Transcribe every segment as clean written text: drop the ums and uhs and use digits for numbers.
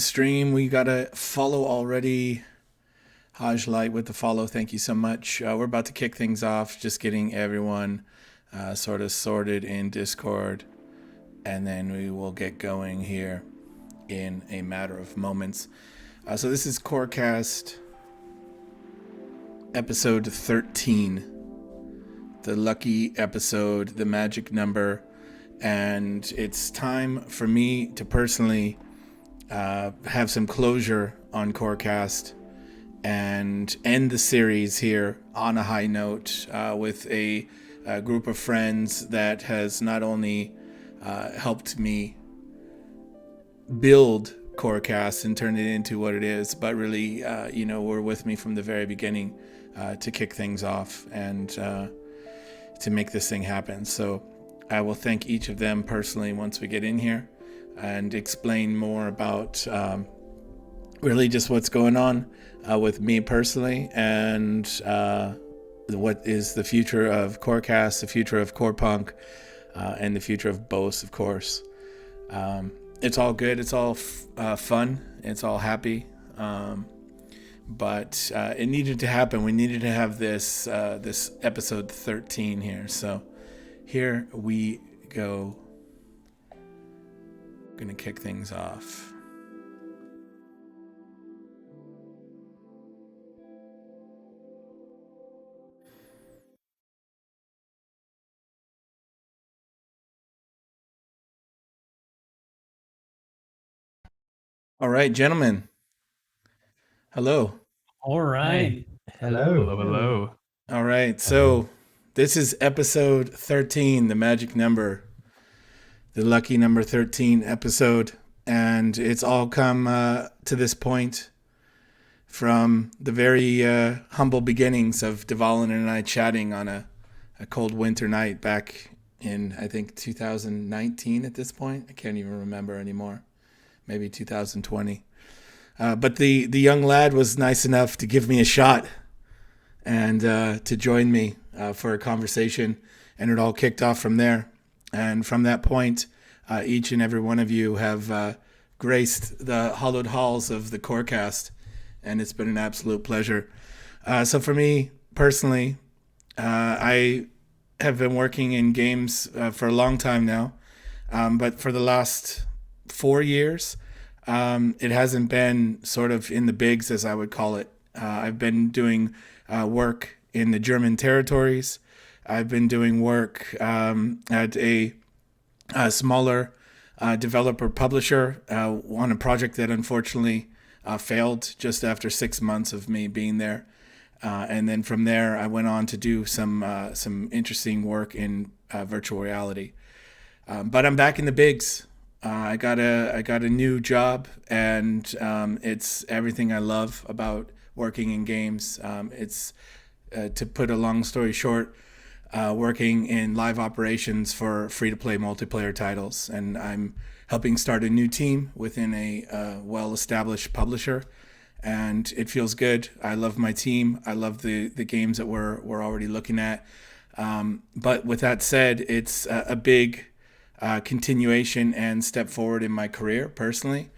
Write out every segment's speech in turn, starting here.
stream. We got a follow already. Haj Light with the follow. Thank you so much. We're about to kick things off, just getting everyone sort of sorted in Discord, and then we will get going here in a matter of moments. So this is CORECAST episode 13, the lucky episode, the magic number, and it's time for me to personally have some closure on CORECAST and end the series here on a high note with a group of friends that has not only helped me build CORECAST and turn it into what it is, but really, were with me from the very beginning to kick things off and to make this thing happen. So I will thank each of them personally once we get in here and explain more about really just what's going on with me personally and what is the future of CORECAST, the future of Corepunk, and the future of BOAST, of course. It's all good. It's all fun. It's all happy. But it needed to happen. We needed to have this episode 13 here. So here we go. Gonna kick things off. All right, gentlemen. Hello. All right. Hello. Hello. All right. So this is episode 13, the magic number, the lucky number 13 episode. And it's all come to this point from the very humble beginnings of DVALIN and I chatting on a cold winter night back in, I think, 2019 at this point. I can't even remember anymore. Maybe 2020. But the young lad was nice enough to give me a shot and to join me for a conversation. And it all kicked off from there. And from that point, each and every one of you have graced the hallowed halls of the CORECAST. And it's been an absolute pleasure. So for me personally, I have been working in games for a long time now. But for the last 4 years, it hasn't been sort of in the bigs, as I would call it. I've been doing work in the German territories. I've been doing work at a smaller developer publisher on a project that unfortunately failed just after 6 months of me being there. And then from there, I went on to do some interesting work in virtual reality. But I'm back in the bigs. I got a new job, and it's everything I love about working in games. It's to put a long story short, working in live operations for free-to-play multiplayer titles, and I'm helping start a new team within a well-established publisher, and it feels good. I love my team. I love the games that we're already looking at. But with that said, it's a big continuation and step forward in my career personally,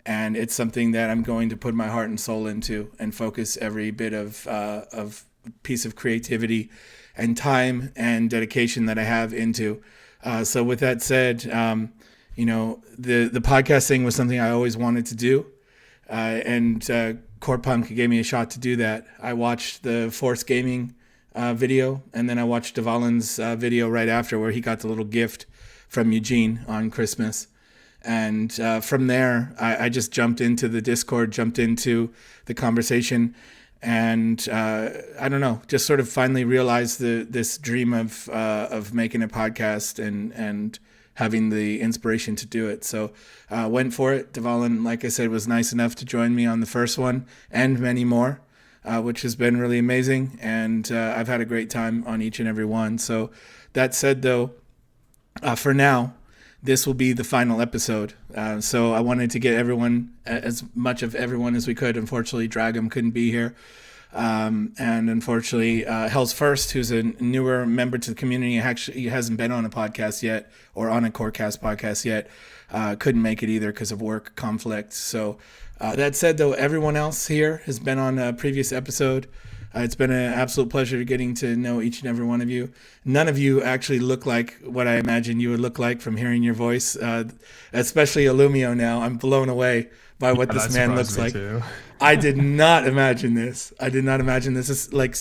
and it's something that I'm going to put my heart and soul into and focus every bit of piece of creativity and time and dedication that I have into. So with that said, the podcast thing was something I always wanted to do, and Corepunk gave me a shot to do that. I watched the Force Gaming video, and then I watched DVALIN's video right after, where he got the little gift from Eugene on Christmas. And from there, I just jumped into the Discord, jumped into the conversation, and I don't know, just sort of finally realized this dream of making a podcast and having the inspiration to do it. So went for it. DVALIN, like I said, was nice enough to join me on the first one and many more, which has been really amazing. And I've had a great time on each and every one. So that said, though, for now, this will be the final episode. So I wanted to get everyone, as much of everyone as we could. Unfortunately, Dragum couldn't be here. And unfortunately, Hell's First, who's a newer member to the community, actually he hasn't been on a podcast yet or on a CORECAST podcast yet, couldn't make it either because of work conflict. So that said, though, everyone else here has been on a previous episode. It's been an absolute pleasure getting to know each and every one of you. None of you actually look like what I imagine you would look like from hearing your voice, especially ALUMIO now. I'm blown away by what this man looks like. Too. I did not imagine this. It's like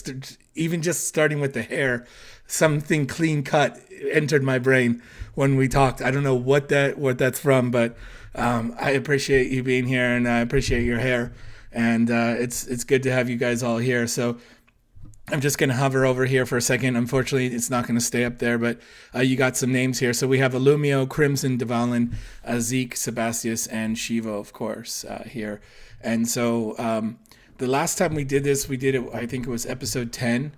even just starting with the hair, something clean cut entered my brain when we talked. I don't know what that's from, but I appreciate you being here, and I appreciate your hair. And it's good to have you guys all here. So I'm just going to hover over here for a second. Unfortunately, it's not going to stay up there, but you got some names here. So we have ALUMIO, CRMSN, DVALIN, ZEAKQ, SEBASTIUS, and SHIEVO, of course, here. And so the last time we did this, we did it, I think it was episode 10.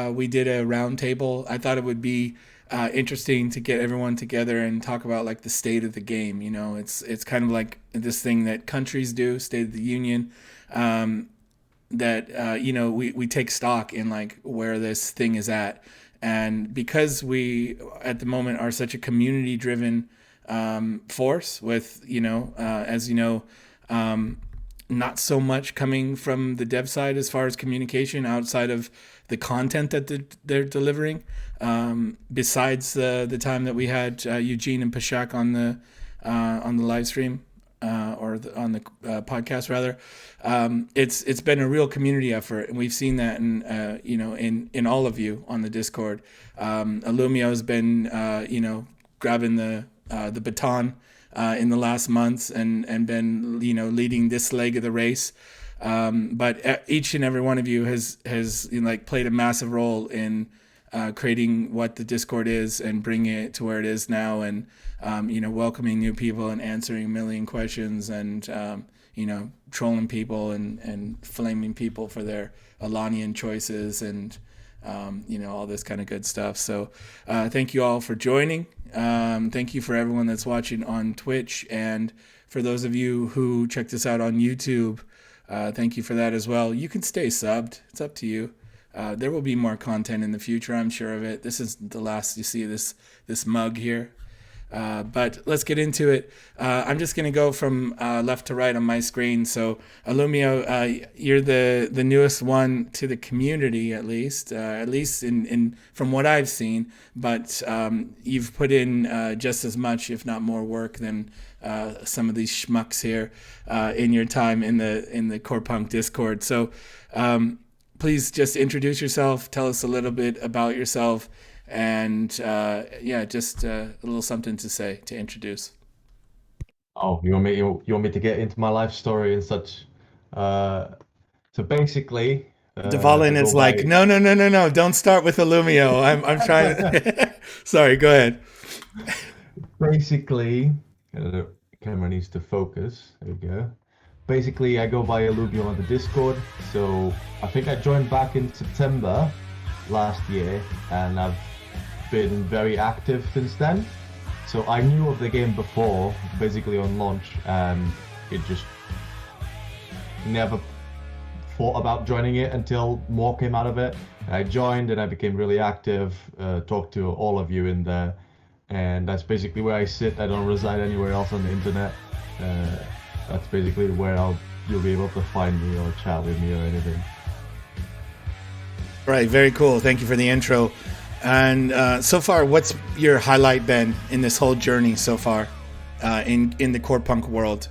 We did a roundtable. I thought it would be interesting to get everyone together and talk about like the state of the game. You know, it's kind of like this thing that countries do, State of the Union. That we take stock in like where this thing is at, and because we at the moment are such a community driven force with as you know, not so much coming from the dev side as far as communication outside of the content that they're delivering, besides the time that we had Eugene and Pashak on the live stream. On the podcast rather, it's been a real community effort, and we've seen that in all of you on the Discord. ALUMIO has been grabbing the baton in the last months and been leading this leg of the race. But each and every one of you has played a massive role in creating what the Discord is and bringing it to where it is now, and welcoming new people and answering a million questions, and trolling people and flaming people for their Alanian choices, and all this kind of good stuff. So thank you all for joining. Thank you for everyone that's watching on Twitch, and for those of you who checked us out on YouTube, thank you for that as well. You can stay subbed. It's up to you. There will be more content in the future, I'm sure of it. This is the last you see this mug here. But let's get into it. I'm just going to go from left to right on my screen. So ALUMIO, you're the newest one to the community, at least in from what I've seen. But you've put in just as much, if not more, work than some of these schmucks here in your time in the Corepunk Discord. So please just introduce yourself. Tell us a little bit about yourself. And just a little something to say to introduce. Oh, you want me to get into my life story and such? So basically, DVALIN is like, no, don't start with ALUMIO. I'm trying. Sorry, go ahead. Basically, the camera needs to focus. There we go. Basically, I go by ALUMIO on the Discord. So I think I joined back in September last year, and I've been very active since then. So I knew of the game before, basically on launch, and it just never thought about joining it until more came out of it. I joined and I became really active, talked to all of you in there, and that's basically where I sit. I don't reside anywhere else on the internet. That's basically where you'll be able to find me or chat with me or anything. Right, very cool. Thank you for the intro. And so far, what's your highlight been in this whole journey so far in the Corepunk world?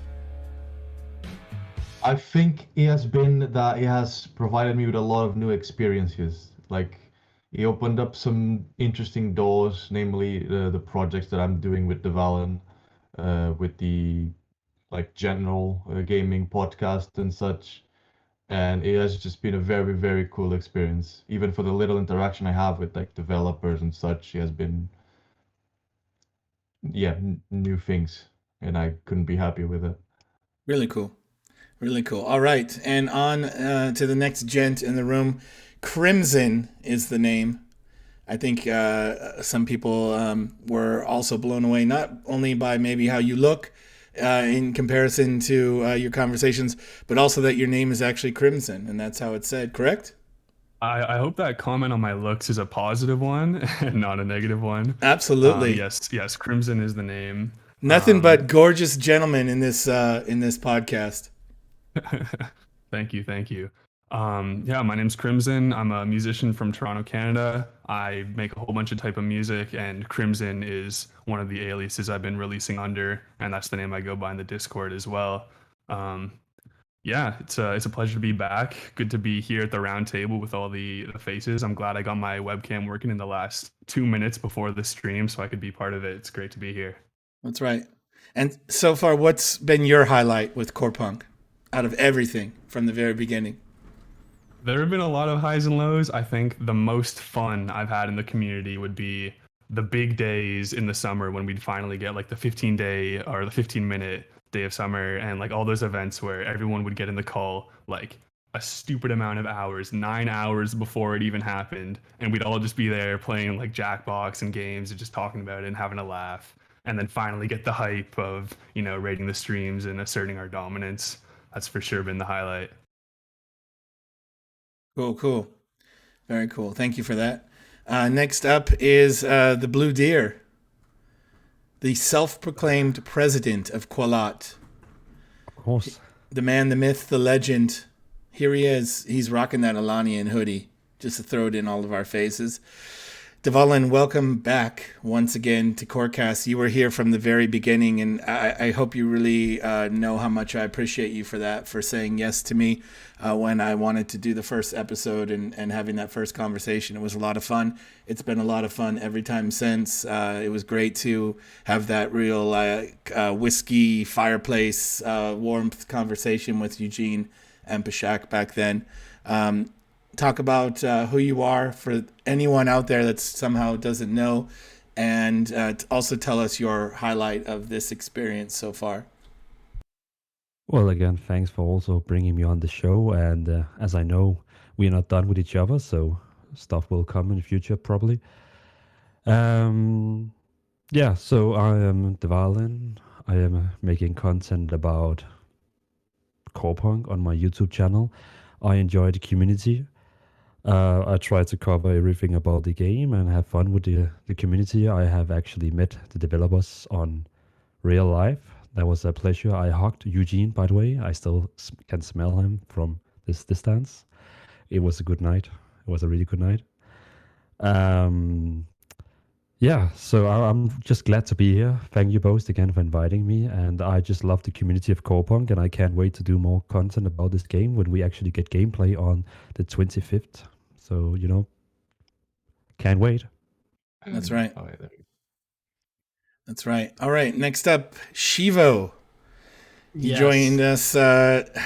I think it has been that it has provided me with a lot of new experiences. Like, it opened up some interesting doors, namely the projects that I'm doing with DVALIN, with the general gaming podcast and such. And it has just been a very, very cool experience. Even for the little interaction I have with developers and such, it has been, new things, and I couldn't be happier with it. Really cool. Really cool. All right, and on to the next gent in the room. CRMSN is the name. I think some people were also blown away, not only by maybe how you look in comparison to your conversations, but also that your name is actually Crimson, and that's how it's said, correct? I hope that comment on my looks is a positive one and not a negative one. Absolutely. Yes, Crimson is the name. Nothing but gorgeous gentlemen in this podcast. Thank you, thank you. Yeah, my name's Crimson. I'm a musician from Toronto, Canada. I make a whole bunch of type of music, and Crimson is one of the aliases I've been releasing under, and that's the name I go by in the Discord as well. Um, yeah, it's a pleasure to be back. Good to be here at the round table with all the faces. I'm glad I got my webcam working in the last 2 minutes before the stream, so I could be part of it. It's great to be here. That's right. And so far, what's been your highlight with Corepunk out of everything from the very beginning? There have been a lot of highs and lows. I think the most fun I've had in the community would be the big days in the summer when we'd finally get like the 15-day or the 15-minute day of summer, and like all those events where everyone would get in the call like a stupid amount of hours, 9 hours before it even happened, and we'd all just be there playing like Jackbox and games and just talking about it and having a laugh, and then finally get the hype of, you know, rating the streams and asserting our dominance. That's for sure been the highlight. Cool. Very cool. Thank you for that. Next up is the Blue Deer, the self-proclaimed president of Qualat. Of course. The man, the myth, the legend. Here he is. He's rocking that Alanian hoodie, just to throw it in all of our faces. DVALIN, welcome back once again to CORECAST. You were here from the very beginning, and I hope you really know how much I appreciate you for that, for saying yes to me when I wanted to do the first episode and having that first conversation. It was a lot of fun. It's been a lot of fun every time since. It was great to have that real whiskey fireplace warmth conversation with Eugene and Pashak back then. Talk about who you are for anyone out there that somehow doesn't know, and also tell us your highlight of this experience so far. Well, again, thanks for also bringing me on the show. And as I know, we're not done with each other, so stuff will come in the future probably. Yeah, so I am DVALIN. I am making content about Corepunk on my YouTube channel. I enjoy the community. I try to cover everything about the game and have fun with the community. I have actually met the developers on real life. That was a pleasure. I hugged Eugene, by the way. I still can smell him from this distance. It was a good night. It was a really good night. Yeah, so I'm just glad to be here. Thank you both again for inviting me. And I just love the community of Corepunk, and I can't wait to do more content about this game when we actually get gameplay on the 25th. So, you know, can't wait. That's right. Oh, yeah, That's right. All right, next up, SHIEVO. You Yes. joined us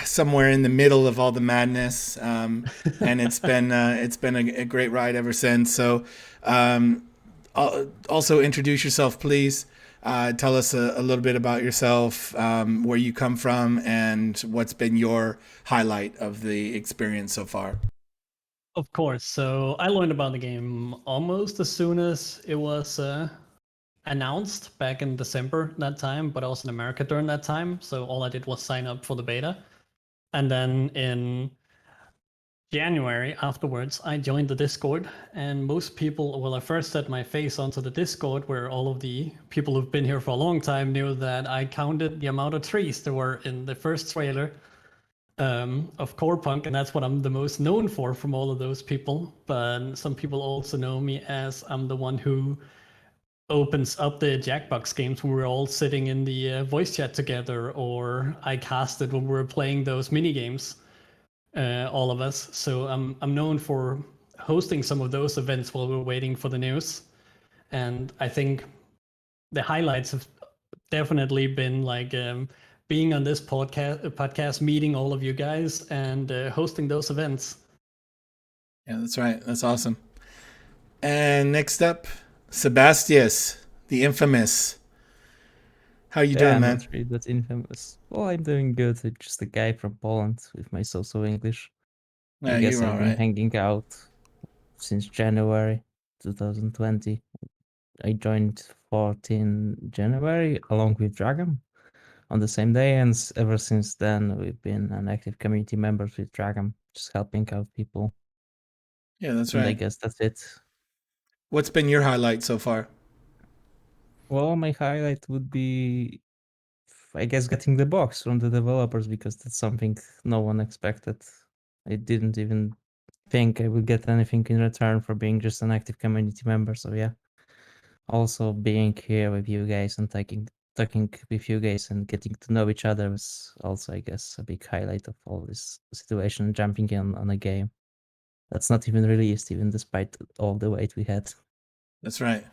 somewhere in the middle of all the madness, and it's been a great ride ever since. So, also introduce yourself, please. Tell us a little bit about yourself, where you come from, and what's been your highlight of the experience so far. Of course. So I learned about the game almost as soon as it was announced back in December that time, but also in America during that time. So all I did was sign up for the beta. And then in January afterwards, I joined the Discord, and most people, well, I first set my face onto the Discord where all of the people who've been here for a long time knew that I counted the amount of trees there were in the first trailer of Corepunk, and that's what I'm the most known for from all of those people. But some people also know me as I'm the one who opens up the Jackbox games when we're all sitting in the voice chat together, or I casted when we were playing those mini games, all of us. So I'm known for hosting some of those events while we're waiting for the news. And I think the highlights have definitely been like being on this podcast, meeting all of you guys, and hosting those events. Yeah, that's right. That's awesome. And next up, SEBASTIUS, the infamous. How you doing, man? Not really that infamous. Well, I'm doing good. I'm just a guy from Poland with my so-so English. Yeah, I guess you're I've all been right. hanging out since January 2020. I joined 14 January along with Dragon. on the same day, and ever since then we've been an active community members with Dragon, just helping out people. Yeah, that's And I right. guess that's it. What's been your highlight so far? Well, my highlight would be, I guess, getting the box from the developers, because that's something no one expected. I didn't even think I would get anything in return for being just an active community member. So yeah, also being here with you guys and talking with you guys and getting to know each other was also, I guess, a big highlight of all this situation. Jumping in on a game that's not even released, even despite all the wait we had. That's right.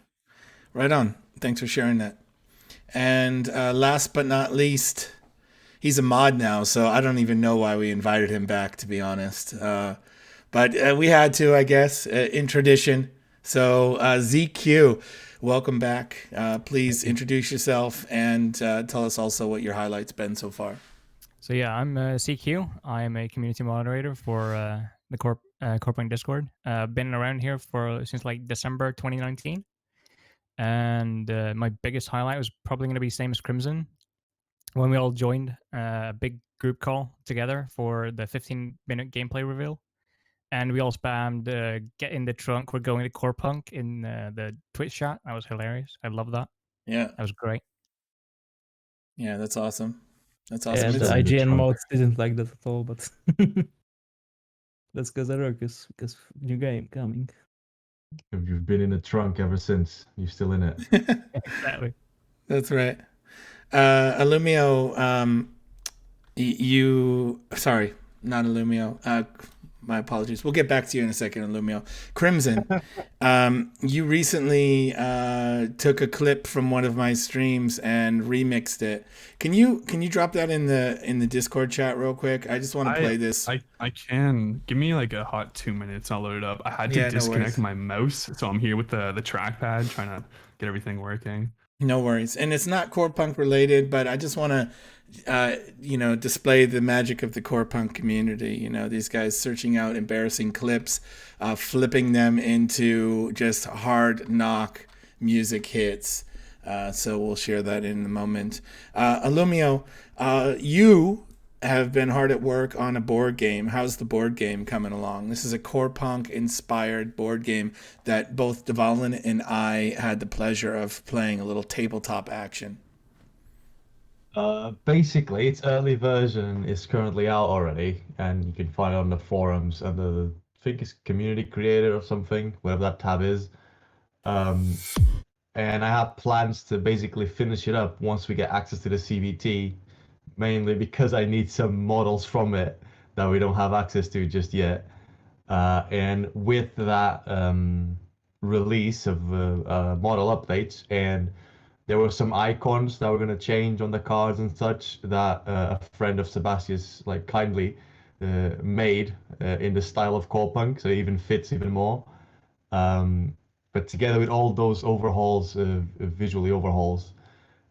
Right on. Thanks for sharing that. And last but not least, he's a mod now, so I don't even know why we invited him back, to be honest. But we had to, I guess, in tradition. So ZEAKQ, welcome back. Please introduce yourself and tell us also what your highlight's been so far. So yeah, I'm CQ. I am a community moderator for the Corepunk Discord. Been around here since like December 2019, and my biggest highlight was probably going to be same as Crimson, when we all joined a big group call together for the 15-minute gameplay reveal, and we all spammed "Get in the trunk, we're going to Corepunk" in the Twitch chat. That was hilarious. I love that. Yeah, That was great. yeah, that's awesome. That's awesome. Yeah, the It's- IGN mods didn't like that at all, but that's because I because new game coming. If you've been in the trunk ever since, you're still in it. Exactly. That's right. ALUMIO, sorry, not ALUMIO. My apologies. We'll get back to you in a second, ALUMIO. Crimson, you recently took a clip from one of my streams and remixed it. Can you drop that in the Discord chat real quick? I just want to play this. I can. Give me like a hot 2 minutes. I'll load it up. I had to Yeah, no disconnect worries. my mouse, so I'm here with the trackpad trying to get everything working. No worries. And it's not Corepunk related, but I just want to, display the magic of the Corepunk community. These guys searching out embarrassing clips, flipping them into just hard knock music hits. So we'll share that in a moment. ALUMIO, you have been hard at work on a board game. How's the board game coming along? This is a Corepunk inspired board game that both DVALIN and I had the pleasure of playing a little tabletop action. Basically, its early version is currently out already, and you can find it on the forums under the, I think it's community creator or something, whatever that tab is. And I have plans to basically finish it up once we get access to the CVT, mainly because I need some models from it that we don't have access to just yet. And with that release of model updates, and there were some icons that were going to change on the cards and such that a friend of SEBASTIUS like kindly made in the style of Corepunk, so it even fits even more. But together with all those overhauls, visually overhauls,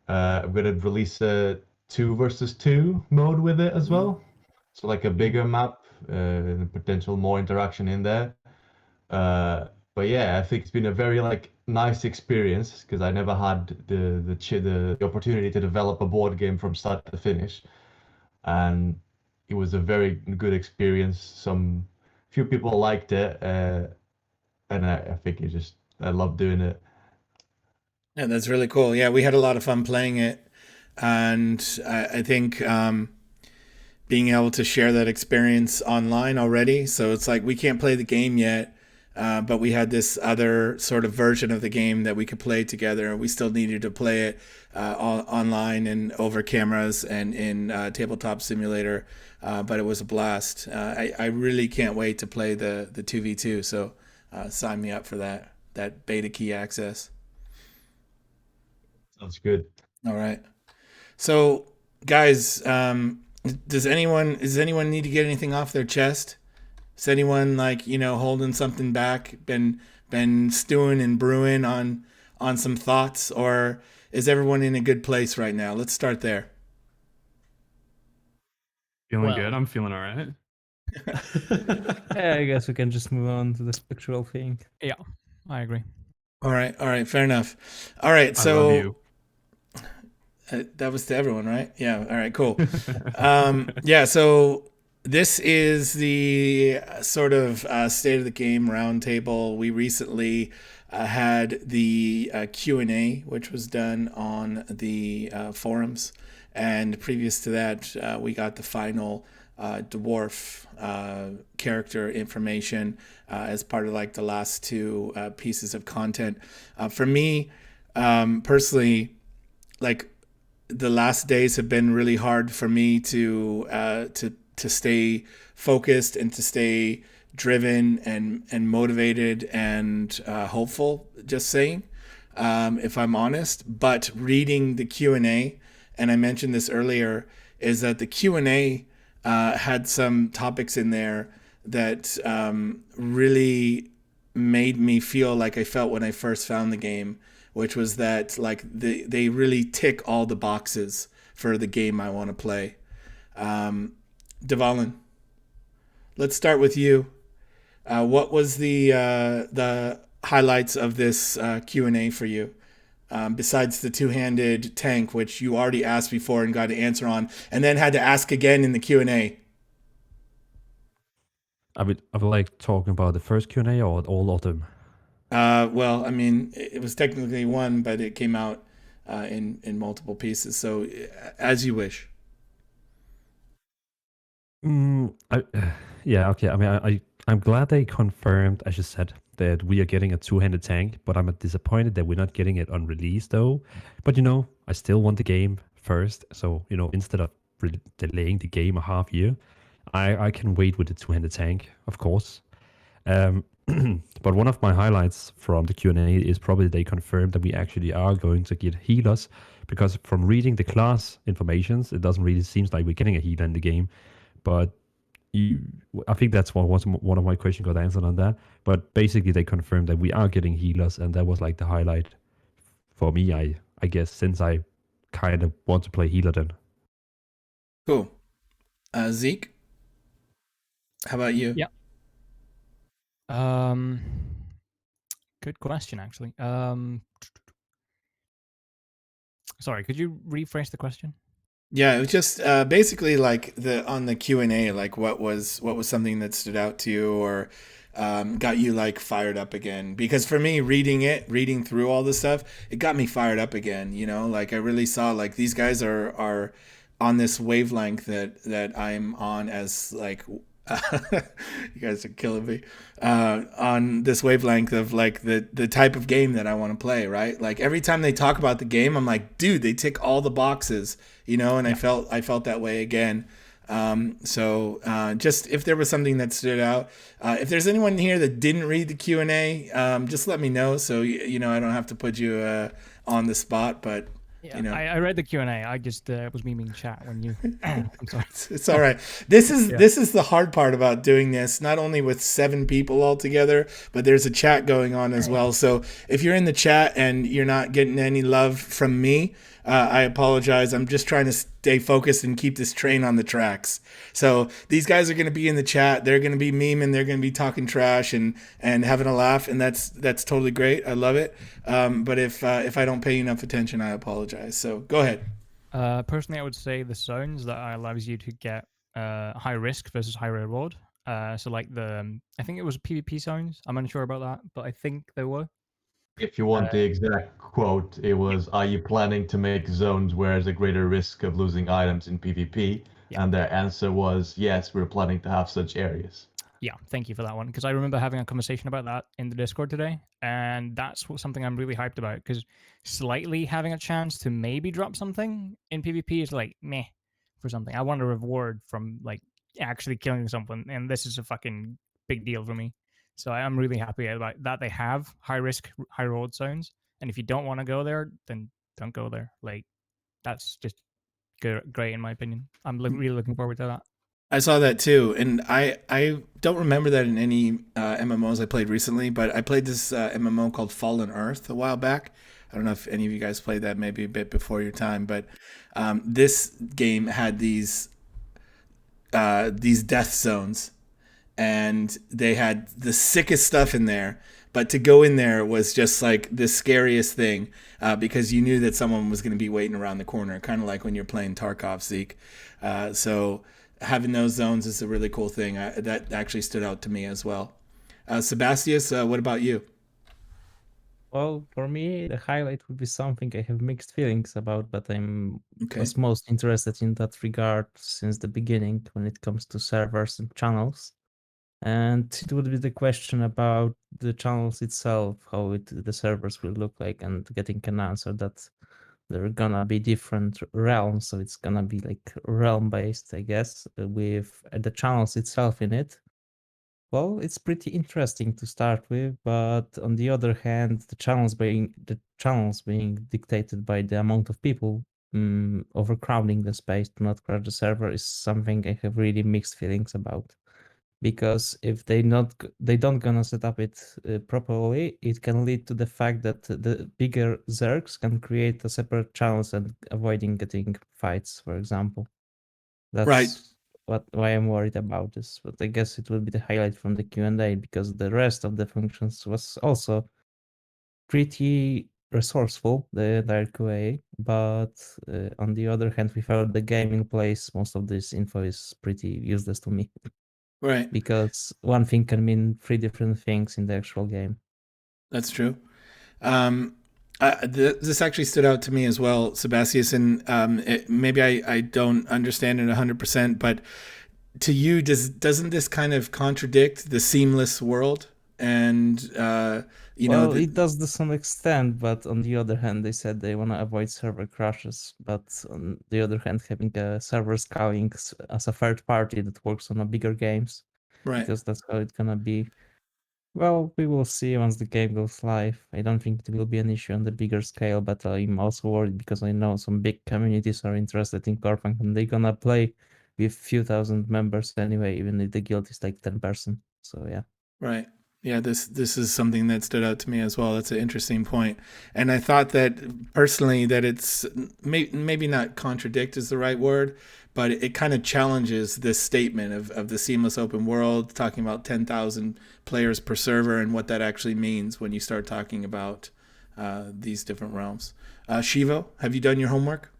I'm going to release a 2 versus 2 mode with it as well. So like a bigger map, and potential more interaction in there. But yeah, I think it's been a very nice experience because I never had the opportunity to develop a board game from start to finish, and it was a very good experience. Some few people liked it, and I think I love doing it. Yeah, that's really cool. Yeah, we had a lot of fun playing it, and I think being able to share that experience online already. So it's like we can't play the game yet. But we had this other sort of version of the game that we could play together. We still needed to play it online and over cameras and in Tabletop Simulator, but it was a blast. I really can't wait to play the 2v2, so sign me up for that beta key access. Sounds good. All right. So, guys, does anyone need to get anything off their chest? Is anyone holding something back, been stewing and brewing on some thoughts, or is everyone in a good place right now? Let's start there. Feeling Well. good. I'm feeling all right. Yeah, I guess we can just move on to the spectral thing. Yeah, I agree. All right, fair enough. All right, I love so you. That was to everyone, right? Yeah. All right, cool. Yeah, so this is the sort of state of the game roundtable. We recently had the Q&A, which was done on the forums. And previous to that, we got the final dwarf character information as part of like the last two pieces of content. For me, personally, like the last days have been really hard for me to stay focused and to stay driven and motivated and hopeful. Just saying, if I'm honest. But reading the Q&A, and I mentioned this earlier, is that the Q&A had some topics in there that really made me feel like I felt when I first found the game, which was that like they really tick all the boxes for the game I want to play. DVALIN, let's start with you. What was the highlights of this Q&A for you? Besides the two-handed tank, which you already asked before and got an answer on, and then had to ask again in the Q&A. I would like talking about the first Q&A or all of them. Well, I mean, it was technically one, but it came out in multiple pieces. So, as you wish. Yeah, okay. I mean, I'm glad they confirmed, as you said, that we are getting a two-handed tank, but I'm disappointed that we're not getting it on release, though. But, I still want the game first. So, instead of delaying the game a half year, I can wait with the two-handed tank, of course. But one of my highlights from the Q&A is probably they confirmed that we actually are going to get healers, because from reading the class informations, it doesn't really seem like we're getting a healer in the game. But I think that's one of my questions got answered on that. But basically, they confirmed that we are getting healers, and that was like the highlight for me, I guess, since I kind of want to play healer then. Cool. Zeke, how about you? Yeah. Good question, actually. Sorry, could you rephrase the question? Yeah, it was just basically like on the Q&A, like what was something that stood out to you or got you like fired up again? Because for me, reading through all this stuff, it got me fired up again. Like I really saw like these guys are on this wavelength that I'm on as like. You guys are killing me on this wavelength of like the type of game that I want to play, right? Like every time they talk about the game, I'm like, dude, they tick all the boxes, and I felt that way again. So just if there was something that stood out, if there's anyone here that didn't read the Q&A, just let me know so I don't have to put you on the spot, but yeah, I read the Q&A. I just was memeing chat when you. I'm sorry. It's all right. This is the hard part about doing this. Not only with 7 people all together, but there's a chat going on as well. So if you're in the chat and you're not getting any love from me, I apologize. I'm just trying to stay focused and keep this train on the tracks. So these guys are going to be in the chat. They're going to be memeing. They're going to be talking trash and having a laugh, and that's totally great. I love it. But if I don't pay enough attention, I apologize. So go ahead. Personally, I would say the zones that allows you to get high risk versus high reward. So like I think it was PvP zones. I'm unsure about that, but I think they were. If you want the exact quote, it was, "Are you planning to make zones where there's a greater risk of losing items in PvP?" Yeah. And their answer was, "Yes, we're planning to have such areas." Yeah, thank you for that one, because I remember having a conversation about that in the Discord today, and that's something I'm really hyped about, because slightly having a chance to maybe drop something in PvP is like, meh, for something. I want a reward from like actually killing someone, and this is a fucking big deal for me. So I'm really happy about that they have high risk, high reward zones, and if you don't want to go there, then don't go there. Like, that's just great in my opinion. I'm really looking forward to that. I saw that too, and I don't remember that in any MMOs I played recently, but I played this MMO called Fallen Earth a while back. I don't know if any of you guys played that, maybe a bit before your time, but this game had these death zones, and they had the sickest stuff in there. But to go in there was just like the scariest thing, because you knew that someone was going to be waiting around the corner, kind of like when you're playing Tarkov, Zeke. So having those zones is a really cool thing. That actually stood out to me as well. Sebastius, what about you? Well, for me, the highlight would be something I have mixed feelings about, but Okay. was most interested in that regard since the beginning when it comes to servers and channels. And it would be the question about the channels itself, how the servers will look like, and getting an answer that there are gonna be different realms, so it's gonna be like realm based, I guess, with the channels itself in it. Well, it's pretty interesting to start with, but on the other hand, the channels being dictated by the amount of people overcrowding the space to not crash the server is something I have really mixed feelings about. Because if they don't gonna set up it properly, it can lead to the fact that the bigger ZERGs can create a separate channels and avoiding getting fights, for example. That's Right. why I'm worried about this. But I guess it will be the highlight from the Q&A, because the rest of the functions was also pretty resourceful, the direct QA, but on the other hand, without the game in place, most of this info is pretty useless to me. Right. Because one thing can mean 3 different things in the actual game. That's true. This actually stood out to me as well, Sebastius, and maybe I don't understand it 100%, but to you, doesn't this kind of contradict the seamless world? And it does to some extent, but on the other hand, they said they want to avoid server crashes. But on the other hand, having a server scaling as a third party that works on a bigger games, right, because that's how it's gonna be. Well, we will see once the game goes live. I don't think it will be an issue on the bigger scale, but I'm also worried because I know some big communities are interested in Corepunk and they're gonna play with few thousand members anyway, even if the guild is like 10 person. So yeah. right. Yeah, this is something that stood out to me as well. That's an interesting point. And I thought that personally that it's maybe not contradict is the right word, but it kind of challenges this statement of the seamless open world, talking about 10,000 players per server and what that actually means when you start talking about these different realms. SHIEVO, have you done your homework?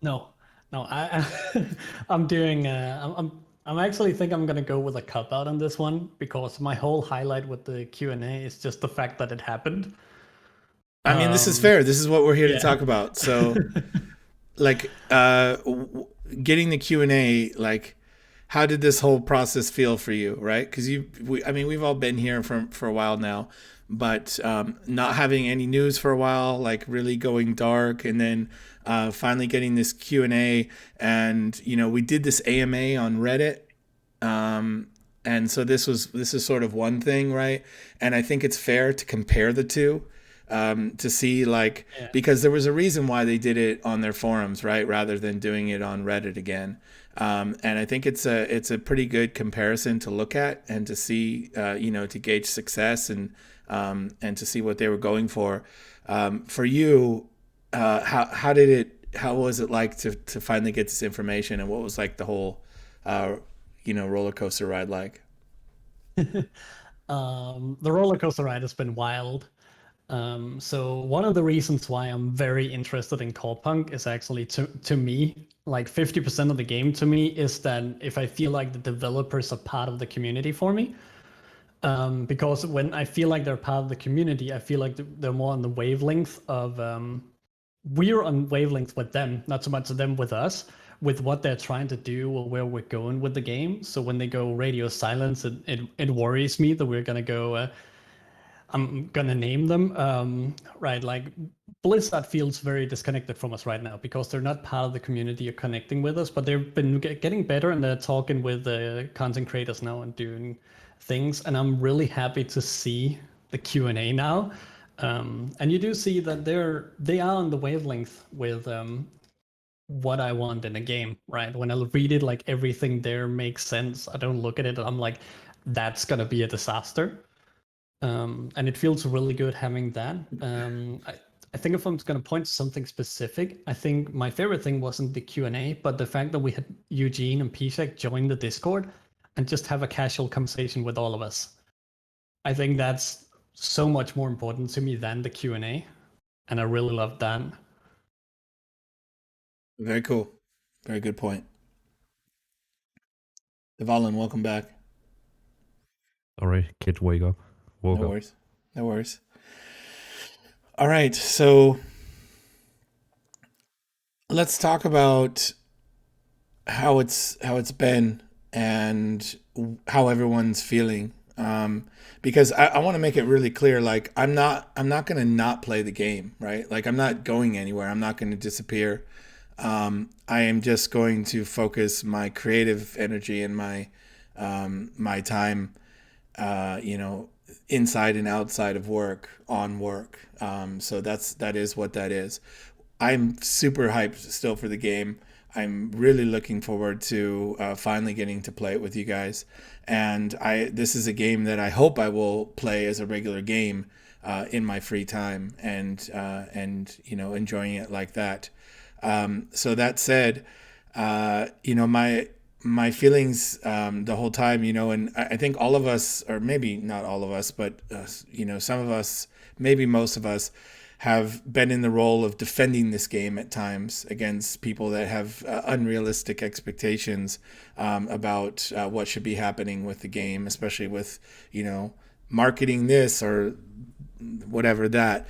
No, I'm doing. I'm actually think I'm gonna go with a cop out on this one, because my whole highlight with the Q&A is just the fact that it happened. I mean, this is fair. This is what we're here to yeah. talk about. So, like, getting the Q&A, like, how did this whole process feel for you, right? Because we've all been here for a while now, but not having any news for a while, like really going dark, and then finally getting this Q&A, and we did this AMA on Reddit, and so this is sort of one thing, right? And I think it's fair to compare the two. To see because there was a reason why they did it on their forums, right, rather than doing it on Reddit again. And I think it's a pretty good comparison to look at and to see, to gauge success and to see what they were going for. For you, how was it like to finally get this information, and what was like the whole, roller coaster ride like? The roller coaster ride has been wild. So one of the reasons why I'm very interested in Corepunk is actually to me, like 50% of the game to me is that if I feel like the developers are part of the community for me, because when I feel like they're part of the community, I feel like they're more on the wavelength of, we're on wavelength with them, not so much them with us, with what they're trying to do or where we're going with the game. So when they go radio silence, it worries me that we're gonna go, I'm gonna name them, right? Like Blizzard feels very disconnected from us right now because they're not part of the community or connecting with us, but they've been getting better and they're talking with content creators now and doing things. And I'm really happy to see the Q&A now. And you do see that they are on the wavelength with what I want in a game, right? When I read it, like everything there makes sense. I don't look at it and I'm like, that's gonna be a disaster. And it feels really good having that. I think if I'm going to point to something specific, I think my favorite thing wasn't the Q&A, but the fact that we had Eugene and Pishak join the Discord and just have a casual conversation with all of us. I think that's so much more important to me than the Q&A, and I really love that. Very cool. Very good point. DVALIN, welcome back. All right, kid, wake up. Woke No up. worries. No worries. All right, so let's talk about how it's been and how everyone's feeling. Because I want to make it really clear, like I'm not gonna not play the game, right? Like I'm not going anywhere. I'm not gonna disappear. I am just going to focus my creative energy and my my time, inside and outside of work on work. So that is what that is. I'm super hyped still for the game. I'm really looking forward to finally getting to play it with you guys. And this is a game that I hope I will play as a regular game in my free time and enjoying it like that. So that said, my feelings the whole time, and I think all of us, or maybe not all of us, but some of us, maybe most of us, have been in the role of defending this game at times against people that have unrealistic expectations about what should be happening with the game, especially with, marketing this or whatever that.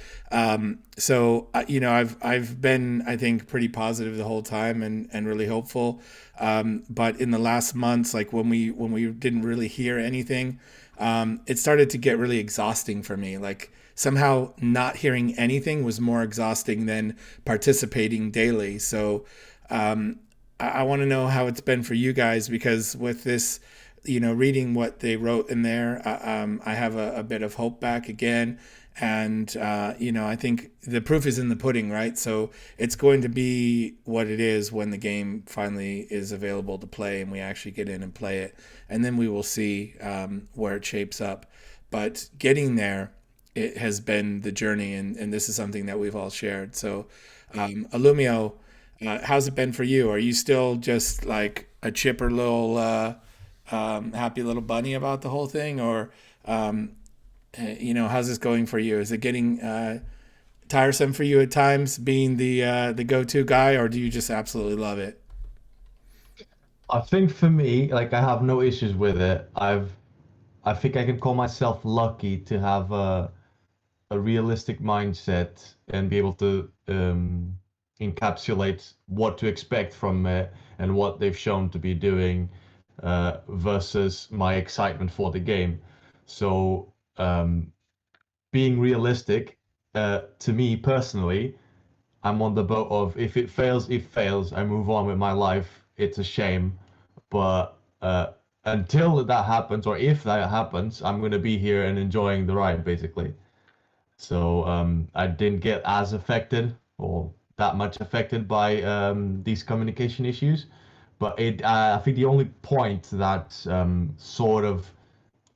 So I've been, I think, pretty positive the whole time and really hopeful. But in the last months, like when we didn't really hear anything, it started to get really exhausting for me. Like somehow not hearing anything was more exhausting than participating daily. So I want to know how it's been for you guys, because with this, reading what they wrote in there, I have a bit of hope back again. And, I think the proof is in the pudding, right? So it's going to be what it is when the game finally is available to play and we actually get in and play it. And then we will see where it shapes up. But getting there, it has been the journey, and this is something that we've all shared. So, ALUMIO, how's it been for you? Are you still just like a chipper little happy little bunny about the whole thing, or how's this going for you? Is it getting tiresome for you at times, being the go-to guy, or do you just absolutely love it? I think for me, like I have no issues with it. I think I can call myself lucky to have a realistic mindset and be able to encapsulate what to expect from it and what they've shown to be doing versus my excitement for the game. So being realistic, to me personally, I'm on the boat of if it fails, it fails. I move on with my life. It's a shame, but until that happens, or if that happens, I'm gonna be here and enjoying the ride, basically. So I didn't get as affected or that much affected by these communication issues. But I think the only point that sort of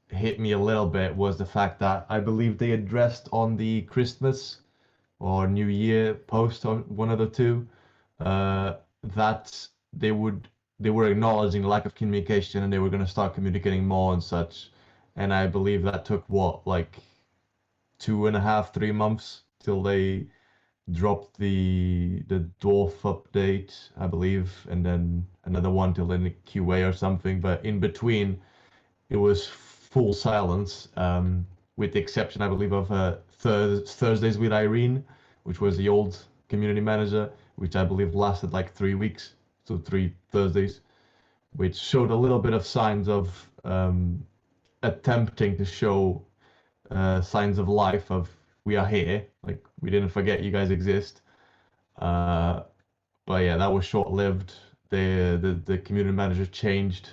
hit me a little bit was the fact that I believe they addressed on the Christmas or New Year post, on one of the two, that they were acknowledging the lack of communication and they were going to start communicating more and such. And I believe that took what, like 2.5, 3 months till they dropped the dwarf update, I believe, and then another one till in the QA or something. But in between, it was full silence, with the exception, I believe, of Thursdays with Irene, which was the old community manager, which I believe lasted like 3 weeks, so 3 Thursdays, which showed a little bit of signs of attempting to show signs of life of we are here, like we didn't forget you guys exist. But yeah, that was short-lived. The community manager changed,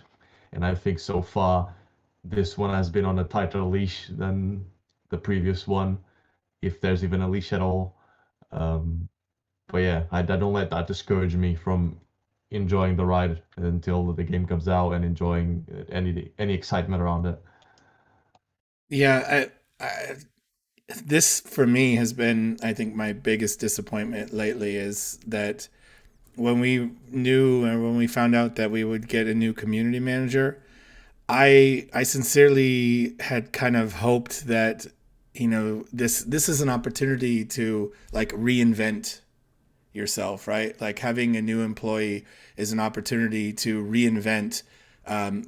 and I think so far this one has been on a tighter leash than the previous one, if there's even a leash at all. But yeah, I don't let that discourage me from enjoying the ride until the game comes out and enjoying any excitement around it. Yeah, this for me has been, I think, my biggest disappointment lately is that when we knew, or when we found out that we would get a new community manager, I sincerely had kind of hoped that, you know, this is an opportunity to like reinvent yourself, right? Like having a new employee is an opportunity to reinvent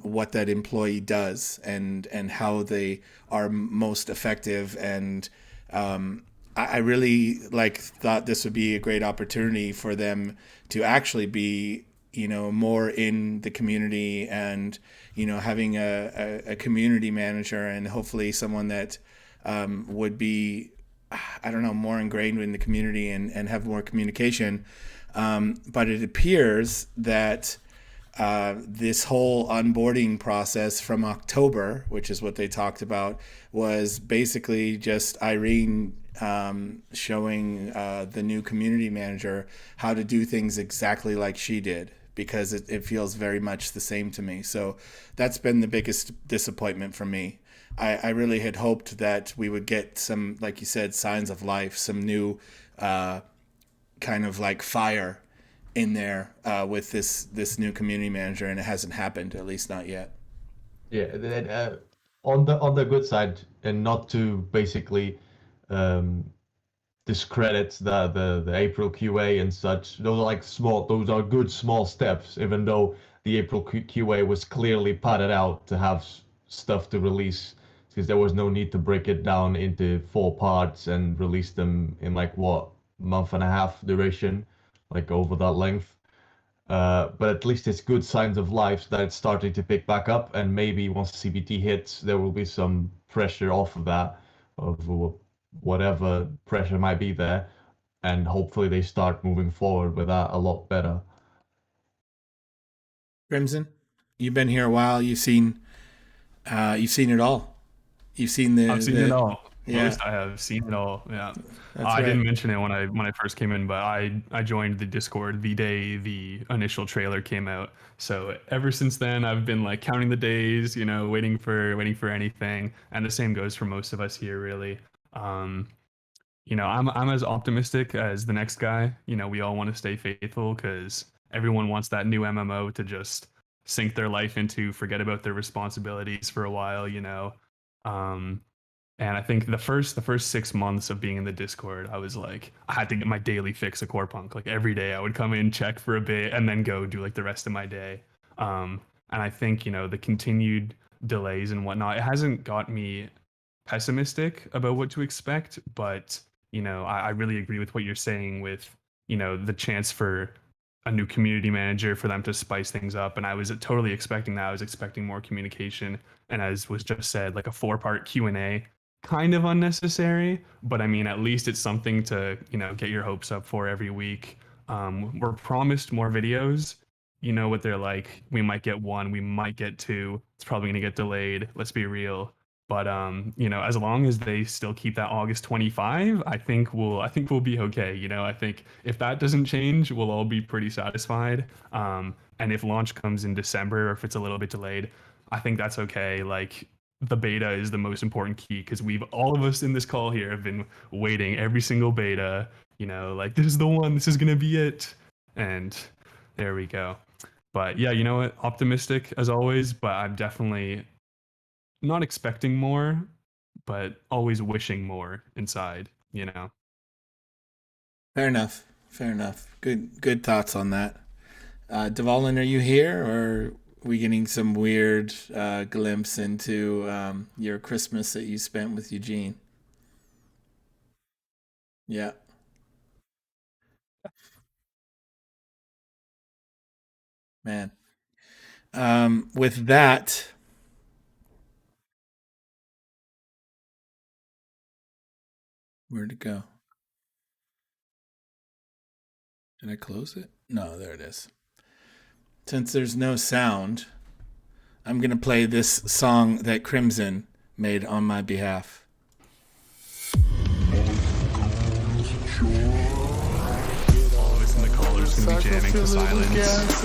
what that employee does and how they are most effective. And I really like thought this would be a great opportunity for them to actually be, you know, more in the community and, you know, having a community manager and hopefully someone that would be, I don't know, more ingrained in the community and have more communication. But it appears that this whole onboarding process from October, which is what they talked about, was basically just Irene showing the new community manager how to do things exactly like she did, because it feels very much the same to me. So that's been the biggest disappointment for me. I really had hoped that we would get some, like you said, signs of life, some new kind of like fire in there with this new community manager, and it hasn't happened, at least not yet. Yeah, on the good side, and not to basically discredit the April QA and such. Those are good small steps, even though the April QA was clearly padded out to have stuff to release, because there was no need to break it down into 4 parts and release them in like month and a half duration, like over that length. But at least it's good signs of life that it's starting to pick back up, and maybe once CBT hits, there will be some pressure off of that, of whatever pressure might be there, and hopefully they start moving forward with that a lot better. Crimson, you've been here a while. You've seen it all. I've seen it all. Yeah. Most I have seen it all. Yeah. That's I right. didn't mention it when I first came in, but I joined the Discord the day the initial trailer came out. So ever since then, I've been like counting the days, you know, waiting for anything. And the same goes for most of us here, really. You know, I'm as optimistic as the next guy. You know, we all want to stay faithful because everyone wants that new MMO to just sink their life into, forget about their responsibilities for a while, you know. And I think the first 6 months of being in the Discord, I was like, I had to get my daily fix of Corepunk. Like every day I would come in, check for a bit, and then go do like the rest of my day. And I think, you know, the continued delays and whatnot, it hasn't got me pessimistic about what to expect, but, you know, I really agree with what you're saying with, you know, the chance for a new community manager, for them to spice things up. And I was totally expecting that. I was expecting more communication. And as was just said, like a 4-part Q&A, kind of unnecessary, but I mean, at least it's something to, you know, get your hopes up for every week. We're promised more videos. You know what they're like. We might get 1, we might get 2. It's probably going to get delayed. Let's be real. But you know, as long as they still keep that August 25, I think we'll be okay. You know, I think if that doesn't change, we'll all be pretty satisfied. And if launch comes in December, or if it's a little bit delayed, I think that's okay. Like, the beta is the most important key, because all of us in this call here have been waiting every single beta, you know, like, this is the one, this is going to be it. And there we go. But yeah, you know what? Optimistic as always, but I'm definitely not expecting more, but always wishing more inside, you know. Fair enough. Good thoughts on that. DVALIN, are you here, or are we getting some weird glimpse into your Christmas that you spent with Eugene? Yeah. Man. With that, where'd it go? Did I close it? No, there it is. Since there's no sound, I'm going to play this song that Crimson made on my behalf. All of us in the callers going to be jamming to silence.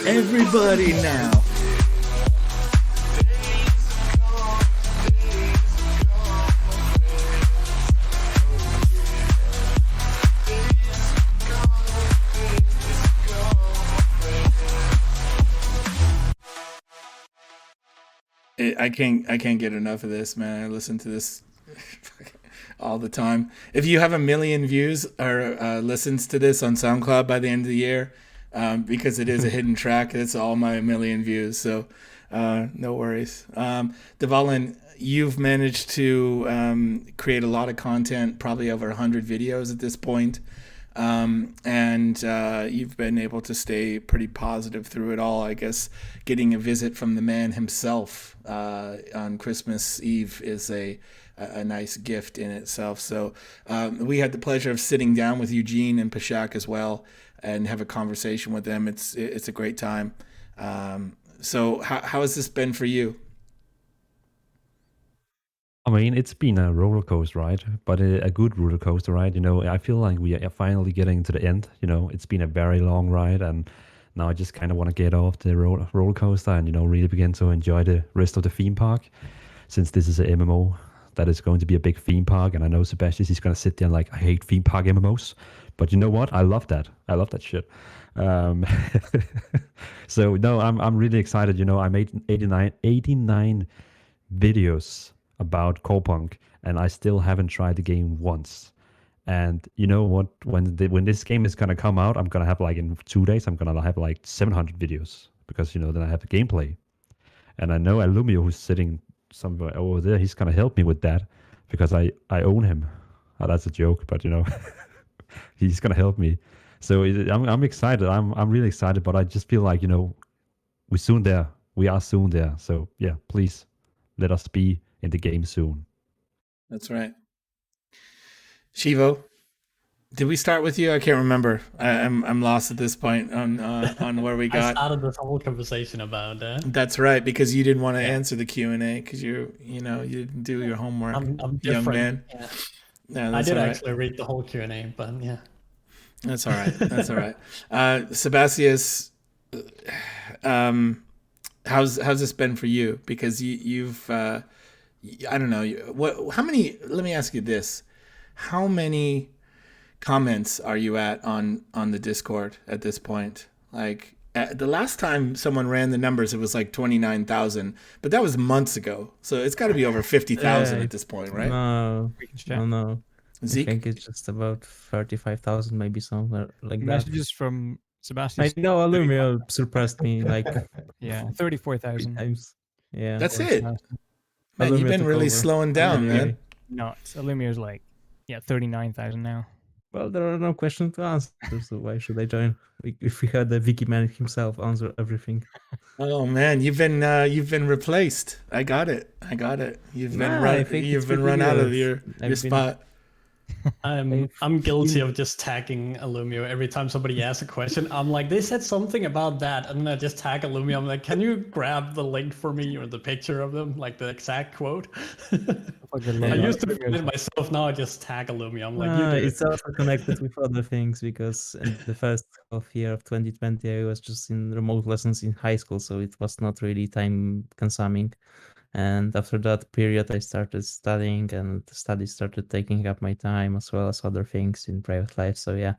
Everybody now. I can't get enough of this, man. I listen to this all the time. If you have 1 million views or listens to this on SoundCloud by the end of the year, because it is a hidden track, it's all my 1 million views. So no worries. DVALIN, you've managed to create a lot of content, probably over 100 videos at this point. And you've been able to stay pretty positive through it all. I guess getting a visit from the man himself on Christmas Eve is a nice gift in itself. So we had the pleasure of sitting down with Eugene and Pashak as well and have a conversation with them. It's a great time. So how has this been for you? I mean, it's been a roller coaster ride, but a good roller coaster ride. You know, I feel like we are finally getting to the end. You know, it's been a very long ride, and now I just kind of want to get off the roller coaster and, you know, really begin to enjoy the rest of the theme park. Since this is an MMO, that is going to be a big theme park, and I know Sebastius is going to sit there and like, I hate theme park MMOs, but you know what? I love that. I love that shit. So no, I'm really excited. You know, I made 89 videos about COREPunk, and I still haven't tried the game once. And you know what? When this game is gonna come out, I'm gonna have like in 2 days, I'm gonna have like 700 videos, because you know then I have the gameplay. And I know ALUMIO, who's sitting somewhere over there, he's gonna help me with that because I own him. Oh, that's a joke, but you know, he's gonna help me. So I'm excited. I'm really excited, but I just feel like, you know, we're soon there. We are soon there. So yeah, please let us be in the game soon. That's right. SHIEVO, did we start with you? I can't remember. I'm lost at this point on where we got. I started this whole conversation about That's right, because you didn't want to answer the Q&A because you didn't do your homework. I'm young different. man. Yeah. I did actually read the whole Q&A, but yeah. That's all right. That's all right. Sebastius, how's this been for you? Because you've I don't know how many. Let me ask you this: how many comments are you at on the Discord at this point? Like the last time someone ran the numbers, it was like 29,000, but that was months ago. So it's got to be over 50,000 at this point, right? No. ZEAKQ? I think it's just about 35,000, maybe somewhere like that. Messages from Sebastius. I know ALUMIO surpassed me like 34,000 times. Yeah, that's it. Man, ALUMIO you've been took really over. slowing down, man. No, it's ALUMIO's like 39,000 now. Well, there are no questions to answer, so why should I join? If we had the wiki man himself answer everything. Oh man, you've been replaced. I got it. You've been run out of your spot. I'm guilty of just tagging ALUMIO every time somebody asks a question. I'm like, they said something about that, and then I just tag ALUMIO. I'm like, can you grab the link for me or the picture of them, like the exact quote? I used to do it myself. Now I just tag ALUMIO. I'm like, you do it's also connected with other things, because in the first half year of 2020, I was just in remote lessons in high school, so it was not really time consuming. And after that period, I started studying, and the studies started taking up my time as well as other things in private life. So yeah,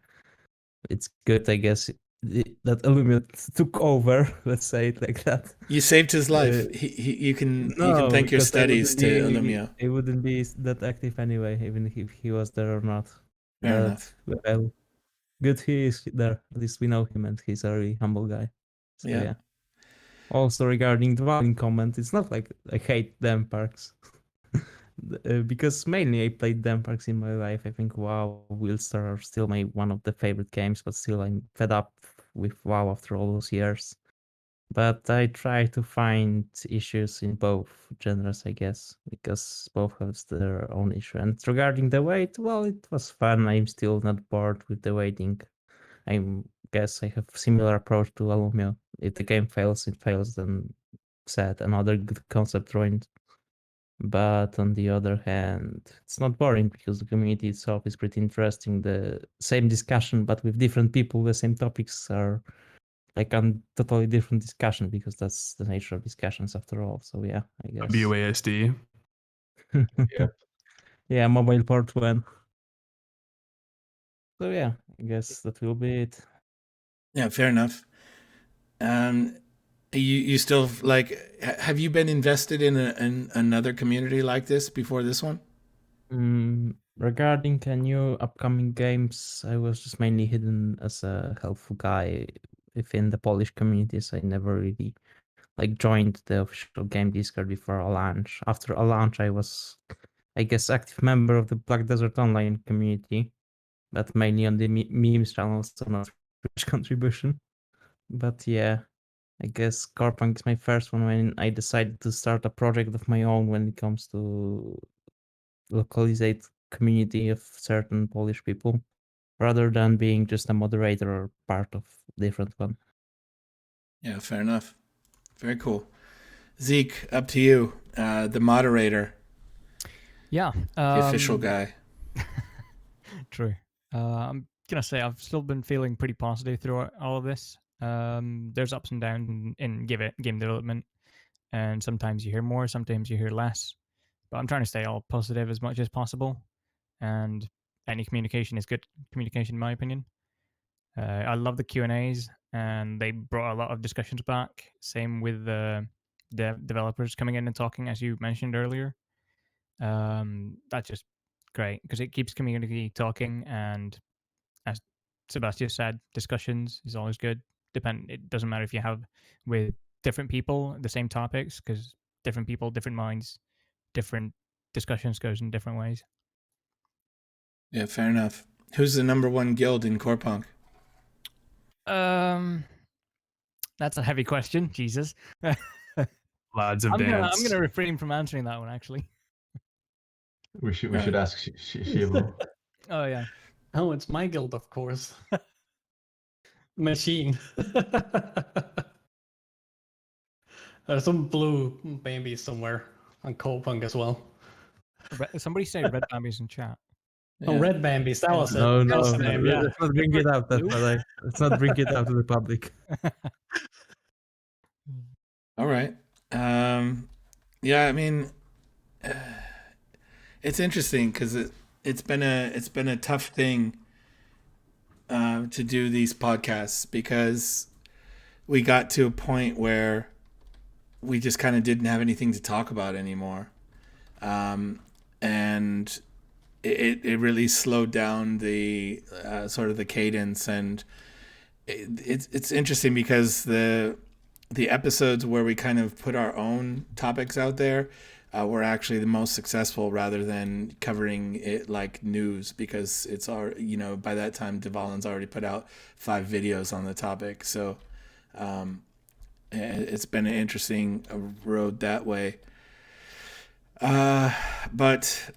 it's good, I guess, that ALUMIO took over. Let's say it like that. You saved his life. You can thank your studies to ALUMIO. He wouldn't be that active anyway, even if he was there or not. Fair enough. Well, good he is there. At least we know him, and he's a really humble guy. So, yeah. Also, regarding the DVALIN comment, it's not like I hate them parks. Because mainly I played them parks in my life. I think WoW, Wildstar are still one of the favorite games, but still I'm fed up with WoW after all those years. But I try to find issues in both genres, I guess, because both have their own issue. And regarding the wait, well, it was fun. I'm still not bored with the waiting. I guess I have similar approach to ALUMIO. If the game fails, it fails, then sad, another good concept ruined. But on the other hand, it's not boring because the community itself is pretty interesting. The same discussion, but with different people, the same topics are like a totally different discussion, because that's the nature of discussions after all. So yeah, I guess. BOASD. Yeah, mobile port 1. So yeah, I guess that will be it. Yeah, fair enough. You still like? Have you been invested in another community like this before this one? Regarding new upcoming games, I was just mainly hidden as a helpful guy within the Polish communities. I never really joined the official game Discord before a launch. After a launch, I was, I guess, active member of the Black Desert Online community, but mainly on the memes channels, so not much contribution. But yeah, I guess Corepunk is my first one when I decided to start a project of my own when it comes to localized community of certain Polish people, rather than being just a moderator or part of different one. Yeah, fair enough. Very cool. Zeke, up to you, the moderator, Yeah. the official guy. True. I'm gonna say I've still been feeling pretty positive through all of this. There's ups and downs in game development, and sometimes you hear more, sometimes you hear less. But I'm trying to stay all positive as much as possible, and any communication is good communication, in my opinion. I love the Q&As, and they brought a lot of discussions back. Same with the developers coming in and talking, as you mentioned earlier. That's just great because it keeps community talking, and as Sebastius said, discussions is always good. It doesn't matter if you have with different people the same topics, because different people, different minds, different discussions goes in different ways. Yeah, fair enough. Who's the number one guild in Corepunk? That's a heavy question. Jesus. Lads of I'm Dance. gonna refrain from answering that one, actually. We should ask SHIEVO. Oh yeah. Oh, it's my guild, of course. Machine. There's some blue babies somewhere on Corepunk as well. Somebody say red bambies in chat. Oh, red Bambies, that was it. No, That's the name, yeah. let's not bring it out. Let's not bring it out to the public. All right. Yeah, I mean, it's interesting because it's been a tough thing to do these podcasts, because we got to a point where we just kind of didn't have anything to talk about anymore, and it really slowed down the sort of the cadence. And it's interesting because the episodes where we kind of put our own topics out there were actually the most successful, rather than covering it like news, because it's already, by that time DVALIN's already put out 5 videos on the topic. So it's been an interesting road that way. But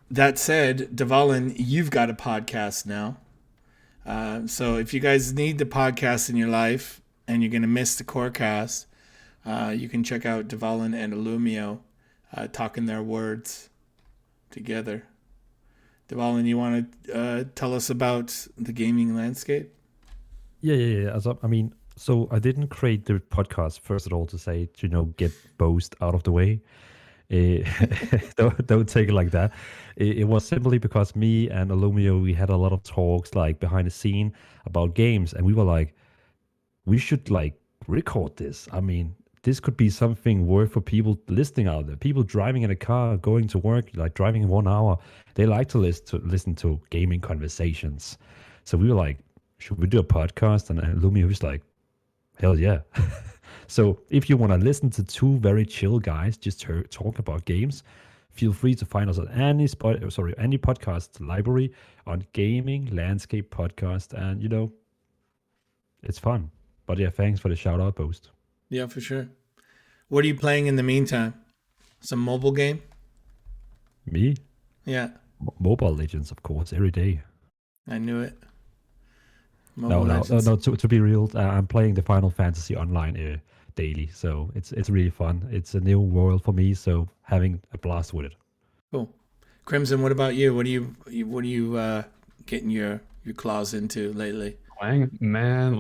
that said, DVALIN, you've got a podcast now. So if you guys need the podcast in your life and you're going to miss the CORECAST, you can check out DVALIN and ALUMIO talking their words together. DVALIN, you want to tell us about the gaming landscape? Yeah. So I didn't create the podcast first of all to say, get BOAST out of the way. Don't take it like that. It was simply because me and ALUMIO, we had a lot of talks like behind the scene about games, and we were like, we should record this. I mean, this could be something worth for people listening out there. People driving in a car, going to work, driving in 1 hour, they like to listen to gaming conversations. So we were like, should we do a podcast? And ALUMIO was like, hell yeah. So if you want to listen to 2 very chill guys just talk about games, feel free to find us on any podcast library on Gaming Landscape Podcast, and it's fun. But yeah, thanks for the shout out, BOAST. Yeah, for sure. What are you playing in the meantime? Some mobile game? Me? Yeah. Mobile Legends, of course, every day. I knew it. No. To be real, I'm playing the Final Fantasy Online daily, so it's really fun. It's a new world for me, so having a blast with it. Cool. Crimson, what about you? What are you getting your claws into lately? Playing, man,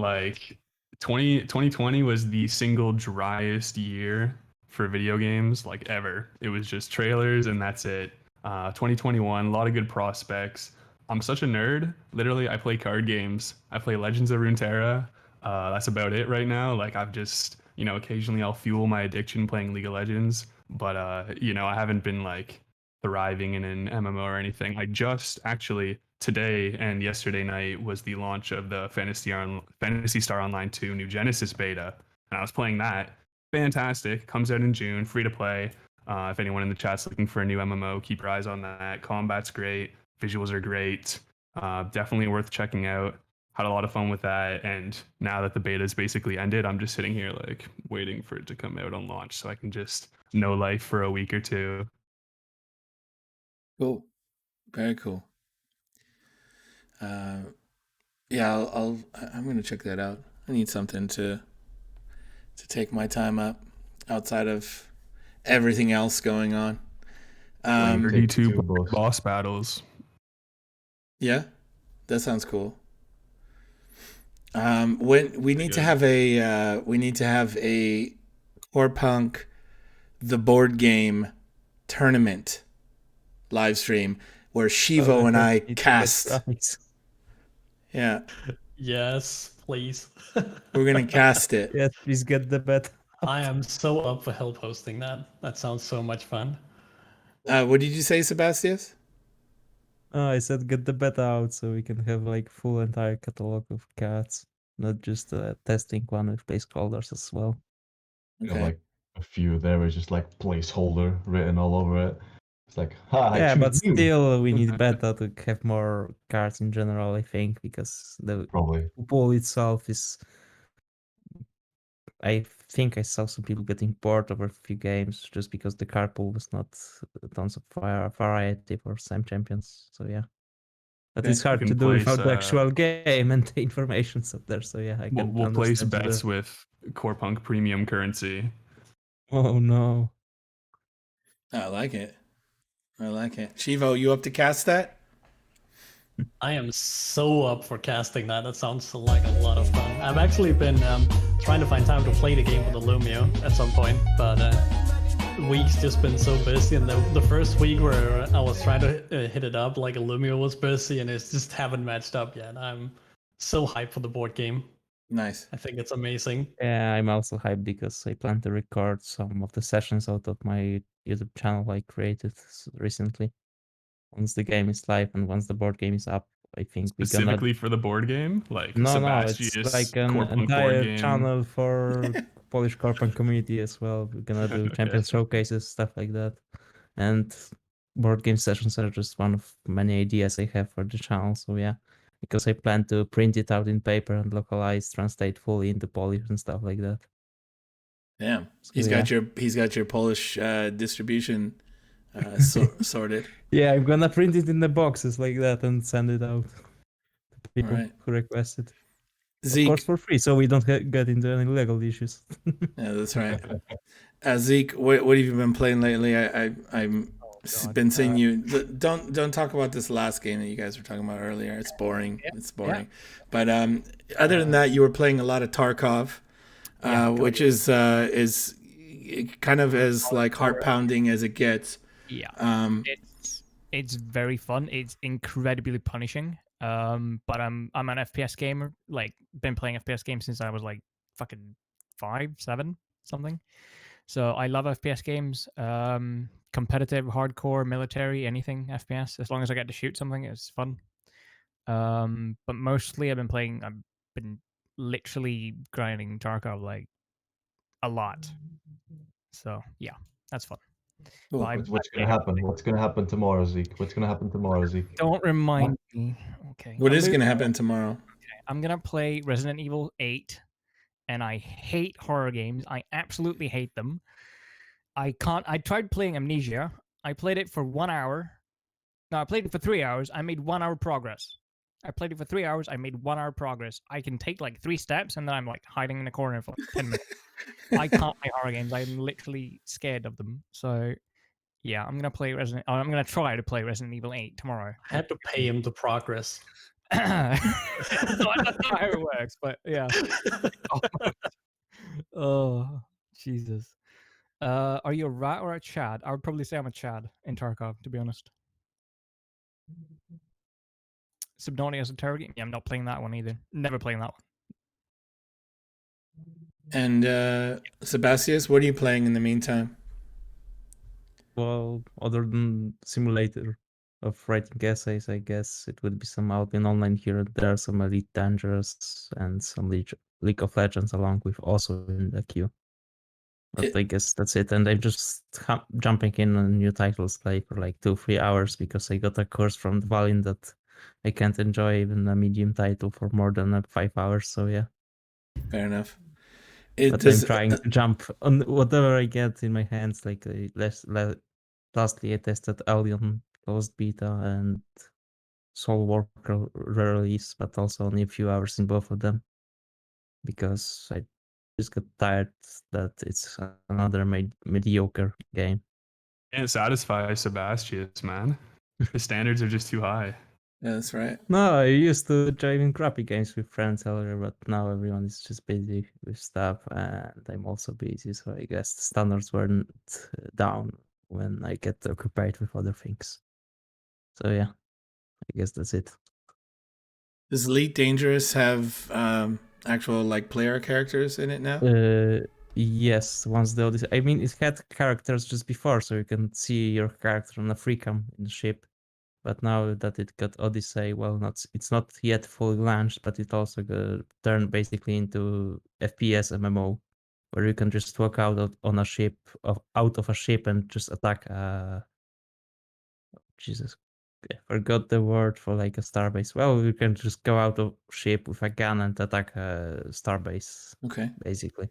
2020 was the single driest year for video games ever. It was just trailers and that's it. 2021, a lot of good prospects. I'm such a nerd. Literally, I play card games. I play Legends of Runeterra. That's about it right now. occasionally I'll fuel my addiction playing League of Legends, but I haven't been like thriving in an MMO or anything. I just actually today and yesterday night was the launch of the Phantasy Star Online 2 New Genesis beta, and I was playing that. Fantastic. Comes out in June, free to play. If anyone in the chat's looking for a new MMO, keep your eyes on that. Combat's great, visuals are great. Definitely worth checking out. Had a lot of fun with that, and now that the beta is basically ended, I'm just sitting here like waiting for it to come out on launch so I can just know life for a week or two. Cool. Very cool. Yeah, I'm gonna check that out. I need something to take my time up outside of everything else going on. Take 32 two boss battles. Yeah, that sounds cool. When we need to have a Corepunk the board game tournament live stream where SHIEVO and I cast. Yeah, Yes, please. we're gonna cast it. Yes, please get the bet. I am so up for help hosting that. That sounds so much fun. What did you say, Sebastius? Oh, I said get the beta out so we can have like full entire catalog of cards, not just testing one with placeholders as well. Okay. Like a few there is just like placeholder written all over it. It's like, I Yeah, choose but you. still, we need beta to have more cards in general, I think, because the Probably. pool itself is. I think I saw some people getting bored over a few games just because the card pool was not tons of variety for same champions. So yeah. But Okay. it's hard can to do without the place, actual game and the information's up there. So yeah, I can We'll place understand bets with Corepunk premium currency. Oh no. I like it. I like it. SHIEVO, you up to cast that? I am so up for casting that. That sounds like a lot of fun. I've actually been trying to find time to play the game with ALUMIO at some point, but the week's just been so busy. And the first week where I was trying to hit it up, like ALUMIO was busy, and it's just haven't matched up yet. I'm so hyped for the board game. Nice. I think it's amazing. Yeah, I'm also hyped because I plan to record some of the sessions out of my YouTube channel I created recently. Once the game is live and once the board game is up, I think we're gonna. Specifically for the board game? Like No, Sebastius, it's like an Corepunk board entire game. channel for Polish Corepunk community as well. We're gonna do Okay. champion showcases, stuff like that. And board game sessions are just one of many ideas I have for the channel. So yeah, because I plan to print it out in paper and localize, translate fully into Polish and stuff like that. Damn. So, He's got your Polish distribution sorted. Yeah, I'm gonna print it in the boxes like that and send it out to people Right. who request it. Zeke. Of course, for free, so we don't get into any legal issues. Yeah, that's right. Zeke, what have you been playing lately? I've been seeing you. Don't talk about this last game that you guys were talking about earlier. It's boring. It's boring. But other than that, you were playing a lot of Tarkov, which is kind of as like heart pounding as it gets. Yeah. It's very fun. It's incredibly punishing. But I'm an FPS gamer. Like, been playing FPS games since I was like fucking 5, 7, something. So I love FPS games. Competitive, hardcore, military, anything FPS. As long as I get to shoot something, it's fun. But mostly I've been literally grinding Tarkov like a lot. So yeah, that's fun. Cool. What's gonna happen? What's gonna happen tomorrow, Zeke? What's gonna happen tomorrow, Zeke? Don't remind me. Okay. What is going to happen tomorrow? Okay. I'm gonna play Resident Evil 8, and I hate horror games. I absolutely hate them. I tried playing Amnesia. I played it for 1 hour. No, I played it for 3 hours. I made 1 hour progress. I played it for 3 hours. I made 1 hour progress. I can take like 3 steps, and then I'm like hiding in a corner for like 10 minutes. I can't play horror games. I'm literally scared of them. So yeah, I'm gonna try to play Resident Evil 8 tomorrow. I had to pay him to progress. That's not how it works, but yeah. Oh, Jesus. Are you a rat or a Chad? I would probably say I'm a Chad in Tarkov, to be honest. Subnautica as a terror game? Yeah, I'm not playing that one either. Never playing that one. And Sebastius, what are you playing in the meantime? Well, other than simulator of writing essays, I guess it would be some Albion Online here and there, some Elite Dangerous, and some League of Legends along with also in the queue. But I guess that's it. And I'm just jumping in on new titles like for like 2-3 hours because I got a course from DVALIN that I can't enjoy even a medium title for more than 5 hours. So yeah. Fair enough. But I'm trying to jump on whatever I get in my hands. Like lastly, I tested Alien Closed Beta and Soul Worker release, but also only a few hours in both of them because I just got tired that it's another mediocre game. Can't satisfy Sebastius, man. The standards are just too high. Yeah, that's right. No, I used to driving crappy games with friends earlier, but now everyone is just busy with stuff, and I'm also busy, so I guess the standards weren't down when I get occupied with other things. So yeah, I guess that's it. Does Elite Dangerous have actual like player characters in it now? Yes, once the Odyssey. I mean, it had characters just before, so you can see your character on a free cam in the ship. But now that it got Odyssey, well, it's not yet fully launched, but it also turned basically into FPS MMO, where you can just walk out on a ship, out of a ship, and just attack. Jesus, I forgot the word for like a starbase. Well, you can just go out of ship with a gun and attack a starbase. Okay, Basically.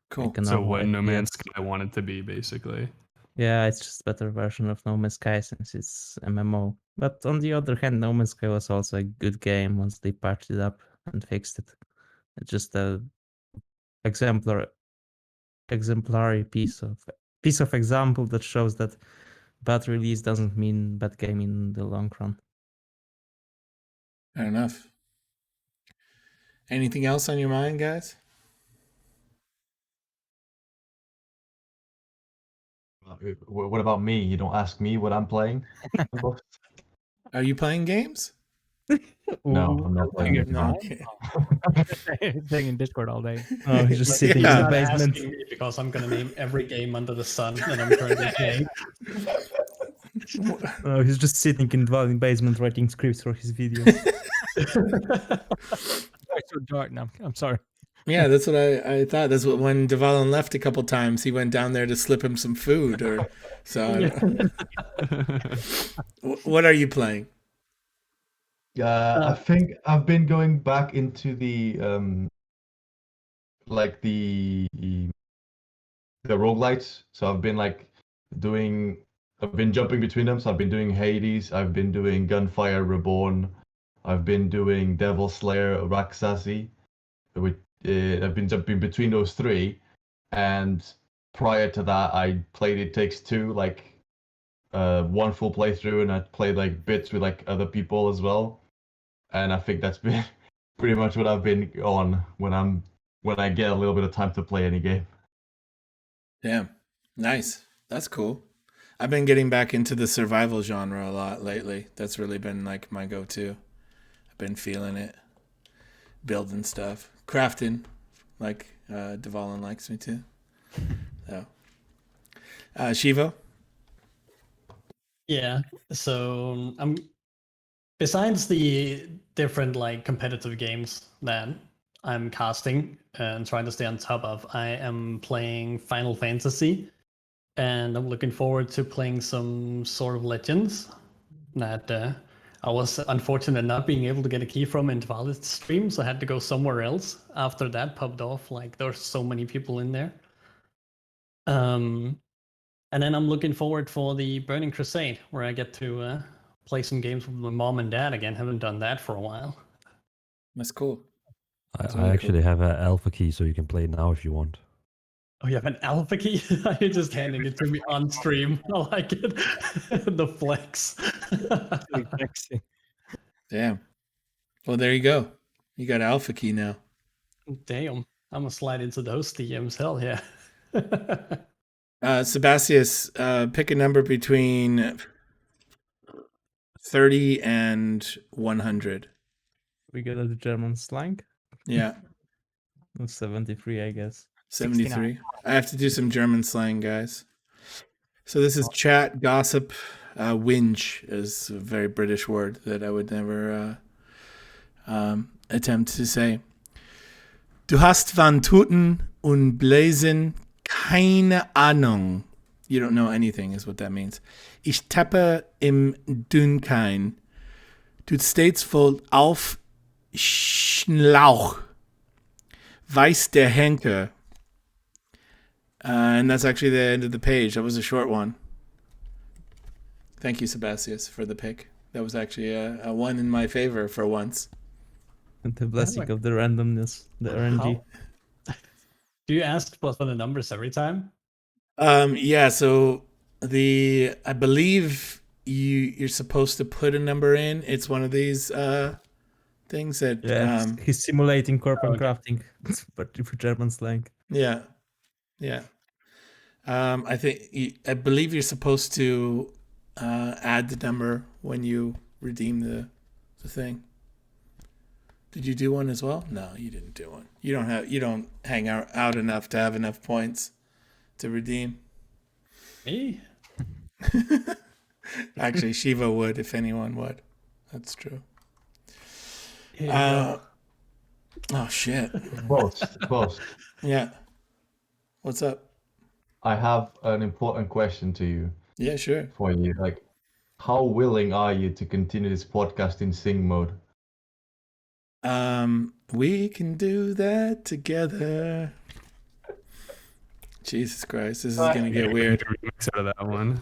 cool. Like a So normal what No Man's FPS. Sky wanted to be, basically. Yeah, it's just a better version of No Man's Sky since it's MMO. But on the other hand, No Man's Sky was also a good game once they patched it up and fixed it. It's just a exemplary piece of example that shows that bad release doesn't mean bad game in the long run. Fair enough. Anything else on your mind, guys? What about me? You don't ask me what I'm playing? Are you playing games? No, I'm not playing it. No. Okay. Playing in Discord all day. Oh, he's just sitting Yeah. in the Not basement. asking me because I'm gonna name every game under the sun that I'm currently playing. Oh, he's just sitting in the basement writing scripts for his videos. It's so dark now. I'm sorry. Yeah, that's what I thought. That's what when DVALIN left a couple times, he went down there to slip him some food or so. I don't- What are you playing? I think I've been going back into the like the roguelites. So I've been I've been jumping between them. So I've been doing Hades, I've been doing Gunfire Reborn, I've been doing Devil Slayer Raksasi. I've been jumping between those three, and prior to that, I played It Takes Two, like one full playthrough, and I played like bits with like other people as well. And I think that's been pretty much what I've been on when I get a little bit of time to play any game. Damn, nice. That's cool. I've been getting back into the survival genre a lot lately. That's really been like my go-to. I've been feeling it, building stuff, crafting, like DVALIN likes me to. So, SHIEVO. Yeah, so I'm besides the different like competitive games that I'm casting and trying to stay on top of, I am playing Final Fantasy, and I'm looking forward to playing some Sword of Legends that I was unfortunate not being able to get a key from in DVALIN's stream, so I had to go somewhere else after that popped off. Like there's so many people in there. And then I'm looking forward for the Burning Crusade, where I get to play some games with my mom and dad again. Haven't done that for a while. That's cool. I actually have an alpha key, so you can play it now if you want. Oh, you have an alpha key? You're just handing it to me on stream. I like it. The flex. Damn. Well, there you go. You got alpha key now. Damn. I'm going to slide into those DMs. Hell yeah. Sebastius, pick a number between 30 and 100. We got a German slang. Yeah. 73, I guess. 73. I have to do some German slang, guys. So this is chat, gossip, whinge is a very British word that I would never attempt to say. Du hast van Tuten und Bläsen keine Ahnung. You don't know anything is what that means. Ich tappe im Dünkein. Du stehst voll auf Schlauch. Weiß der Henker. And that's actually the end of the page. That was a short one. Thank you, SEBASTIUS, for the pick. That was actually a one in my favor for once. And the blessing of the randomness, the RNG. Do you ask for the numbers every time? Yeah, so I believe you're supposed to put a number in. It's one of these things that He's simulating Corepunk crafting, but for German slang. Yeah. I believe you're supposed to add the number when you redeem the thing. Did you do one as well? No, you didn't do one. You don't hang out enough to have enough points to redeem. Me? Actually, SHIEVO would if anyone would. That's true. Yeah. Oh shit. Boast. Yeah. What's up? I have an important question to you. Yeah, sure. For you, like, how willing are you to continue this podcast in sing mode? We can do that together. Jesus Christ, this is gonna get weird. Remix out of that one.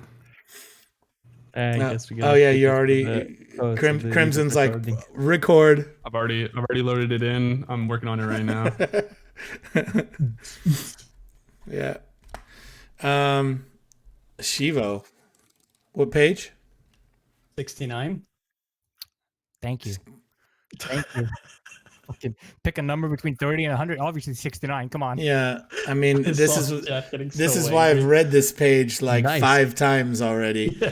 I guess we Oh yeah, you already Crimson's like record. I've already loaded it in. I'm working on it right now. Yeah. SHIEVO. What page? 69. Thank you. Okay, pick a number between 30 and 100. Obviously 69. Come on. Yeah, I mean this is why angry. I've read this page like 5 times already. Yeah.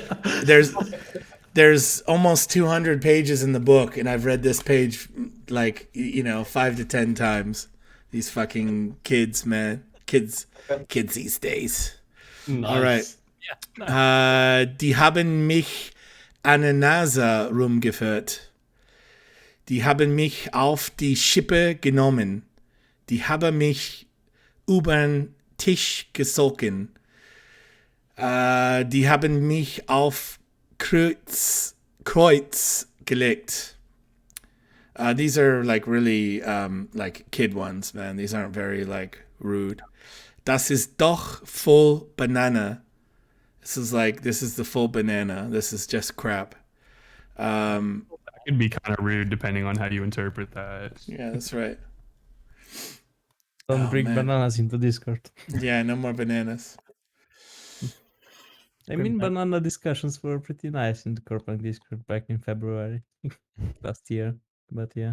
There's almost 200 pages in the book, and I've read this page like 5 to 10 times. These fucking kids, man, kids these days. Nice. All right. Yeah. Die haben mich an der Nase rumgeführt. Die haben mich auf die Schippe genommen. Die haben mich übern Tisch gesogen. Die haben mich auf Kreuz gelegt. These are like really like kid ones, man. These aren't very like rude. Das ist doch voll banana. This is the full banana. This is just crap. That could be kind of rude depending on how you interpret that. Yeah, that's right. Don't bring bananas into Discord. Yeah, no more bananas. I mean, banana discussions were pretty nice in the Corepunk Discord back in February last year. But yeah,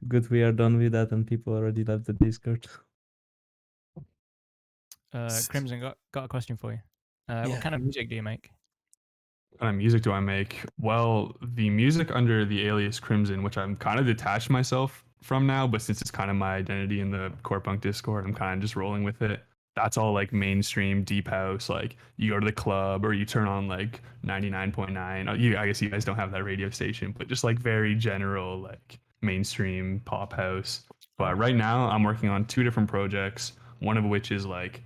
good we are done with that and people already left the Discord. Crimson, got a question for you. What kind of music do you make? What kind of music do I make? Well, the music under the alias Crimson, which I'm kind of detached myself from now, but since it's kind of my identity in the Corepunk Discord, I'm kind of just rolling with it. That's all like mainstream deep house. Like you go to the club or you turn on like 99.9. I guess you guys don't have that radio station, but just like very general like mainstream pop house. But right now I'm working on 2 different projects. One of which is like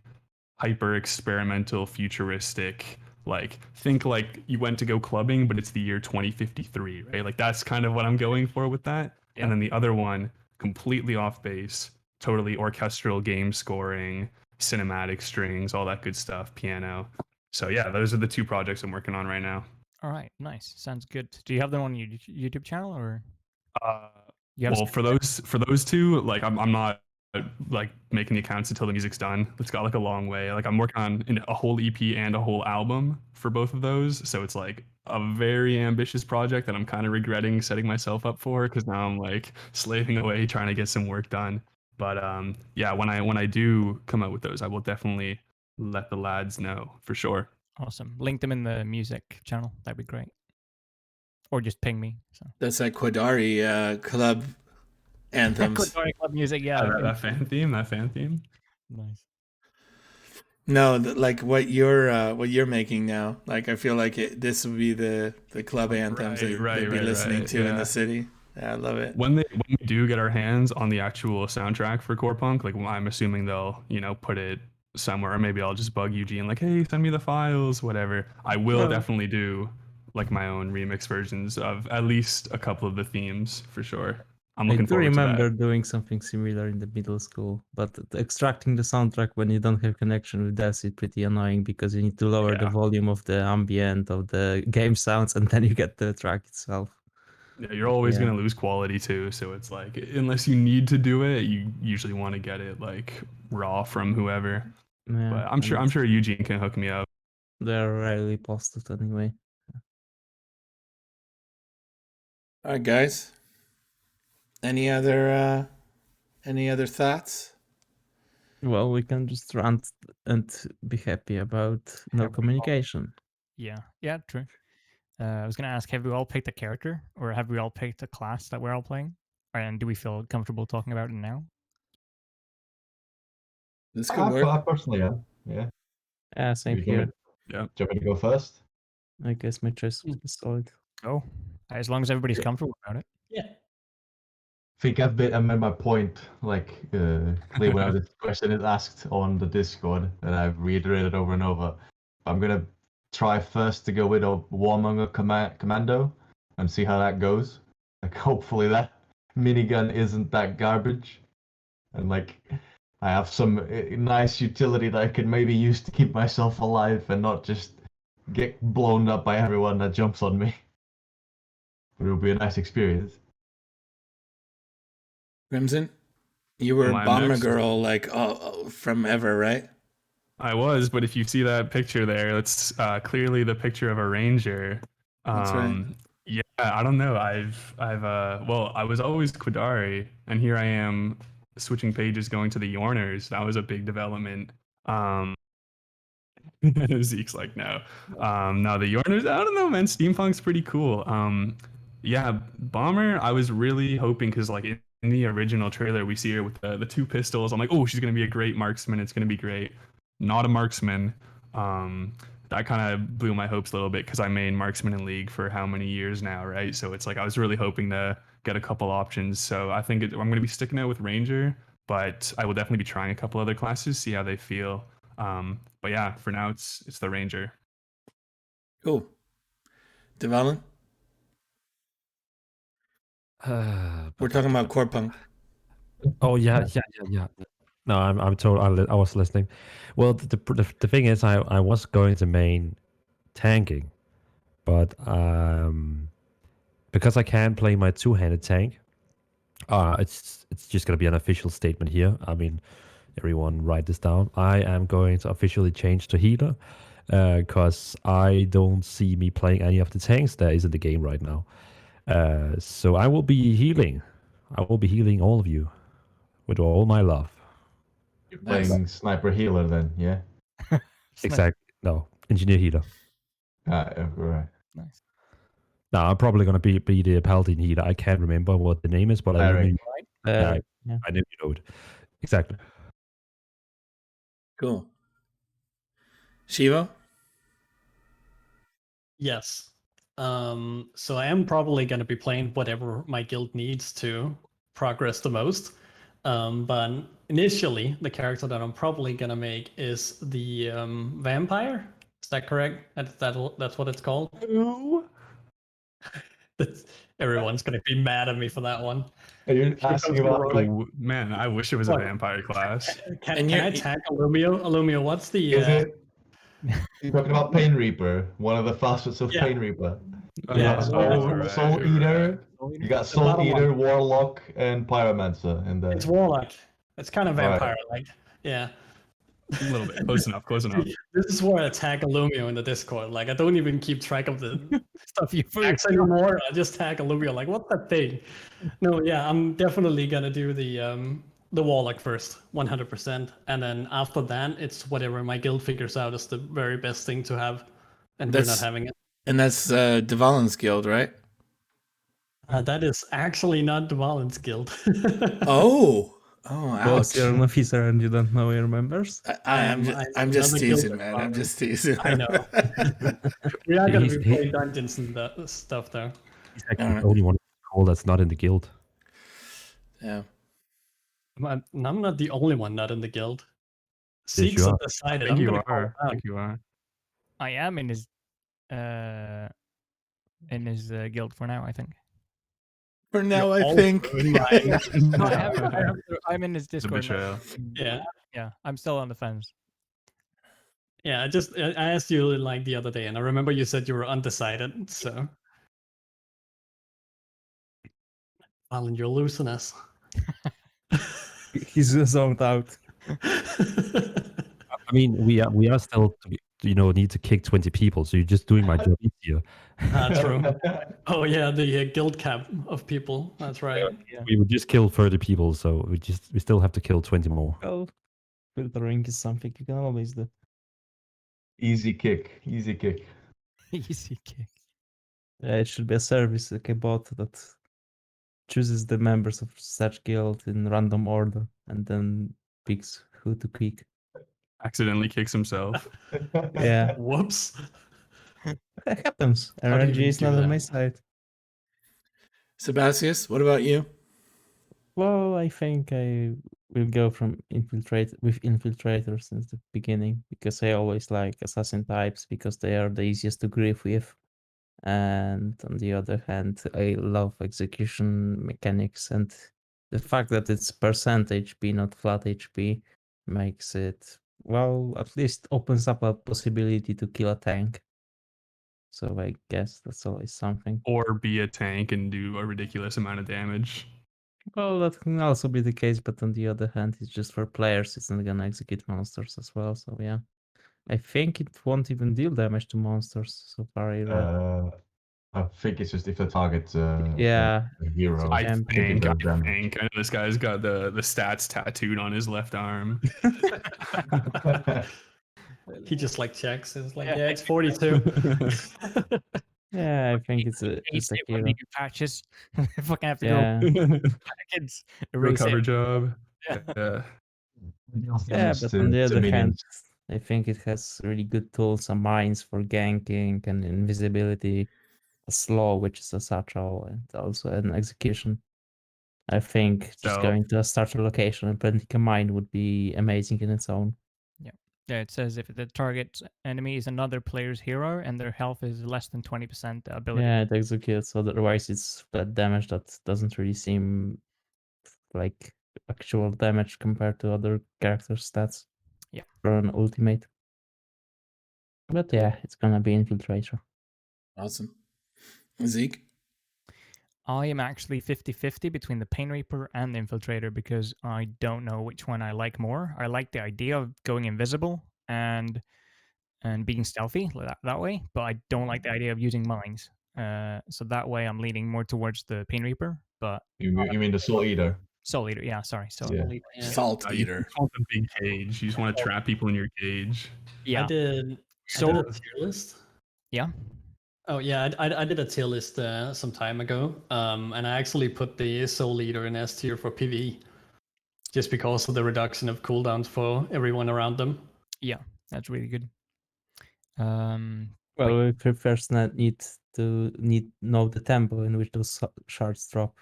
hyper experimental, futuristic. Like think like you went to go clubbing, but it's the year 2053, right? Like that's kind of what I'm going for with that. Yeah. And then the other one, completely off base, totally orchestral game scoring, cinematic strings, all that good stuff, piano. So yeah, those are the 2 projects I'm working on right now. All right, nice. Sounds good. Do you have them on your YouTube channel or? Well, for those 2, like I'm not like making the accounts until the music's done. It's got like a long way. Like I'm working on a whole EP and a whole album for both of those. So it's like a very ambitious project that I'm kind of regretting setting myself up for because now I'm like slaving away trying to get some work done. But yeah, when I do come out with those, I will definitely let the lads know for sure. Awesome. Link them in the music channel. That'd be great. Or just ping me. So. That's like Quadari club anthems. Quadari club music, yeah. That fan theme. Nice. No, like what you're making now. Like I feel like this would be the club anthems they'd be listening to in the city. Yeah, I love it. When we do get our hands on the actual soundtrack for Corepunk, like I'm assuming they'll put it somewhere, or maybe I'll just bug Eugene like, hey, send me the files, whatever. I will definitely do like my own remix versions of at least a couple of the themes for sure. I'm looking forward to that. I remember doing something similar in the middle school, but extracting the soundtrack when you don't have connection with DAS is pretty annoying because you need to lower the volume of the ambient of the game sounds, and then you get the track itself. Yeah, you're always gonna lose quality too, so it's like unless you need to do it, you usually want to get it like raw from whoever. Yeah, but I'm sure Eugene can hook me up. They're rarely posted anyway. All right, guys. Any other thoughts? Well, we can just rant and be happy about no communication. Yeah, true. I was gonna ask, have we all picked a character, or have we all picked a class that we're all playing? And do we feel comfortable talking about it now? This could work. I personally am. Yeah. Yeah, same here. Yeah. Do you want me to go first? I guess my choice was solid. Oh, as long as everybody's comfortable about it. Yeah. I think I made my point like clear when this question is asked on the Discord, and I've reiterated over and over. I'm gonna try first to go with a Warmonger commando and see how that goes. Like hopefully that minigun isn't that garbage, and like I have some nice utility that I can maybe use to keep myself alive and not just get blown up by everyone that jumps on me. But it'll be a nice experience. Crimson, you were Am I Bomber next? Girl like from ever, right? I was, but if you see that picture there, it's clearly the picture of a ranger. That's right. Yeah, I don't know. Well, I was always Quidari, and here I am switching pages going to the Yorners. That was a big development. Zeke's like, no. No, the Yorners, I don't know, man. Steampunk's pretty cool. Yeah, Bomber, I was really hoping, because like in the original trailer, we see her with the two pistols. I'm like, oh, she's going to be a great marksman. It's going to be great. Not a marksman. That kind of blew my hopes a little bit because I main marksman in League for how many years now, right? So it's like I was really hoping to get a couple options. So I think I'm going to be sticking out with Ranger, but I will definitely be trying a couple other classes, see how they feel. But yeah, for now it's the Ranger. Cool. DVALIN? We're talking about Corepunk. Oh yeah. No, I'm told I was listening. Well, the thing is, I was going to main tanking, but because I can't play my two-handed tank, it's just gonna be an official statement here. I mean, everyone write this down. I am going to officially change to healer, because I don't see me playing any of the tanks there is in the game right now. So I will be healing. I will be healing all of you with all my love. You're playing sniper healer then, yeah? Exactly. No, engineer healer. Right. Nice. Now I'm probably gonna be the paladin healer. I can't remember what the name is, but I knew Yeah. I knew you know it. Exactly. Cool. SHIEVO? Yes. So I am probably going to be playing whatever my guild needs to progress the most. But initially, the character that I'm probably going to make is the vampire. Is that correct? That's what it's called? Everyone's going to be mad at me for that one. Are you asking about like? Oh, man, I wish it was a vampire class. Can I tag ALUMIO? ALUMIO, what's the... Is it? You're talking about Pain Reaper, one of the facets of Pain Reaper. You Yeah, got Soul Eater. You got Soul Eater, Warlock, and Pyromancer in there. It's Warlock. It's kind of vampire-like. Yeah. A little bit. Close enough. This is where I tag ALUMIO in the Discord. Like, I don't even keep track of the stuff you tags anymore. I just tag ALUMIO. Like, what's that thing? No, yeah, I'm definitely gonna do the Warlock first, 100%, and then after that, it's whatever my guild figures out is the very best thing to have, and we're not having it. And that's DVALIN's guild, right? That is actually not DVALIN's guild. Oh, Oh, Boss, ouch. you're an officer and you don't know your members? I'm just another teasing, guild man. I'm farmer. just teasing. I know. We are going to be He- playing dungeons and stuff though. He's actually Alright. the only one that's not in the guild. Yeah. I'm not the only one not in the guild. Yes, you Seeks are. undecided. I think I'm you gonna call are. him I out. think you are. I am in his guild for now, I think. For now, I also think. in my- No, I'm in his The Discord now. betrayal. Yeah. Yeah, I'm still on the fence. Yeah, I asked you like the other day, and I remember you said you were undecided. So, Alan, you're losing us. He's zoned out. I mean, we are still, need to kick 20 people. So you're just doing my job easier. True. Oh yeah, the guild cap of people. That's right. We would just kill 30 people, so we still have to kill 20 more. Well, filtering is something you can always do. Easy kick. Easy kick. Easy kick. Yeah, it should be a service like a bot that chooses the members of such guild in random order and then picks who to kick. Accidentally kicks himself. Yeah, Whoops. that happens. How do you RNG even is do not on that? my side. Sebastius, what about you? Well, I think I will go from infiltrator since the beginning because I always like assassin types because they are the easiest to grief with. And on the other hand, I love execution mechanics and the fact that it's percent HP, not flat HP, makes it, well, at least opens up a possibility to kill a tank. So I guess that's always something. Or be a tank and do a ridiculous amount of damage. Well, that can also be the case, but on the other hand, it's just for players. It's not gonna execute monsters as well. So yeah, I think it won't even deal damage to monsters so far. I read. I think it's just if the target Yeah, a hero. I champion. think. does damage. I know this guy's got the stats tattooed on his left arm. He just like checks. It's like, yeah, it's 42. Yeah, I think it's a When hero. they do patches, they fucking have to Yeah, go kids erase Recover it. job. Yeah. yeah, Just but on the to other hand, minions. I think it has really good tools and mines for ganking and invisibility, a slow, which is a satchel, and also an execution. I think just So- going to a starter location and planting a mine would be amazing in its own. Yeah, it says if the target enemy is another player's hero and their health is less than 20% ability. Yeah, it executes. Otherwise, it's flat damage that doesn't really seem like actual damage compared to other character stats. Yeah. For an ultimate. But yeah, it's gonna be infiltrator. Awesome. Zeke? I am actually 50-50 between the Pain Reaper and the Infiltrator because I don't know which one I like more. I like the idea of going invisible and being stealthy that way, but I don't like the idea of using mines. So that way I'm leaning more towards the Pain Reaper, but You mean the Soul Eater? Soul Eater, yeah, sorry. Soul Yeah. Eater, yeah. Salt You eater. just want the big cage. You just want to trap people in your cage. Yeah. I did So- a tier list. Yeah. Oh yeah, I did a tier list some time ago, and I actually put the Soul Eater in S tier for PvE, just because of the reduction of cooldowns for everyone around them. Yeah, that's really good. Well, we first need to know the tempo in which those shards drop.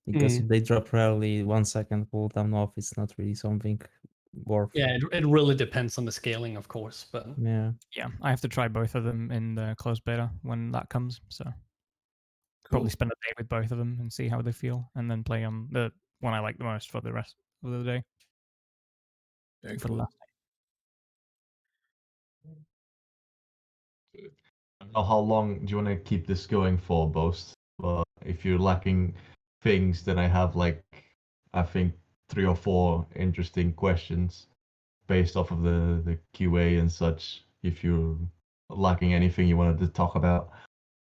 Because if they drop rarely 1 second cooldown off, it's not really something worth. Yeah, it really depends on the scaling, of course, but Yeah. Yeah, I have to try both of them in the closed beta when that comes. So probably spend a day with both of them and see how they feel, and then play on the one I like the most for the rest of the day. Very For the cool. last I don't know how long do you want to keep this going for, Boast? But if you're lacking things, then I have I think 3 or 4 interesting questions based off of the QA and such. If you're lacking anything you wanted to talk about.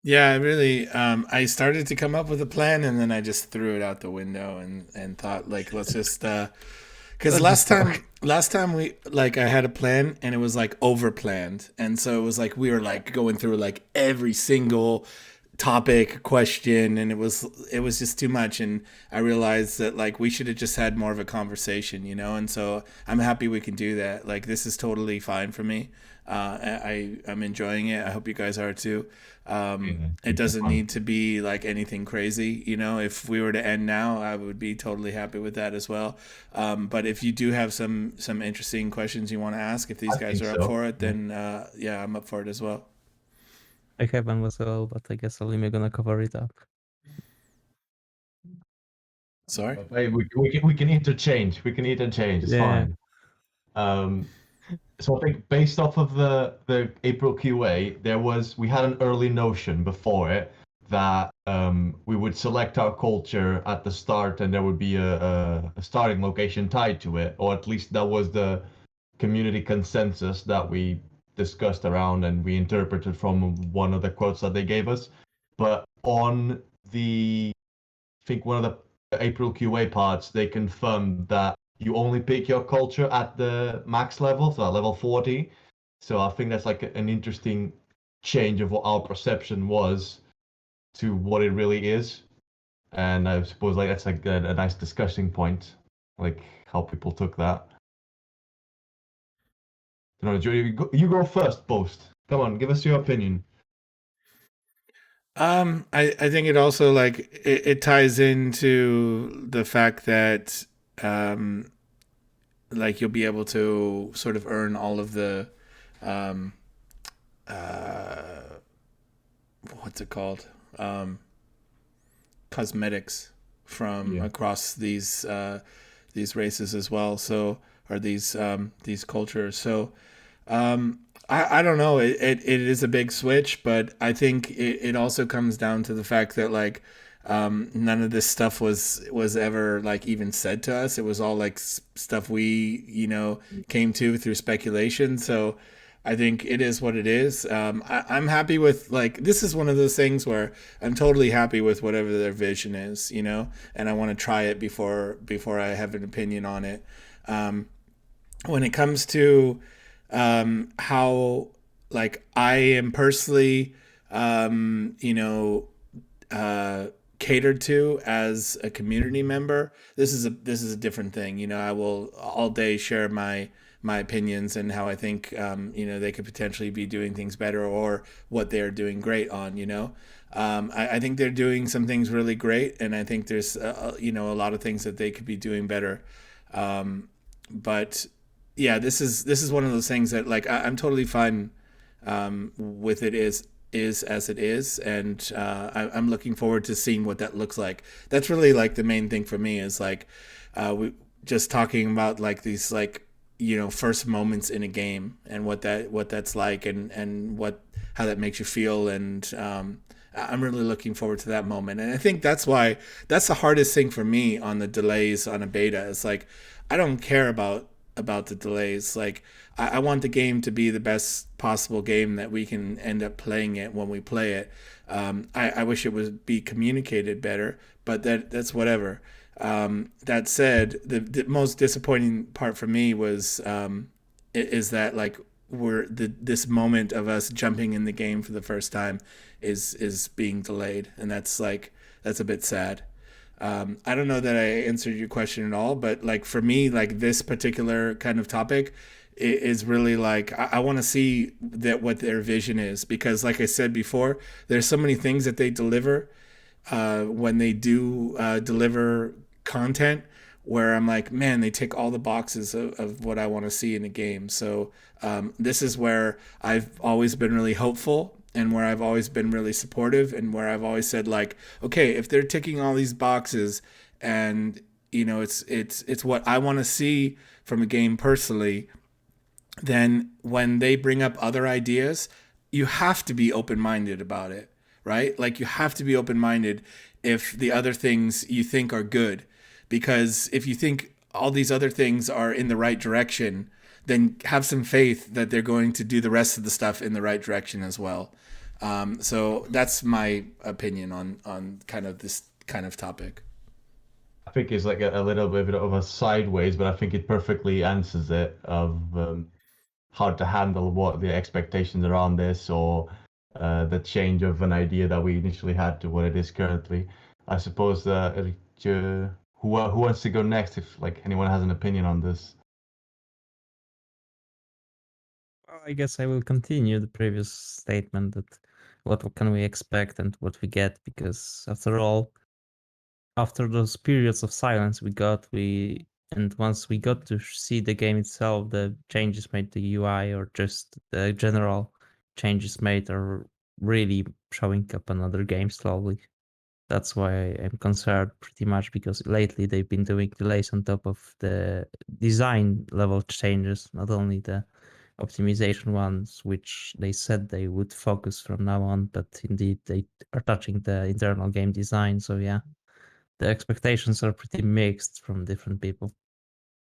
Yeah, I really, I started to come up with a plan and then I just threw it out the window and thought let's just, because last time we, I had a plan and it was over planned. And so it was we were going through every single topic question, and it was just too much, and I realized that like we should have just had more of a conversation, and so I'm happy we can do that. Like this is totally fine for me. I'm enjoying it. I hope you guys are too. It doesn't need to be like anything crazy, if we were to end now, I would be totally happy with that as well. But if you do have some interesting questions you want to ask, if these guys are up for it, then yeah, I'm up for it as well. I have one as well, but I guess ALUMIO gonna cover it up. Sorry? We can interchange. It's fine. So I think based off of the April QA, we had an early notion before it that we would select our culture at the start, and there would be a starting location tied to it, or at least that was the community consensus that we discussed around and we interpreted from one of the quotes that they gave us. But on I think one of the April QA parts, they confirmed that you only pick your culture at the max level, so at level 40. So I think that's like an interesting change of what our perception was to what it really is. And I suppose like that's like a nice discussing point, like how people took that. No, you go first, Boast. Come on, give us your opinion. I think it also like it ties into the fact that like you'll be able to sort of earn all of the what's it called, cosmetics from across these races as well, so or these cultures. So I don't know, it is a big switch, but I think it also comes down to the fact that like none of this stuff was ever like even said to us. It was all like stuff we came to through speculation. So I think it is what it is. I'm happy with like, this is one of those things where I'm totally happy with whatever their vision is, and I want to try it before I have an opinion on it. When it comes to how like I am personally catered to as a community member, this is a different thing. I will all day share my opinions and how I think they could potentially be doing things better or what they're doing great on. I think they're doing some things really great, and I think there's a lot of things that they could be doing better. But yeah, this is one of those things that like I'm totally fine with it is as it is, and I'm looking forward to seeing what that looks like. That's really like the main thing for me is like we just talking about like these like first moments in a game and what that's like and how that makes you feel, and I'm really looking forward to that moment. And I think that's why that's the hardest thing for me on the delays on a beta. It's like I don't care about the delays. Like I want the game to be the best possible game that we can end up playing it when we play it. I wish it would be communicated better, but that's whatever. That said, the most disappointing part for me was is that like this moment of us jumping in the game for the first time is being delayed, and that's a bit sad. I don't know that I answered your question at all, but like for me, like this particular kind of topic is really like I want to see what their vision is, because like I said before, there's so many things that they deliver when they do deliver content where I'm like, man, they tick all the boxes of what I want to see in a game. So this is where I've always been really hopeful, and where I've always been really supportive, and where I've always said like, okay, if they're ticking all these boxes and it's what I want to see from a game personally, then when they bring up other ideas, you have to be open-minded about it, right? Like you have to be open-minded if the other things you think are good, because if you think all these other things are in the right direction, then have some faith that they're going to do the rest of the stuff in the right direction as well. So that's my opinion on kind of this kind of topic. I think it's like a little bit of a sideways, but I think it perfectly answers it of how to handle what the expectations around this, or the change of an idea that we initially had to what it is currently. I suppose who wants to go next? If like anyone has an opinion on this. Well, I guess I will continue the previous statement that what can we expect and what we get, because after all, after those periods of silence and once we got to see the game itself, the changes made to UI or just the general changes made are really showing up on other games slowly. That's why I'm concerned pretty much, because lately they've been doing delays on top of the design level changes, not only the optimization ones, which they said they would focus from now on, but indeed they are touching the internal game design. So yeah, the expectations are pretty mixed from different people.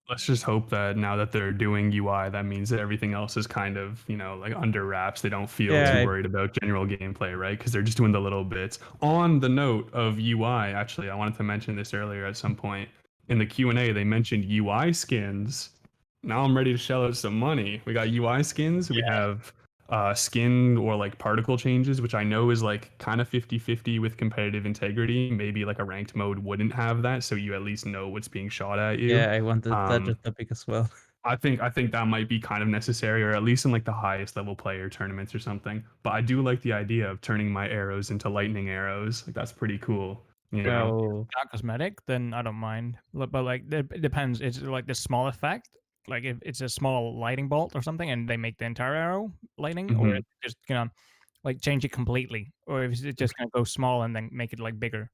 Let's just hope that now that they're doing UI, that means that everything else is kind of, like under wraps. They don't feel too worried about general gameplay, right? Because they're just doing the little bits. On the note of UI, actually, I wanted to mention this earlier at some point. In the Q&A, they mentioned UI skins. Now I'm ready to shell out some money. We got UI skins. We have skin or like particle changes, which I know is like kind of 50-50 with competitive integrity. Maybe like a ranked mode wouldn't have that, so you at least know what's being shot at you. Yeah, I wanted that topic as well. I think that might be kind of necessary, or at least in like the highest level player tournaments or something. But I do like the idea of turning my arrows into lightning arrows. Like that's pretty cool. You know? Well, Not cosmetic, then I don't mind. But like it depends. It's like the small effect. Like if it's a small lightning bolt or something, and they make the entire arrow lightning, or it's just gonna like change it completely, or if it's just gonna go small and then make it like bigger.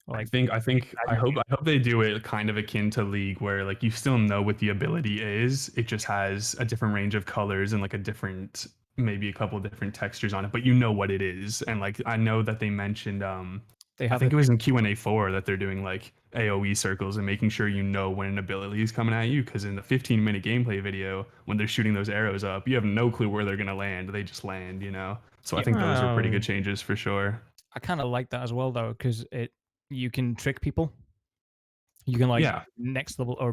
Like I hope they do it kind of akin to League, where like you still know what the ability is. It just has a different range of colors and like maybe a couple different textures on it, but you know what it is. And like I know that they mentioned they I think it was in Q&A 4 that they're doing like AoE circles and making sure you know when an ability is coming at you, because in the 15-minute gameplay video, when they're shooting those arrows up, you have no clue where they're going to land. They just land, So I think those are pretty good changes for sure. I kind of like that as well, though, because you can trick people. You can next level or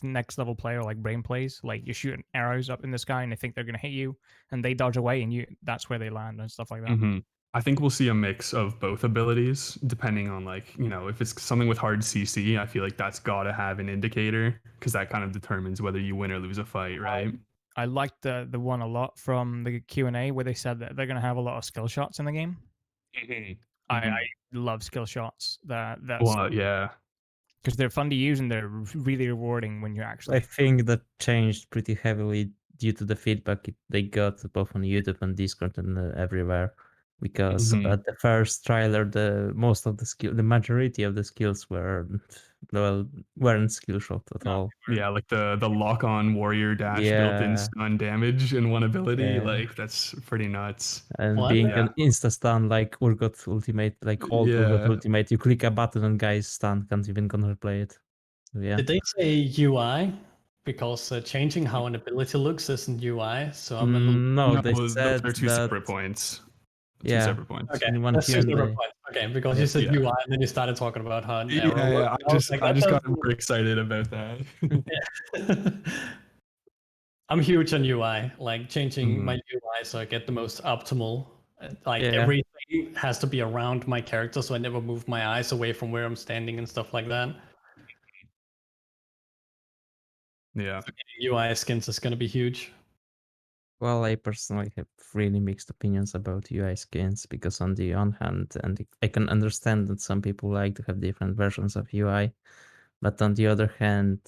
next level player like brain plays, like you're shooting arrows up in the sky and they think they're gonna hit you, and they dodge away, and that's where they land and stuff like that. I think we'll see a mix of both abilities, depending on if it's something with hard CC. I feel like that's got to have an indicator, because that kind of determines whether you win or lose a fight, right? I liked the one a lot from the Q&A where they said that they're gonna have a lot of skill shots in the game. I love skill shots. Yeah. Because they're fun to use and they're really rewarding when you're actually. I think that changed pretty heavily due to the feedback they got both on YouTube and Discord and everywhere. Because at the first trailer, the majority of the skills weren't skill shot at all. Yeah, like the lock-on warrior dash built-in stun damage in one ability, like that's pretty nuts. And being an insta stun like Urgot ultimate, like old Urgot ultimate, you click a button and guys stun, can't even counterplay it. Yeah. Did they say UI? Because changing how an ability looks isn't UI, so I'm a little... No, they said those are two separate points. Okay, that's two separate points. Okay, because you said UI and then you started talking about how an arrow works. I just got super excited about that. I'm huge on UI, like changing my UI so I get the most optimal. Everything has to be around my character, so I never move my eyes away from where I'm standing and stuff like that. Yeah. UI skins is going to be huge. Well, I personally have really mixed opinions about UI skins, because on the one hand, and I can understand that some people like to have different versions of UI, but on the other hand,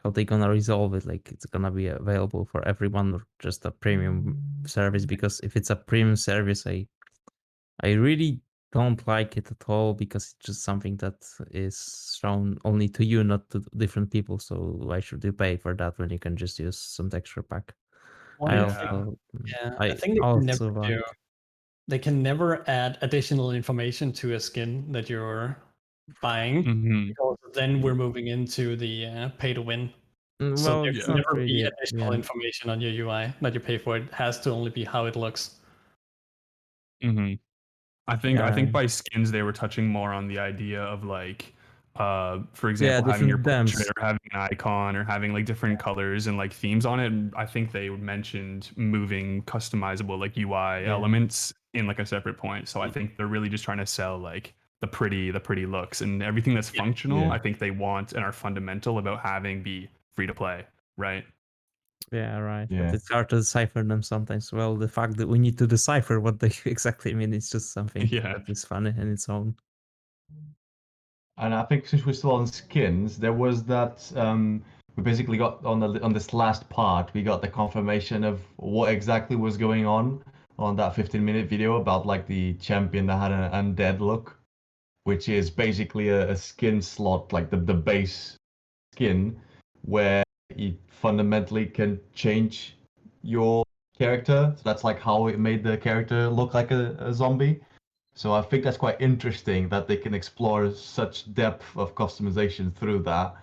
how they gonna resolve it? Like, it's gonna be available for everyone or just a premium service? Because if it's a premium service, I really don't like it at all, because it's just something that is shown only to you, not to different people. So why should you pay for that when you can just use some texture pack? I think they can never add additional information to a skin that you're buying, because then we're moving into the pay to win. So there can never be additional information on your UI that you pay for. It has to only be how it looks. I think by skins they were touching more on the idea of like For example, having your different portrait themes. or having an icon or having like different colors and like themes on it. And I think they mentioned moving customizable like UI Yeah. elements in like a separate point. So I think they're really just trying to sell like the pretty looks and everything that's functional. Yeah. I think they want and are fundamental about having be free to play, right? Yeah, right. But Yeah. it's hard to decipher them sometimes. Well, the fact that we need to decipher what they exactly mean is just something Yeah. that is funny in its own. And I think since we're still on skins, there was that we basically got on this last part, we got the confirmation of what exactly was going on that 15-minute video about like the champion that had an undead look, which is basically a skin slot, like the base skin, where you fundamentally can change your character. So that's like how it made the character look like a zombie. So I think that's quite interesting that they can explore such depth of customization through that.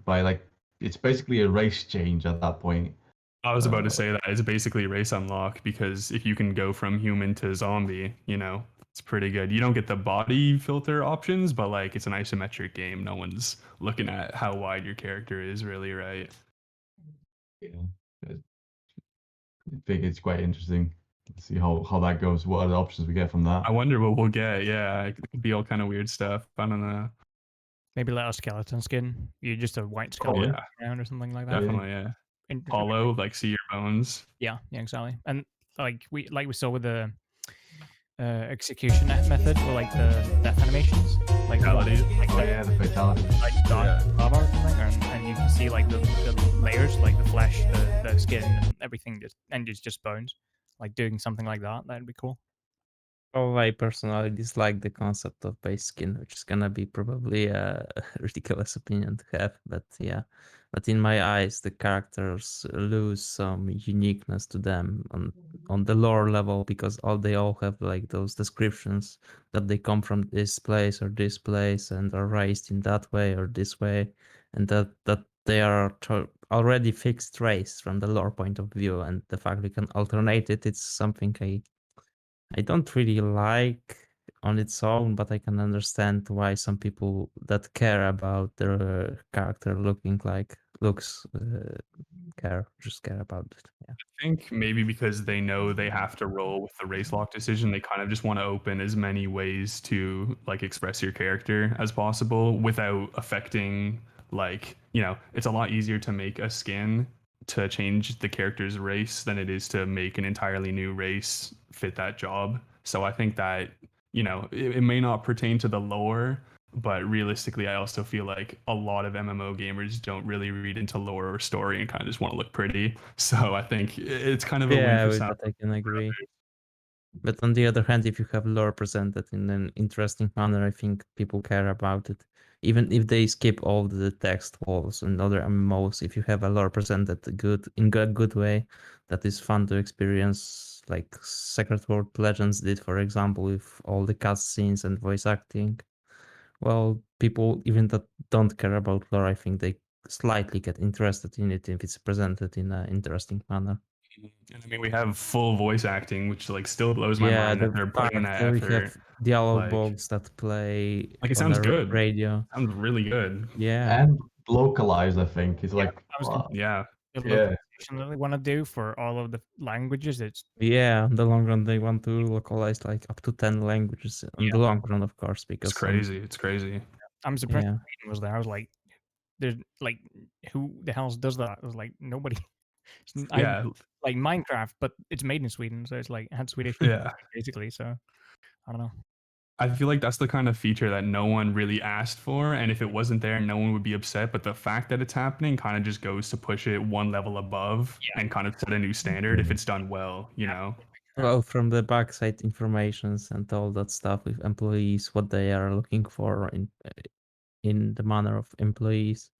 By like, it's basically a race change at that point. I was about to say that it's basically race unlock because if you can go from human to zombie, you know, it's pretty good. You don't get the body filter options, but like it's an isometric game. No one's looking at how wide your character is, really, right? Yeah, I think it's quite interesting to see how that goes. What are the options we get from that? I wonder what we'll get. Yeah, it could be all kind of weird stuff. I don't know. Maybe like a skeleton skin. You're just a white skeleton around or something like that. Definitely, yeah. Interesting. Hollow, like see your bones. Yeah, exactly. And like we saw with the execution method for like the death animations, like Fatalities. The fatality. like dark lava or something, and you can see like the layers, like the flesh, the skin, and everything, and it's just bones. Like doing something like that, that'd be cool. Well, I personally dislike the concept of base skin, which is gonna be probably a ridiculous opinion to have, but yeah. But in my eyes, the characters lose some uniqueness to them on the lore level because they all have like those descriptions that they come from this place or this place and are raised in that way or this way, and that they are already fixed race from the lore point of view, and the fact we can alternate it's something I don't really like on its own, but I can understand why some people that care about their character looks care about it. Yeah. I think maybe because they know they have to roll with the race lock decision, they kind of just want to open as many ways to like express your character as possible without affecting like, you know, it's a lot easier to make a skin to change the character's race than it is to make an entirely new race fit that job. So I think that, you know, it may not pertain to the lore, but realistically, I also feel like a lot of MMO gamers don't really read into lore or story and kind of just want to look pretty. So I think it's kind of a win Yeah, for with some. that I can agree. But on the other hand, if you have lore presented in an interesting manner, I think people care about it. Even if they skip all the text walls and other MMOs, if you have a lore presented in a good way, that is fun to experience, like Secret World Legends did, for example, with all the cutscenes and voice acting. Well, people even that don't care about lore, I think they slightly get interested in it if it's presented in an interesting manner. And I mean, we have full voice acting, which like still blows my Yeah, mind the that they're putting in fact that that we effort. have dialogue Like, box that play like it on sounds the good. radio. Sounds really good. Yeah. And localized, I think. It's like, I was gonna Yeah. the yeah. localization that they want to do for all of the languages. It's Yeah, in the long run, they want to localize like up to 10 languages in the long run, of course, because It's crazy. It's crazy. I'm surprised yeah. Sweden was there. I was like, there's like, who the hell does that? I was like, nobody. I Yeah. like Minecraft, but it's made in Sweden, so it's like it had Swedish Yeah. basically. So I don't know. I feel like that's the kind of feature that no one really asked for. And if it wasn't there, no one would be upset. But the fact that it's happening kind of just goes to push it one level above and kind of set a new standard if it's done well, you know? Well, from the backside informations and all that stuff with employees, what they are looking for in the manner of employees,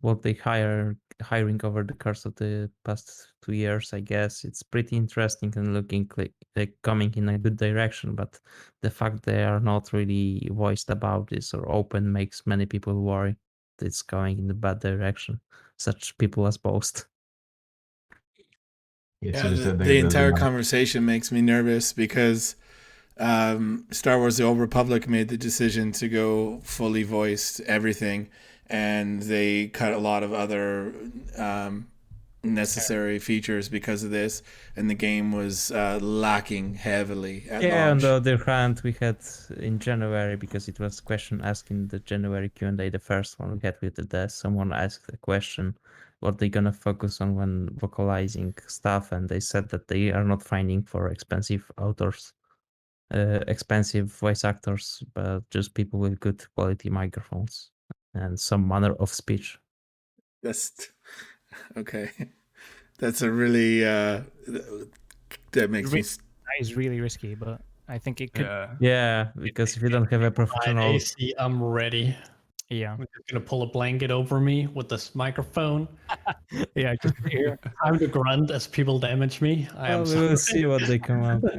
what they hiring over the course of the past 2 years, I guess it's pretty interesting and looking like coming in a good direction. But the fact they are not really voiced about this or open makes many people worry that it's going in the bad direction. Such people as BOAST. It's Yeah, just that the entire conversation makes me nervous because Star Wars: The Old Republic made the decision to go fully voiced everything, and they cut a lot of other necessary features because of this, and the game was lacking heavily at Yeah, on launch. the other hand, we had in January, because it was question asked in the January Q&A, the first one we had with the desk, someone asked a question, what they gonna focus on when vocalizing stuff, and they said that they are not finding for expensive authors, expensive voice actors, but just people with good quality microphones and some manner of speech. That's okay. That's a really that makes me. That is really risky, but I think it could. Yeah. Yeah, because if you don't have a Alright, professional, AC, I'm ready. Yeah. I'm just gonna pull a blanket over me with this microphone. Yeah. Just here. Time to grunt as people damage me. I am we sorry. will see what they come up with.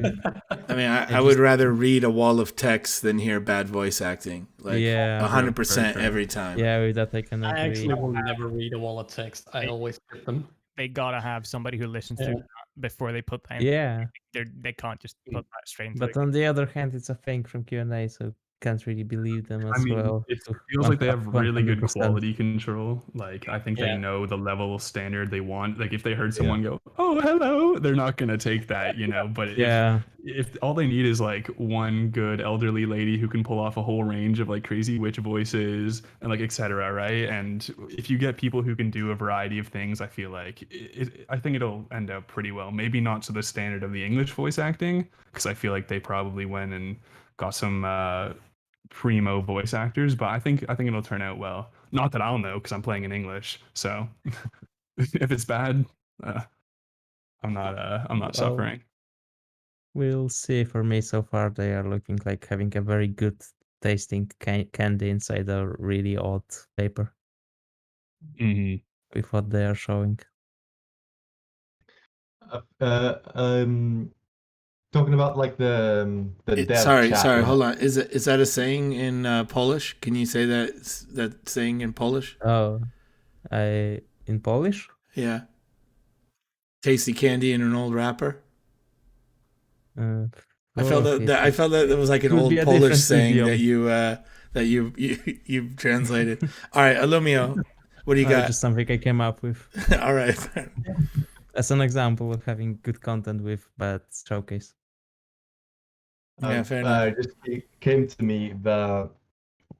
I mean, I just- would rather read a wall of text than hear bad voice acting. Like Yeah. 100% True. every time. Yeah, with that I can I agree. actually will never read a wall of text. I always skip them. They gotta have somebody who listens Yeah. to that before they put that. In. Yeah, They can't just put that straight into. but on the other hand, it's a thing from Q&A, so can't really believe them as I mean, well. it to feels like they have really good 100%. quality control. Like, I think they Yeah. know the level of standard they want. Like, if they heard someone go, "Oh, hello," they're not gonna take that, you know. But Yeah, if all they need is like one good elderly lady who can pull off a whole range of like crazy witch voices and like etc., right? And if you get people who can do a variety of things, I feel like I think it'll end up pretty well. Maybe not to the standard of the English voice acting, because I feel like they probably went and got some primo voice actors, but I think it'll turn out well. Not that I'll know because I'm playing in English. So if it's bad, I'm not Well, suffering. we'll see. For me, so far, they are looking like having a very good tasting candy inside a really odd paper Mhm. with what they are showing. Talking about like the dev Sorry, chat. hold on. Is that a saying in Polish? Can you say that saying in Polish? Oh, in Polish? Yeah. Tasty candy in an old wrapper. I felt that it was like an could old be a Polish different saying idiom. that you translated. All right, ALUMIO, what do you got? Just something I came up with All right. as an example of having good content with bad showcase. Yeah, fair enough. It came to me that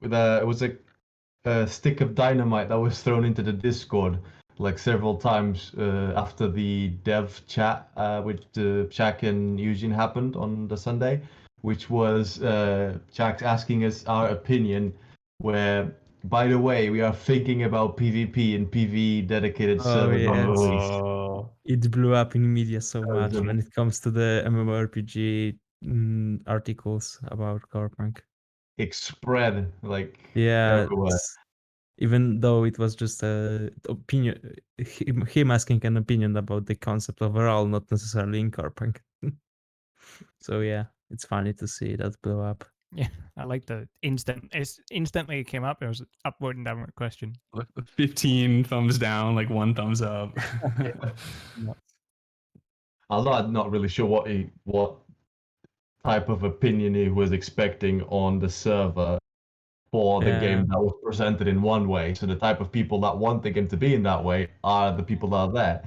it was a stick of dynamite that was thrown into the Discord like several times after the dev chat with Jack and Eugene happened on the Sunday, which was Jack asking us our opinion. Where, by the way, we are thinking about PvP and PvE dedicated servers on yes. release. Oh, It blew up in media so That was much when it comes to the MMORPG articles about Corepunk. it spread like Yeah, everywhere. even though it was just a opinion, him asking an opinion about the concept overall, not necessarily in Corepunk. So yeah, it's funny to see that blow up. Yeah, I like the instant. It's instantly it came up. It was upward and downward question. 15 thumbs down, like 1 thumbs up. I'm not really sure what type of opinion he was expecting on the server for the Yeah. game that was presented in one way. So the type of people that want the game to be in that way are the people that are there.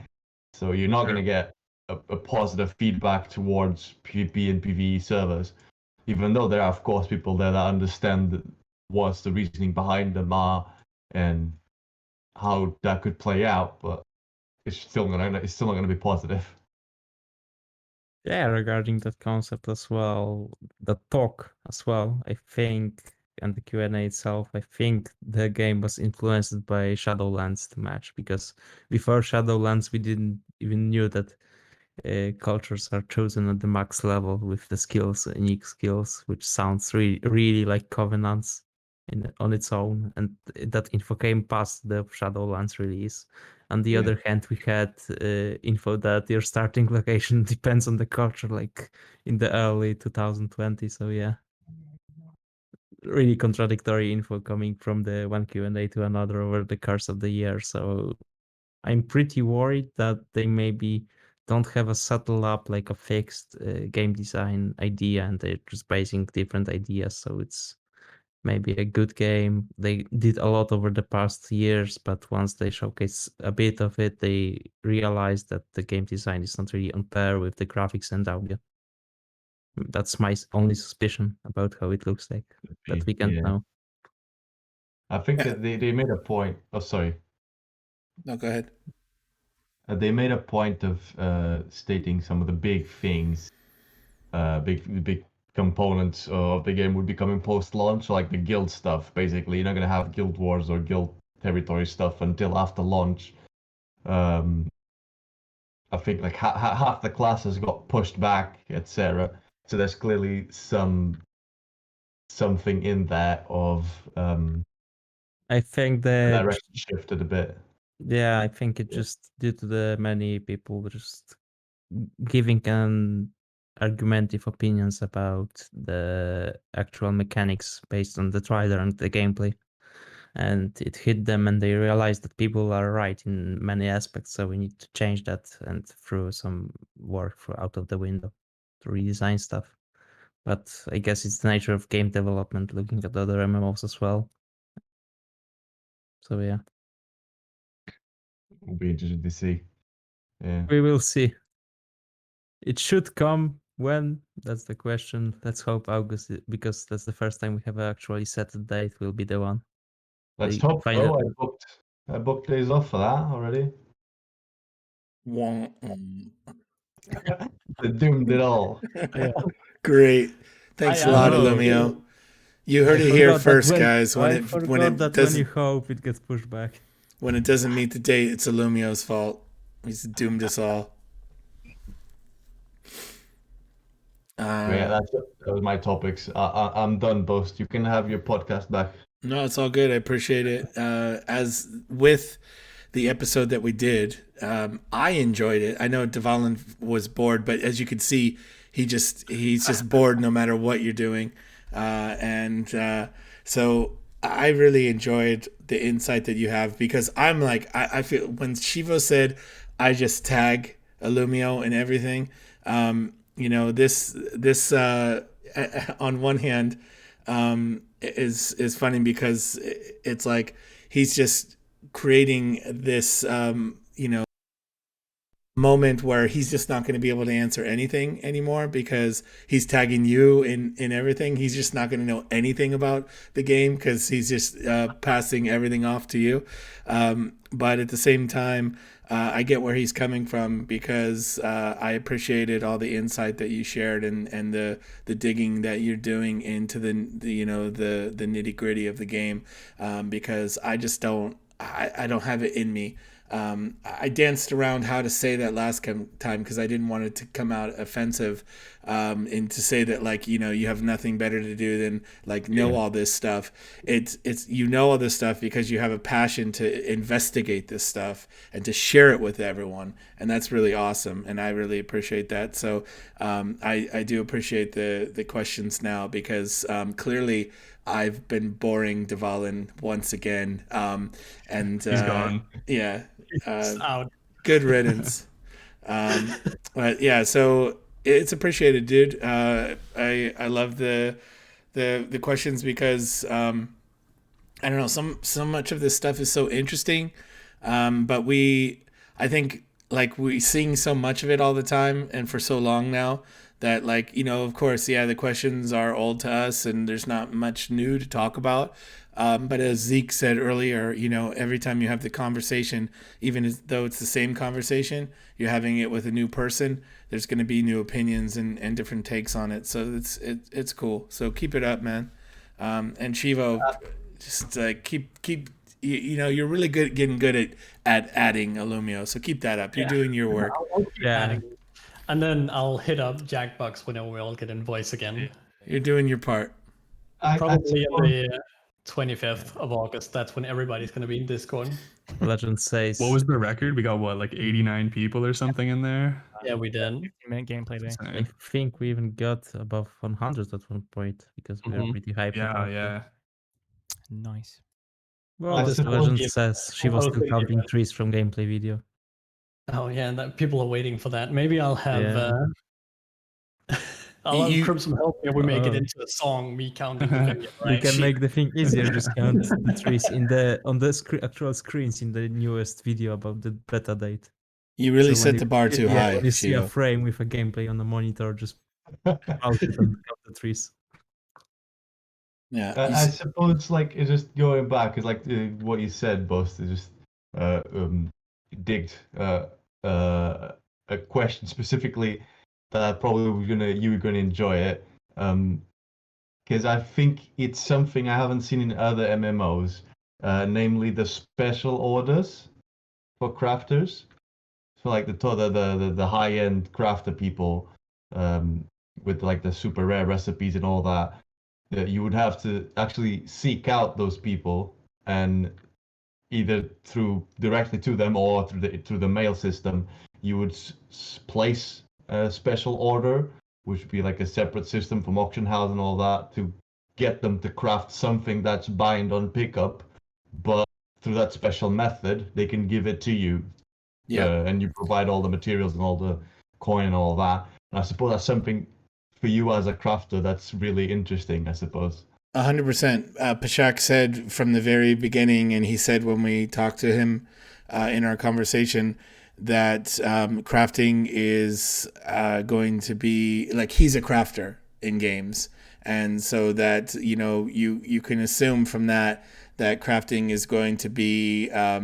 So you're not going to get a positive feedback towards PvP and PvE servers, even though there are of course people there that understand what's the reasoning behind them are and how that could play out, but it's still not going to be positive. Yeah, regarding that concept as well, the talk as well, I think, and the Q&A itself, I think the game was influenced by Shadowlands too much, because before Shadowlands, we didn't even knew that cultures are chosen at the max level with the skills, unique skills, which sounds really like covenants on its own, and that info came past the Shadowlands release. On the Yeah. other hand, we had info that your starting location depends on the culture, like in the early 2020. So yeah, really contradictory info coming from the one Q&A to another over the course of the year. So I'm pretty worried that they may be don't have a subtle up like a fixed game design idea, and they're just basing different ideas. So it's maybe a good game. They did a lot over the past years, but once they showcase a bit of it, they realize that the game design is not really on par with the graphics and audio. That's my only suspicion about how it looks like, but we can't Yeah. know. I think that they made a point. Oh, sorry. No, go ahead. They made a point of stating some of the big things, big components of the game would be coming post-launch, so like the guild stuff. Basically, you're not gonna have guild wars or guild territory stuff until after launch. I think like half the classes got pushed back, etc. So there's clearly something in there of I think the that direction shifted a bit. yeah, I think it just due to the many people just giving an argumentative opinions about the actual mechanics based on the trailer and the gameplay. And it hit them, and they realized that people are right in many aspects. So we need to change that and throw some work out of the window to redesign stuff. But I guess it's the nature of game development, looking at other MMOs as well. So yeah, Will be interesting to see. Yeah. we will see. It should come when? That's the question. Let's hope August, because that's the first time we have actually set a date. Will be the one. Let's They hope. finally- Oh, I booked days off for that already. They doomed it all. Great. Thanks a lot, know. ALUMIO. You heard I it here forgot that first, when- guys. When I it forgot when it that when doesn't you hope it gets pushed back. when it doesn't meet the date, it's ALUMIO's fault. He's doomed us all. Yeah, that was my topics. I'm done, Boast. You can have your podcast back. No, it's all good. I appreciate it. As with the episode that we did, I enjoyed it. I know DVALIN was bored, but as you can see, he's just bored no matter what you're doing. So I really enjoyed the insight that you have, because I'm like, I feel when SHIEVO said, I just tag ALUMIO and everything. This on one hand is funny, because it's like he's just creating this moment where he's just not going to be able to answer anything anymore, because he's tagging you in everything. He's just not going to know anything about the game, because he's just passing everything off to you. But at the same time, I get where he's coming from, because I appreciated all the insight that you shared, and the digging that you're doing into the nitty gritty of the game, because I just don't have it in me. I danced around how to say that last time, because I didn't want it to come out offensive, and to say that, like, you have nothing better to do than know all this stuff. It's all this stuff because you have a passion to investigate this stuff and to share it with everyone, and that's really awesome, and I really appreciate that. So I do appreciate the questions now, because clearly I've been boring DVALIN once again, and He's gone. Yeah. Out. Good riddance. But yeah, so it's appreciated, dude. I love the questions, because I don't know, so much of this stuff is so interesting, but I think we seeing so much of it all the time and for so long now, that of course, the questions are old to us and there's not much new to talk about. But as Zeke said earlier, every time you have the conversation, even though it's the same conversation, you're having it with a new person, there's going to be new opinions and different takes on it. So it's cool. So keep it up, man. And SHIEVO, just keep you're really getting good at adding ALUMIO. So keep that up. You're doing your work. Yeah. And then I'll hit up Jackbox whenever we all get in voice again. You're doing your part. Probably on the 25th of August. That's when everybody's going to be in Discord. Legend says. What was the record? We got 89 people or something in there? Yeah, we did. 15-minute gameplay day. I think we even got above 100 at one point, because we were pretty hyped. Yeah, about it. yeah. Nice. Well, I this suppose Legend you- says she was still counting trees from gameplay video. Oh yeah, that people are waiting for that. Maybe I'll have Yeah. I'll have You- Crimson help me. We make it Oh. into a song. Me counting the vineyard, You right? can make the thing easier. Just count the trees on the actual screens in the newest video about the beta date. You really So when set the bar too high, when you see a Shivo. frame with a gameplay on the monitor, just out it and count the trees. Yeah. I suppose, like, it's just going back, is like what you said, Boast, is just digged a question specifically that probably you were gonna enjoy it, because I think it's something I haven't seen in other MMOs, namely the special orders for crafters. So like the high end crafter people, with like the super rare recipes and all that, you would have to actually seek out those people, and either directly to them or through the mail system, you would place a special order, which would be like a separate system from auction house and all that, to get them to craft something that's bind on pickup, but through that special method, they can give it to you. Yeah. And you provide all the materials and all the coin and all that. And I suppose that's something for you as a crafter that's really interesting, I suppose. 100%. Pashak said from the very beginning, and he said when we talked to him in our conversation, that crafting is going to be like, he's a crafter in games. And so that, you can assume from that crafting is going to be a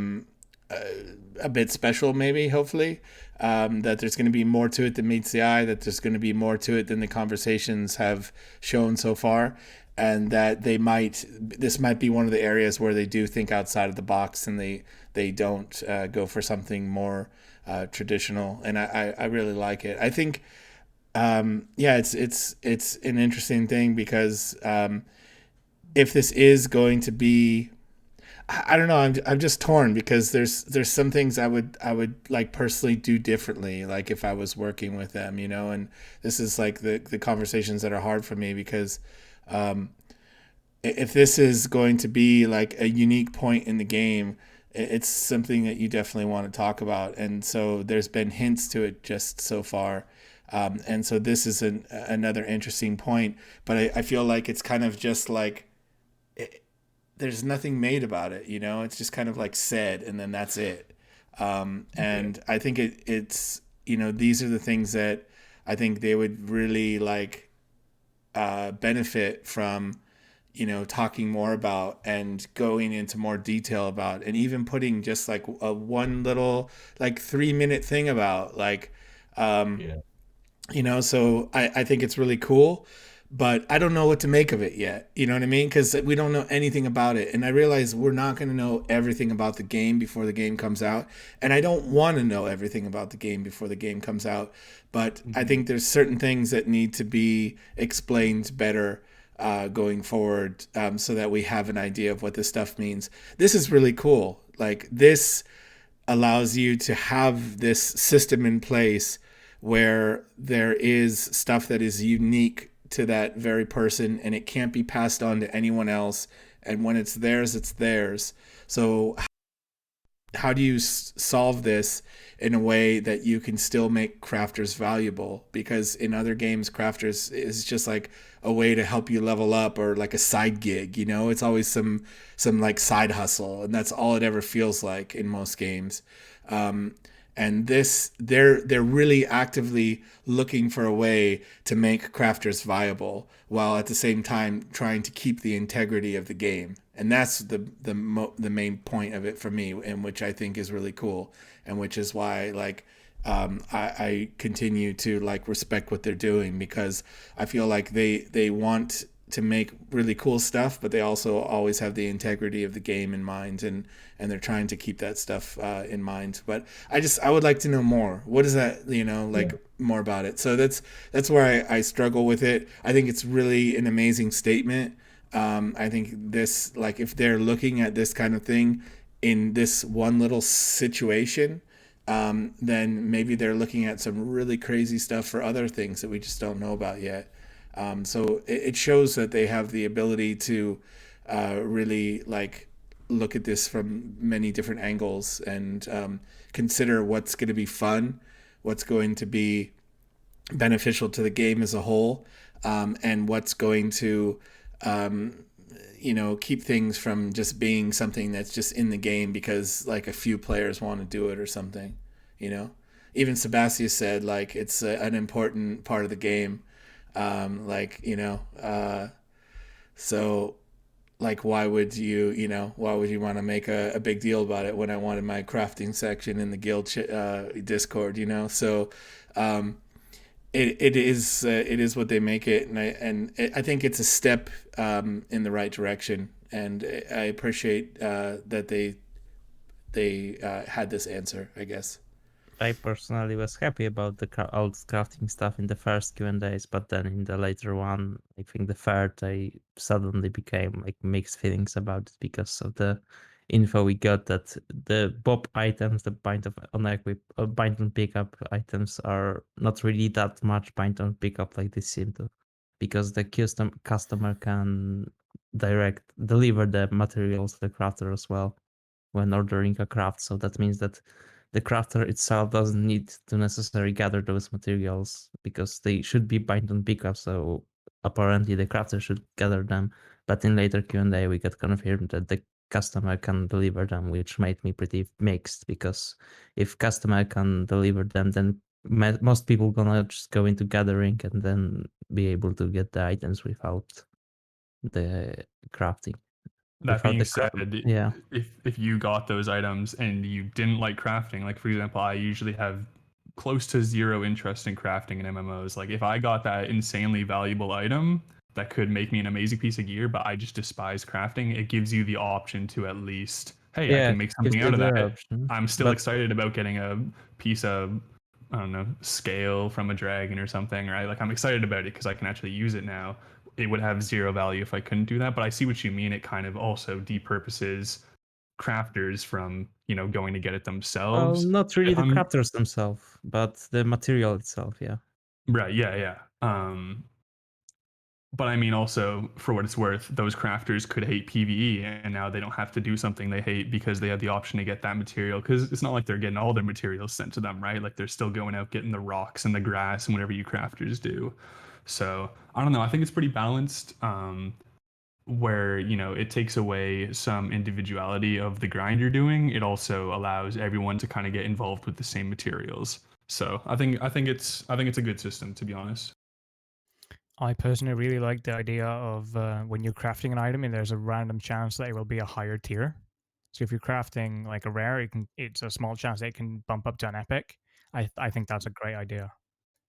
bit special, maybe, hopefully. That there's going to be more to it than meets the eye, that there's going to be more to it than the conversations have shown so far, and that this might be one of the areas where they do think outside of the box, and they don't go for something more traditional. And I really like it. I think it's an interesting thing, because if this is going to be, I don't know. I'm just torn, because there's some things I would like personally do differently, like if I was working with them, and this is like the conversations that are hard for me, because if this is going to be like a unique point in the game, it's something that you definitely want to talk about. And so there's been hints to it just so far. And so this is another interesting point, but I feel like it's kind of just like, there's nothing made about it, it's just kind of like said, and then that's it. And I think it's these are the things that I think they would really like benefit from, talking more about and going into more detail about, and even putting just like a one little like 3-minute thing about, like so I think it's really cool. But I don't know what to make of it yet. You know what I mean? Because we don't know anything about it. And I realize we're not going to know everything about the game before the game comes out. And I don't want to know everything about the game before the game comes out. But I think there's certain things that need to be explained better going forward, so that we have an idea of what this stuff means. This is really cool. Like, this allows you to have this system in place where there is stuff that is unique to that very person, and it can't be passed on to anyone else, and when it's theirs, it's theirs. So how do you solve this in a way that you can still make crafters valuable? Because in other games, crafters is just like a way to help you level up, or like a side gig, it's always some like side hustle, and that's all it ever feels like in most games. And this, they're really actively looking for a way to make crafters viable, while at the same time trying to keep the integrity of the game. And that's the main point of it for me, and which I think is really cool, and which is why like I continue to like respect what they're doing, because I feel like they want to make really cool stuff, but they also always have the integrity of the game in mind, and they're trying to keep that stuff in mind. But I would like to know more. What is that, more about it? So that's where I struggle with it. I think it's really an amazing statement. I think this, like, if they're looking at this kind of thing in this one little situation, then maybe they're looking at some really crazy stuff for other things that we just don't know about yet. So it shows that they have the ability to really like look at this from many different angles and consider what's going to be fun, what's going to be beneficial to the game as a whole, and what's going to keep things from just being something that's just in the game because like a few players want to do it or something. Even SEBASTIUS said like it's an important part of the game. So like why would you want to make a big deal about it when I wanted my crafting section in the guild Discord, So it is what they make it, and I think it's a step in the right direction, and I appreciate that they had this answer, I guess. I personally was happy about the old crafting stuff in the first Q&As, but then in the later one, I think the third, I suddenly became like mixed feelings about it because of the info we got that the BOP items, the bind on equip, bind on pickup items are not really that much bind on pickup like they seem to, because the customer can deliver the materials to the crafter as well when ordering a craft. So that means that the crafter itself doesn't need to necessarily gather those materials because they should be bind on pickup. So apparently the crafter should gather them. But in later Q&A, we got confirmed that the customer can deliver them, which made me pretty mixed because if customer can deliver them, then most people gonna just go into gathering and then be able to get the items without the crafting. That Without being the said, yeah. if you got those items and you didn't like crafting, like for example, I usually have close to zero interest in crafting in MMOs. Like if I got that insanely valuable item that could make me an amazing piece of gear, but I just despise crafting, it gives you the option to at least, hey, I Yeah, can make gives something you out of the that. option. I'm still But excited about getting a piece of, I don't know, scale from a dragon or something, right? Like I'm excited about it because I can actually use it now. It would have zero value if I couldn't do that, but I see what you mean. It kind of also depurposes crafters from going to get it themselves. not really If the I'm crafters themselves, but the material itself, yeah. right, yeah. But I mean, also for what it's worth, those crafters could hate PVE, and now they don't have to do something they hate because they have the option to get that material. Because it's not like they're getting all their materials sent to them, right? Like they're still going out getting the rocks and the grass and whatever you crafters do. So I don't know. I think it's pretty balanced. Where it takes away some individuality of the grind you're doing. It also allows everyone to kind of get involved with the same materials. So I think it's a good system, to be honest. I personally really like the idea of when you're crafting an item and there's a random chance that it will be a higher tier. So if you're crafting like a rare, it's a small chance that it can bump up to an epic. I think that's a great idea.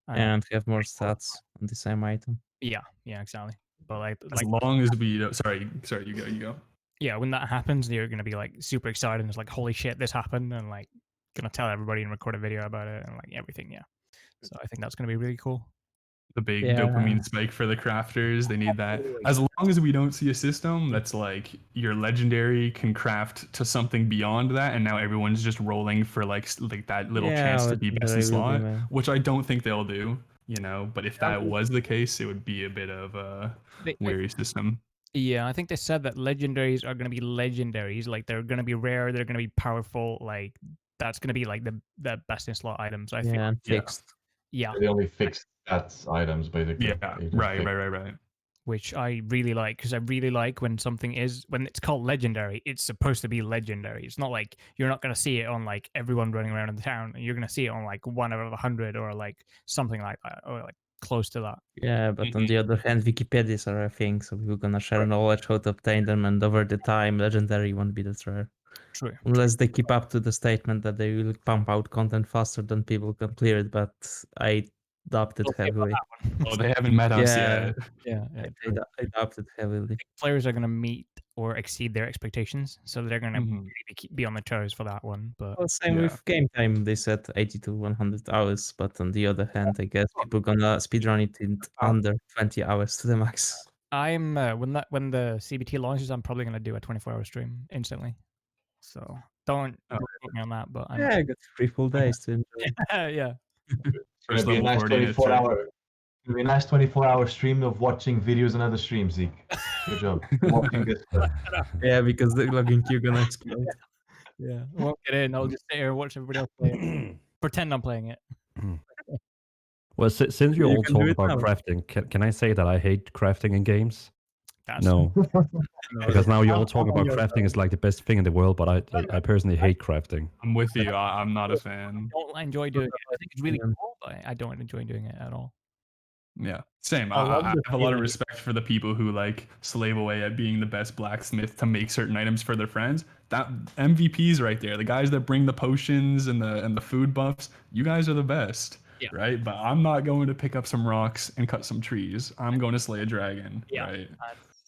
And have more stats on the same item. Yeah, exactly. But As long as we don't, sorry, you go. Yeah, when that happens, you're gonna be like super excited and it's like, holy shit, this happened, and like gonna tell everybody and record a video about it and like everything. Yeah. So I think that's gonna be really cool. The big dopamine spike for the crafters. They need that. As long as we don't see a system that's like your legendary can craft to something beyond that, and now everyone's just rolling for like that little chance to be best in slot, which I don't think they'll do. But if that was the case, it would be a bit of a weary system. Yeah, I think they said that legendaries are going to be legendaries. Like they're going to be rare, they're going to be powerful. Like that's going to be like the best in slot items. I think. And fixed. Yeah. They only fixed stats items basically. Yeah. Right. Which I really like because I really like when it's called legendary. It's supposed to be legendary. It's not like you're not going to see it on like everyone running around in the town. You're going to see it on like 1 out of 100 or like something like that or like close to that. Yeah, but on the other hand, Wikipedias are a thing, so we're gonna share knowledge how to obtain them, and over the time, legendary won't be that rare. True. Unless they keep up to the statement that they will pump out content faster than people can clear it, but I doubt it heavily. Oh, they haven't met us yet. Yeah. I doubt it heavily. Players are going to meet or exceed their expectations, so they're going to really be on their toes for that one. But well, same with game time. They said 80 to 100 hours, but on the other hand, I guess people gonna speedrun it in under 20 hours to the max. I'm when the CBT launches, I'm probably going to do a 24-hour stream instantly. So don't put me on that, but I got 3 full days to enjoy. Yeah. It's gonna be a nice 24-hour It'll be a nice 24-hour stream of watching videos and other streams, Zeke. Good job. Watching this. Yeah, because the login queue gonna explode. Yeah, I won't get in. I'll just sit here and watch everybody else play it. Pretend I'm playing it. Well, since you You all can do talk it about now. crafting, can I say that I hate crafting in games? That's No, because now you all talk I'm about your crafting is like the best thing in the world, but I personally hate crafting. I'm with you. I'm not a fan. don't enjoy doing it. I think it's really opinion. cool, but I don't enjoy doing it at all. Yeah, same. I love I the have a lot of feeling. respect for the people who like slave away at being the best blacksmith to make certain items for their friends. That MVPs right there, the guys that bring the potions and the food buffs. You guys are the best, Yeah. right? But I'm not going to pick up some rocks and cut some trees. I'm going to slay a dragon, Yeah. right?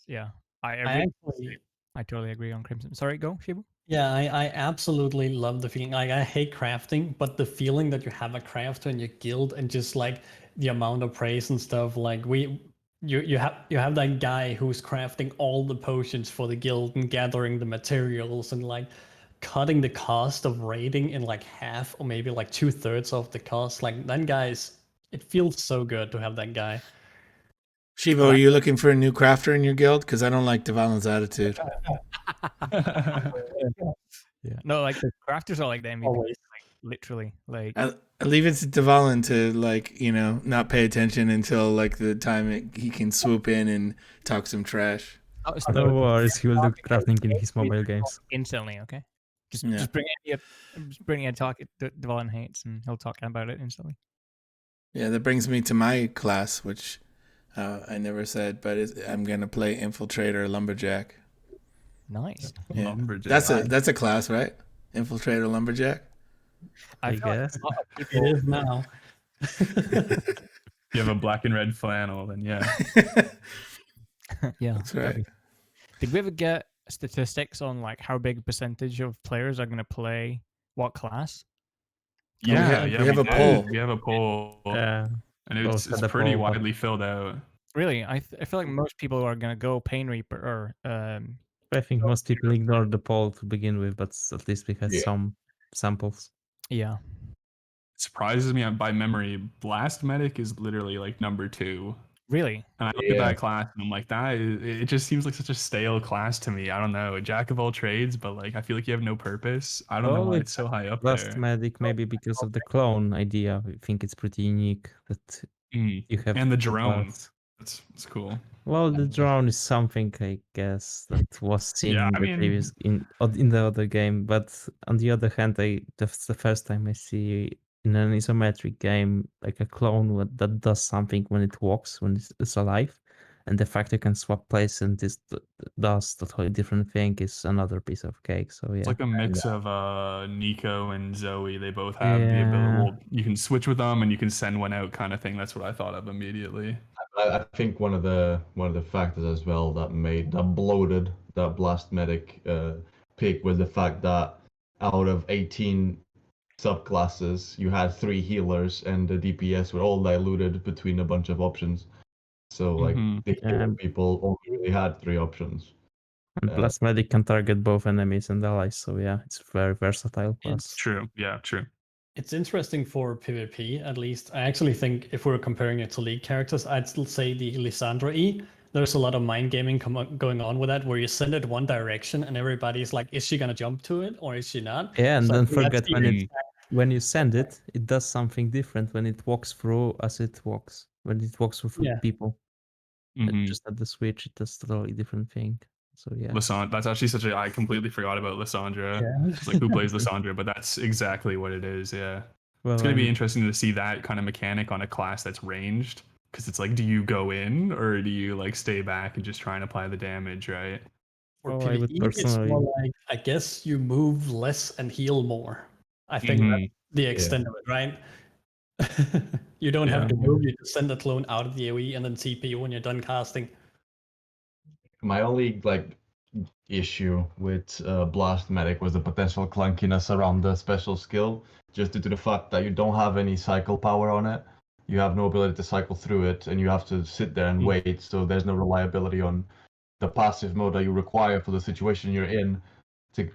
Yeah, I actually, I totally agree on Crimson. Sorry, go, Shibu. yeah, I absolutely love the feeling. Like I hate crafting, but the feeling that you have a crafter in your guild and just like the amount of praise and stuff. Like you have that guy who's crafting all the potions for the guild and gathering the materials and like cutting the cost of raiding in like half or maybe like 2/3 of the cost. Like that guy's. It feels so good to have that guy. Shivo, are you looking for a new crafter in your guild? Because I don't like DVALIN's attitude. Yeah. No, like the crafters are like the MVP. Always. Like, literally. Like I leave it to DVALIN to like, not pay attention until like the time he can swoop in and talk some trash. No worries, he will do crafting in his mobile games. instantly, okay? Just Yeah. just bring it talk it Devon hates and he'll talk about it instantly. Yeah, that brings me to my class, which I never said, but I'm gonna play Infiltrator Lumberjack. Nice. Yeah. Lumberjack. That's a class, right? Infiltrator Lumberjack. I feel like guess. a lot of people It is now. If you have a black and red flannel, then yeah. yeah. That's right. Did we ever get statistics on like how big a percentage of players are going to play what class? Yeah, we yeah. have a did. poll. We have a poll, Yeah. and both it's had a pretty poll, but- widely filled out. Really, I feel like most people are going to go Pain Reaper or I think most people ignore the poll to begin with, but at least we had Yeah. some samples. yeah. It surprises me by memory. Blast Medic is literally like number 2. Really? And I look at that class and I'm like, it just seems like such a stale class to me. I don't know, a jack of all trades, but like I feel like you have no purpose. I don't know Well, why it's it's so high up Blast there. Medic, maybe because of the clone idea. I think it's pretty unique that Mm. you have. And the two drone. parts. It's cool. Well, the drone is something I guess that was seen Yeah, in I the mean- previous in the other game, but on the other hand, that's the first time I see in an isometric game like a clone that does something when it walks, when it's alive, and the fact you can swap place and this does that whole different thing is another piece of cake. So yeah, It's like a mix of Nico and Zoe. They both have the ability. Yeah. Well, you can switch with them and you can send one out, kind of thing. That's what I thought of immediately. I think one of the factors as well that bloated that Blast Medic pick was the fact that out of 18 subclasses, you had 3 healers and the DPS were all diluted between a bunch of options. So like Mhm. the healer Yeah. people only really had 3 options. and Blast Medic can target both enemies and allies. So yeah, it's very versatile class. True. Yeah, true. It's interesting for PvP, at least. I actually think if we're comparing it to League characters, I'd still say the Lysandra E. There's a lot of mind gaming going on with that, where you send it one direction and everybody's like, is she going to jump to it or is she not? Yeah, and So I don't think that's forget the when you send it, it does something different when it walks through as it walks. When it walks through Yeah. people, Mhm. just at the switch, it does a totally different thing. So yeah, Lysandra, that's actually I completely forgot about Lysandra. Yeah. It's like who plays Lysandra, but that's exactly what it is. Yeah. well, It's going to be I'm- interesting to see that kind of mechanic on a class that's ranged, because it's like, do you go in or do you like stay back and just try and apply the damage, right? For Oh, I would PvE, it's personally- more like, I guess you move less and heal more. I think Mhm. that's the extent of it, right? You don't have Yeah. to move, you just send the clone out of the AoE and then TP when you're done casting. My only issue with Blast Medic was the potential clunkiness around the special skill, just due to the fact that you don't have any cycle power on it. You have no ability to cycle through it, and you have to sit there and wait. So there's no reliability on the passive mode that you require for the situation you're in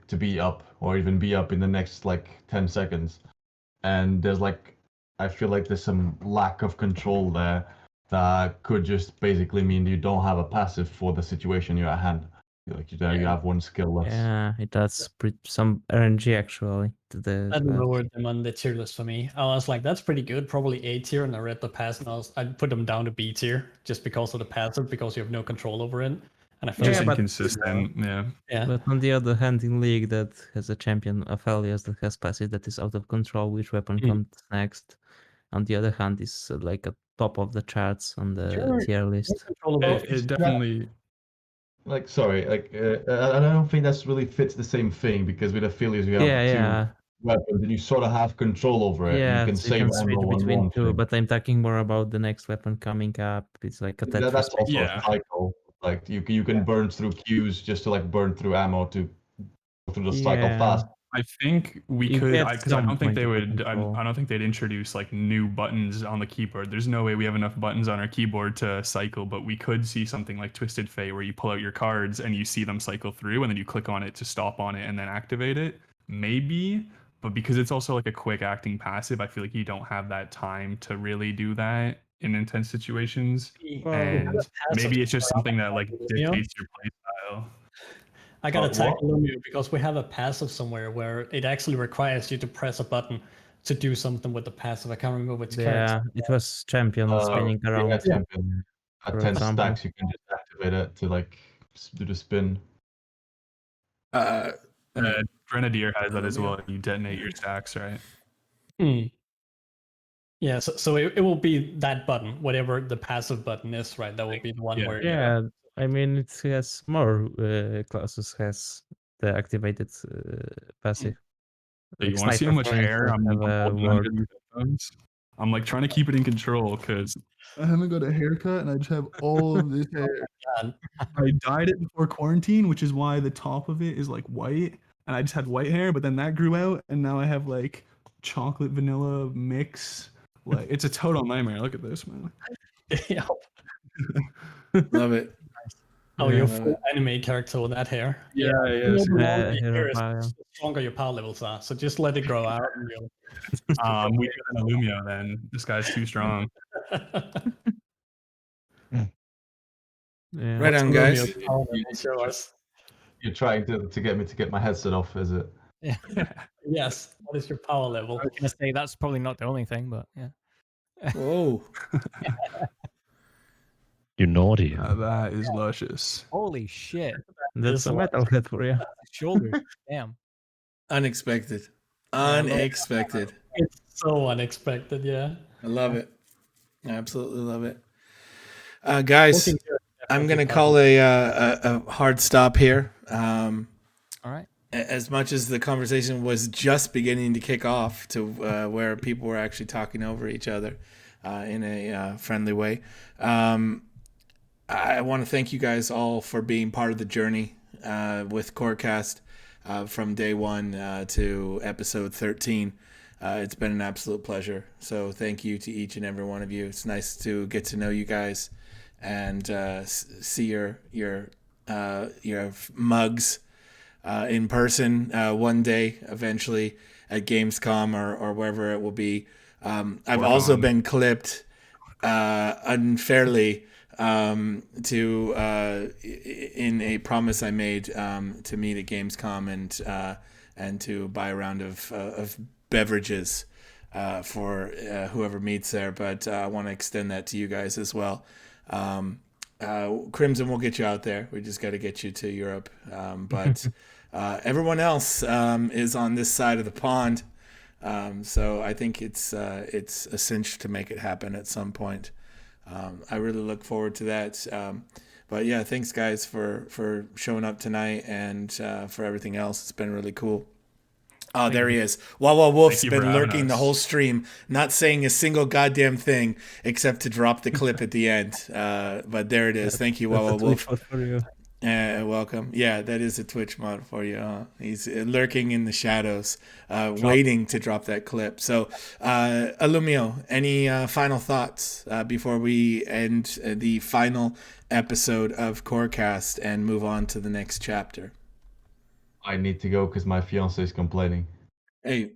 to be up, or even be up in the next 10 seconds. And there's I feel like there's some lack of control there that could just basically mean you don't have a passive for the situation you're at hand. Like you have one skill less. Yeah, it does some RNG actually to the That spell. lowered them on the tier list for me. I was like, that's pretty good, probably A tier, and I read the pass and I'd put them down to B tier just because of the passive, because you have no control over it. And I felt Just Yeah, but- inconsistent. Yeah. yeah. But on the other hand, in League that has a champion of Elias that has passive that is out of control, which weapon comes next. On the other hand, is like a top of the charts on the Sure. tier list. Control over It definitely. Like, sorry, like I don't think that's really fits the same thing, because with Aphelios you have Yeah, two weapons and you sort of have control over it. yeah. You can so save switch ammo on between one two, thing. but I'm talking more about the next weapon coming up. It's like a Tetris. That's also Yeah. a cycle. Like you can burn through queues just to like burn through ammo to go through the cycle Yeah. fast. I think we You could, get because I some don't think they point of would. control. I don't think they'd introduce like new buttons on the keyboard. There's no way we have enough buttons on our keyboard to cycle. But we could see something like Twisted Fate, where you pull out your cards and you see them cycle through, and then you click on it to stop on it and then activate it. Maybe, but because it's also like a quick acting passive, I feel like you don't have that time to really do that in intense situations. Well, And maybe it's just something that like dictates your play style. I got to tag what? ALUMIO because we have a passive somewhere where it actually requires you to press a button to do something with the passive. I can't remember which character. Yeah, it was champion spinning Yeah, around. champion. At for 10 example. stacks, you can just activate it to like do the spin. Grenadier has that as well. You detonate your stacks, right? Hmm. Yeah, so it will be that button, whatever the passive button is, right? That will be the one Yeah. where Yeah, I mean it has more classes has the activated passive. So you Like want to see how Sniper, much for hair instance, I'm have a holding word. under these headphones? I'm like trying to keep it in control because I haven't got a haircut and I just have all of this hair. God. I dyed it before quarantine, which is why the top of it is like white, and I just had white hair, but then that grew out, and now I have like chocolate vanilla mix. Like it's a total nightmare. Look at this, man. Yeah. Love it. Oh, you're Yeah. full anime character with that hair. Yeah, yeah. The so, longer your hero hair is, pile. the stronger your power levels are. So just let it grow out. And weaker than ALUMIO. Then this guy's too strong. Yeah. Right on, guys. ALUMIO's power levels show us. You're trying to get me to get my headset off, is it? Yes. What is your power level? I was gonna say that's probably not the only thing, but yeah. Whoa. You naughty. That is luscious. Holy shit! That's a metalhead for you. Shoulders, damn. Unexpected. Unexpected. It's so unexpected, yeah. I love it. I absolutely love it. Guys, Looking good, I'm going to definitely call a hard stop here. All right. As much as the conversation was just beginning to kick off to where people were actually talking over each other in a friendly way. I want to thank you guys all for being part of the journey with CORECAST from day one to episode 13. It's been an absolute pleasure. So thank you to each and every one of you. It's nice to get to know you guys and see your mugs in person one day, eventually at Gamescom or wherever it will be. I've also been clipped unfairly to in a promise I made to meet at Gamescom and to buy a round of beverages for whoever meets there. But I want to extend that to you guys as well. Crimson will get you out there. We just got to get you to Europe. But everyone else is on this side of the pond. So I think it's a cinch to make it happen at some point. I really look forward to that. But yeah, thanks guys for showing up tonight and for everything else. It's been really cool. Oh, there he is. Wawa Wolf's been lurking the whole stream, not saying a single goddamn thing except to drop the clip at the end. But there it is. Thank you, Wawa Wolf. Welcome. Yeah, that is a Twitch mod for you. Huh? He's lurking in the shadows, waiting to drop that clip. So, ALUMIO, any final thoughts before we end the final episode of CORECAST and move on to the next chapter? I need to go because my fiance is complaining. Hey,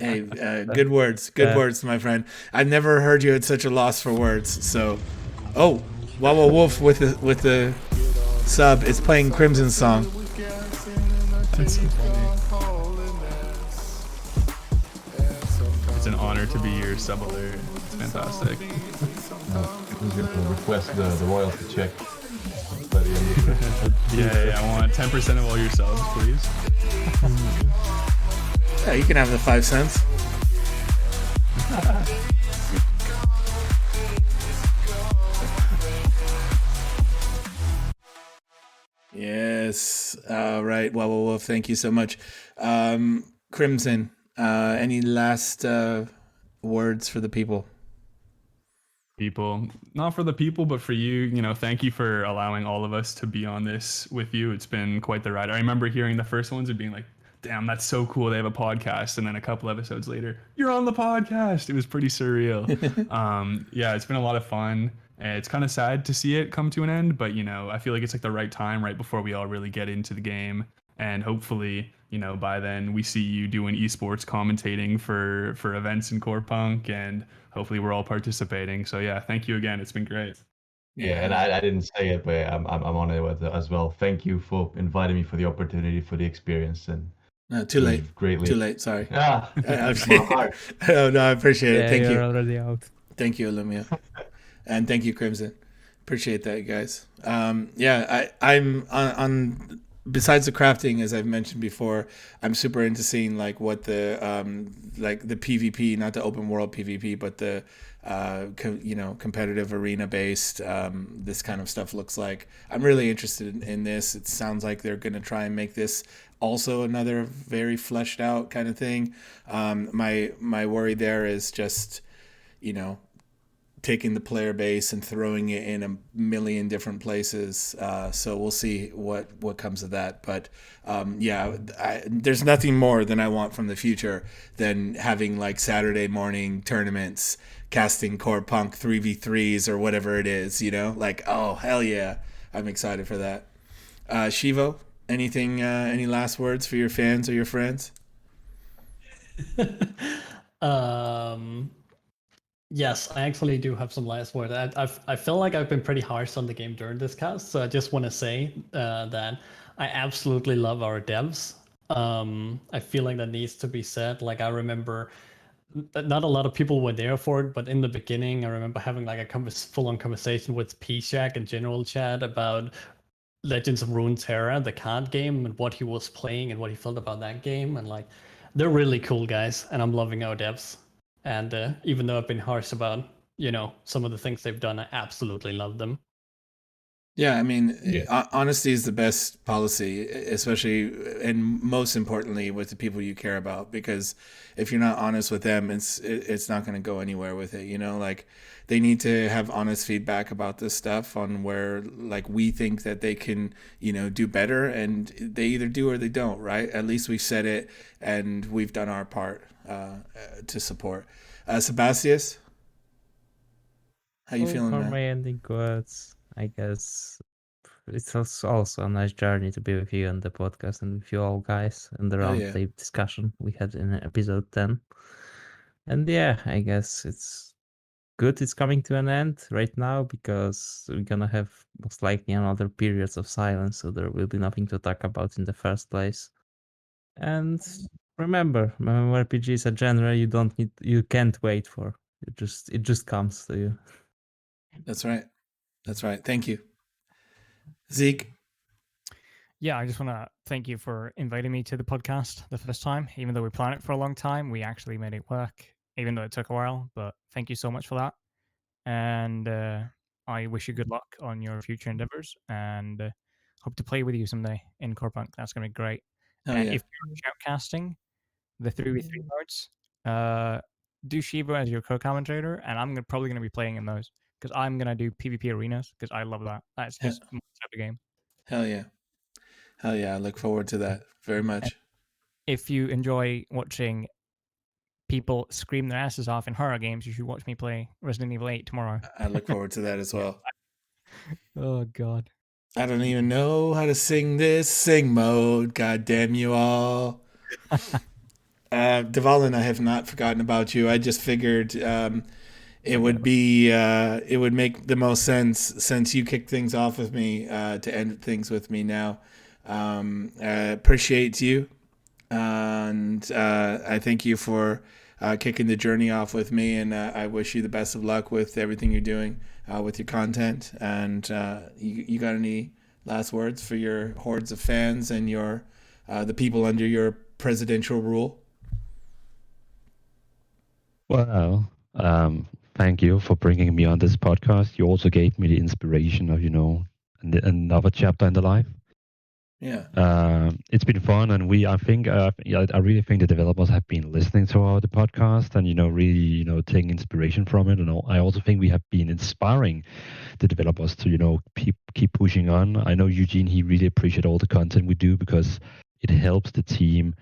good words. Good words, my friend. I've never heard you at such a loss for words. So Oh, Wawa Wolf with the sub is playing Crimson's song. That's so funny. It's an honor to be your sub alert. It's fantastic. Who's going to request the royalty check by the end of the Yeah, I want 10% of all your subs, please. Yeah, you can have the 5 cents. Yes. All right. Wawa Wolf, thank you so much. Crimson, any last words for the people? People, not for the people, but for you, you know, thank you for allowing all of us to be on this with you. It's been quite the ride. I remember hearing the first ones and being like, damn, that's so cool. They have a podcast. And then a couple episodes later, you're on the podcast. It was pretty surreal. Yeah, it's been a lot of fun. It's kind of sad to see it come to an end, but, you know, I feel like it's like the right time right before we all really get into the game. And hopefully, you know, by then we see you doing esports commentating for events in Corepunk, and hopefully we're all participating. So yeah, thank you again. It's been great. Yeah, and I didn't say it, but I'm on it with it as well. Thank you for inviting me, for the opportunity, for the experience, and No, too late. Greatly. Too late. Sorry. Ah, No, I appreciate it. Yeah, Thank you're you. already out. Thank you, ALUMIO. And thank you, Crimson. Appreciate that, guys. Yeah, I'm on besides the crafting, as I've mentioned before, I'm super into seeing like what the like the PvP, not the open world PvP, but the competitive arena based this kind of stuff looks like. I'm really interested in this. It sounds like they're going to try and make this also another very fleshed out kind of thing. My worry there is just, taking the player base and throwing it in a million different places. So we'll see what comes of that. But there's nothing more than I want from the future than having like Saturday morning tournaments, casting Corepunk 3v3s or whatever it is, like, oh, hell yeah. I'm excited for that. SHIEVO, anything, any last words for your fans or your friends? Yes, I actually do have some last word. I feel like I've been pretty harsh on the game during this cast, so I just want to say that I absolutely love our devs. I feel like that needs to be said. Like, I remember not a lot of people were there for it, but in the beginning, I remember having like a full-on conversation with P-Shack and general chat about Legends of Runeterra, the card game, and what he was playing and what he felt about that game. And like, they're really cool guys, and I'm loving our devs. And even though I've been harsh about, some of the things they've done, I absolutely love them. Yeah, I mean, honesty is the best policy, especially and most importantly with the people you care about. Because if you're not honest with them, it's not going to go anywhere with it. Like they need to have honest feedback about this stuff on where like we think that they can, do better, and they either do or they don't. Right? At least we've said it and we've done our part to support. SEBASTIUS, how you feeling, For man? my ending words, I guess it was also a nice journey to be with you on the podcast and with you all guys and the roundtable discussion we had in episode 10. And yeah, I guess it's good it's coming to an end right now, because we're gonna have most likely another periods of silence, so there will be nothing to talk about in the first place. And remember, MMORPG is a genre you can't wait for. It just comes to you. That's right. Thank you. ZEAKQ. Yeah, I just want to thank you for inviting me to the podcast the first time. Even though we planned it for a long time, we actually made it work, even though it took a while. But thank you so much for that. And I wish you good luck on your future endeavors, and hope to play with you someday in Corepunk. That's going to be great. Oh, And yeah. if you're shoutcasting the 3v3 cards, do SHIEVO as your co-commentator, and I'm probably going to be playing in those, because I'm going to do PvP arenas, because I love that. That's just my type of game. Hell yeah. I look forward to that very much. If you enjoy watching people scream their asses off in horror games, you should watch me play Resident Evil 8 tomorrow. I look forward to that as well. Oh, God. I don't even know how to sing this sing mode. God damn you all. DVALIN, I have not forgotten about you. I just figured it would be it would make the most sense since you kicked things off with me to end things with me now. Appreciate you, and I thank you for kicking the journey off with me, and I wish you the best of luck with everything you're doing with your content. And you got any last words for your hordes of fans and your the people under your presidential rule? Well, thank you for bringing me on this podcast. You also gave me the inspiration of, another chapter in the life. Yeah. It's been fun, and I really think the developers have been listening to the podcast, and really taking inspiration from it. And I also think we have been inspiring the developers to keep pushing on. I know Eugene, he really appreciates all the content we do because it helps the team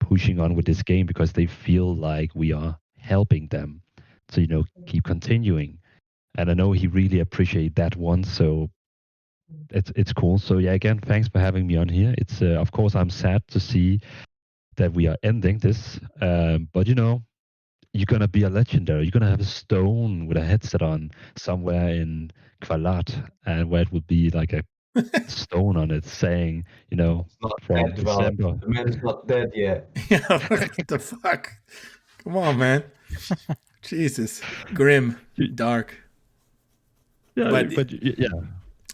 pushing on with this game, because they feel like we are helping them to keep continuing. And I know he really appreciates that one. So it's cool. So yeah, again, thanks for having me on here. It's of course I'm sad to see that we are ending this, but you're gonna be a legendary. You're gonna have a stone with a headset on somewhere in Kvalat, and where it would be like a stone on it saying, It's not from dead, Deval. December. The man's not dead yet. Yeah, what the fuck? Come on, man. Jesus. Grim. Dark. Yeah, But yeah.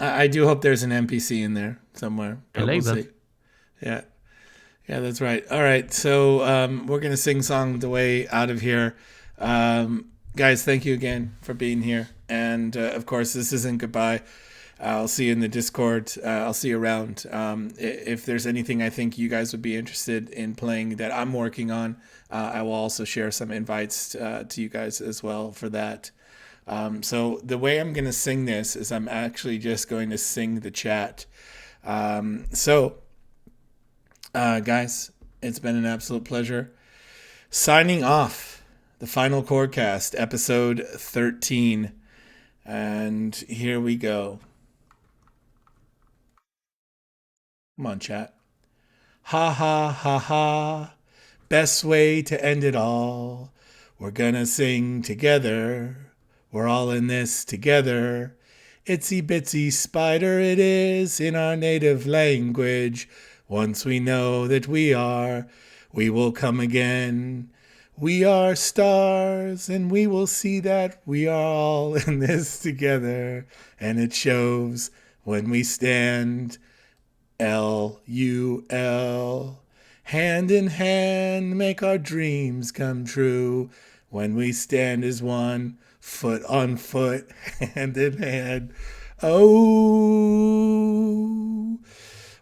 I do hope there's an NPC in there somewhere. I But like we'll that. see. Yeah. Yeah, that's right. All right. So we're going to sing song the way out of here. Guys, thank you again for being here. And of course, this isn't goodbye. I'll see you in the Discord. I'll see you around. If there's anything I think you guys would be interested in playing that I'm working on, I will also share some invites to you guys as well for that. So the way I'm going to sing this is I'm actually just going to sing the chat. Guys, it's been an absolute pleasure. Signing off, the final CORECAST, episode 13. And here we go. Come on, chat. Ha ha ha ha. Best way to end it all. We're gonna sing together. We're all in this together. Itsy bitsy spider it is in our native language. Once we know that we will come again. We are stars, and we will see that we are all in this together. And it shows when we stand LUL. Hand in hand, make our dreams come true. When we stand as one, foot on foot, hand in hand. Oh,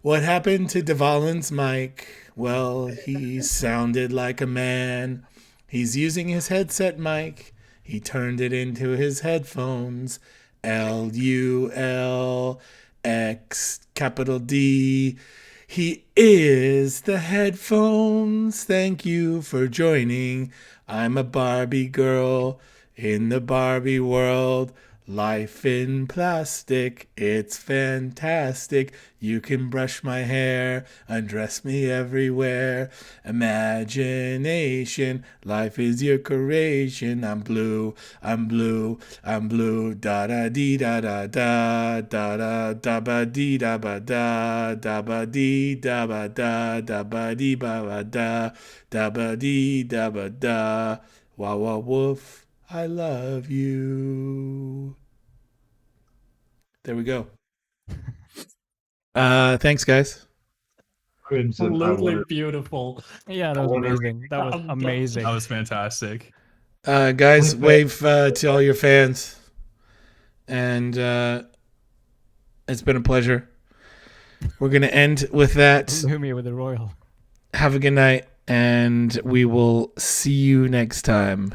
what happened to DVALIN's mic? Well, he sounded like a man. He's using his headset mic. He turned it into his headphones. LUL X capital D. He is the headphones. Thank you for joining. I'm a Barbie girl in the Barbie world. Life in plastic, it's fantastic. You can brush my hair, undress me everywhere. Imagination, life is your creation. I'm blue, I'm blue, I'm blue. Da da dee da da da da da da ba dee da ba da da ba dee da ba da da ba dee ba ba da da ba dee da ba da. Wah wah woof. I love you. There we go. Thanks, guys. Crimson, Absolutely beautiful. Yeah, that was amazing. That was I'm done. amazing. That was fantastic. Guys, wave to all your fans. And it's been a pleasure. We're going to end with that. Lumia with the royal. Have a good night, and we will see you next time.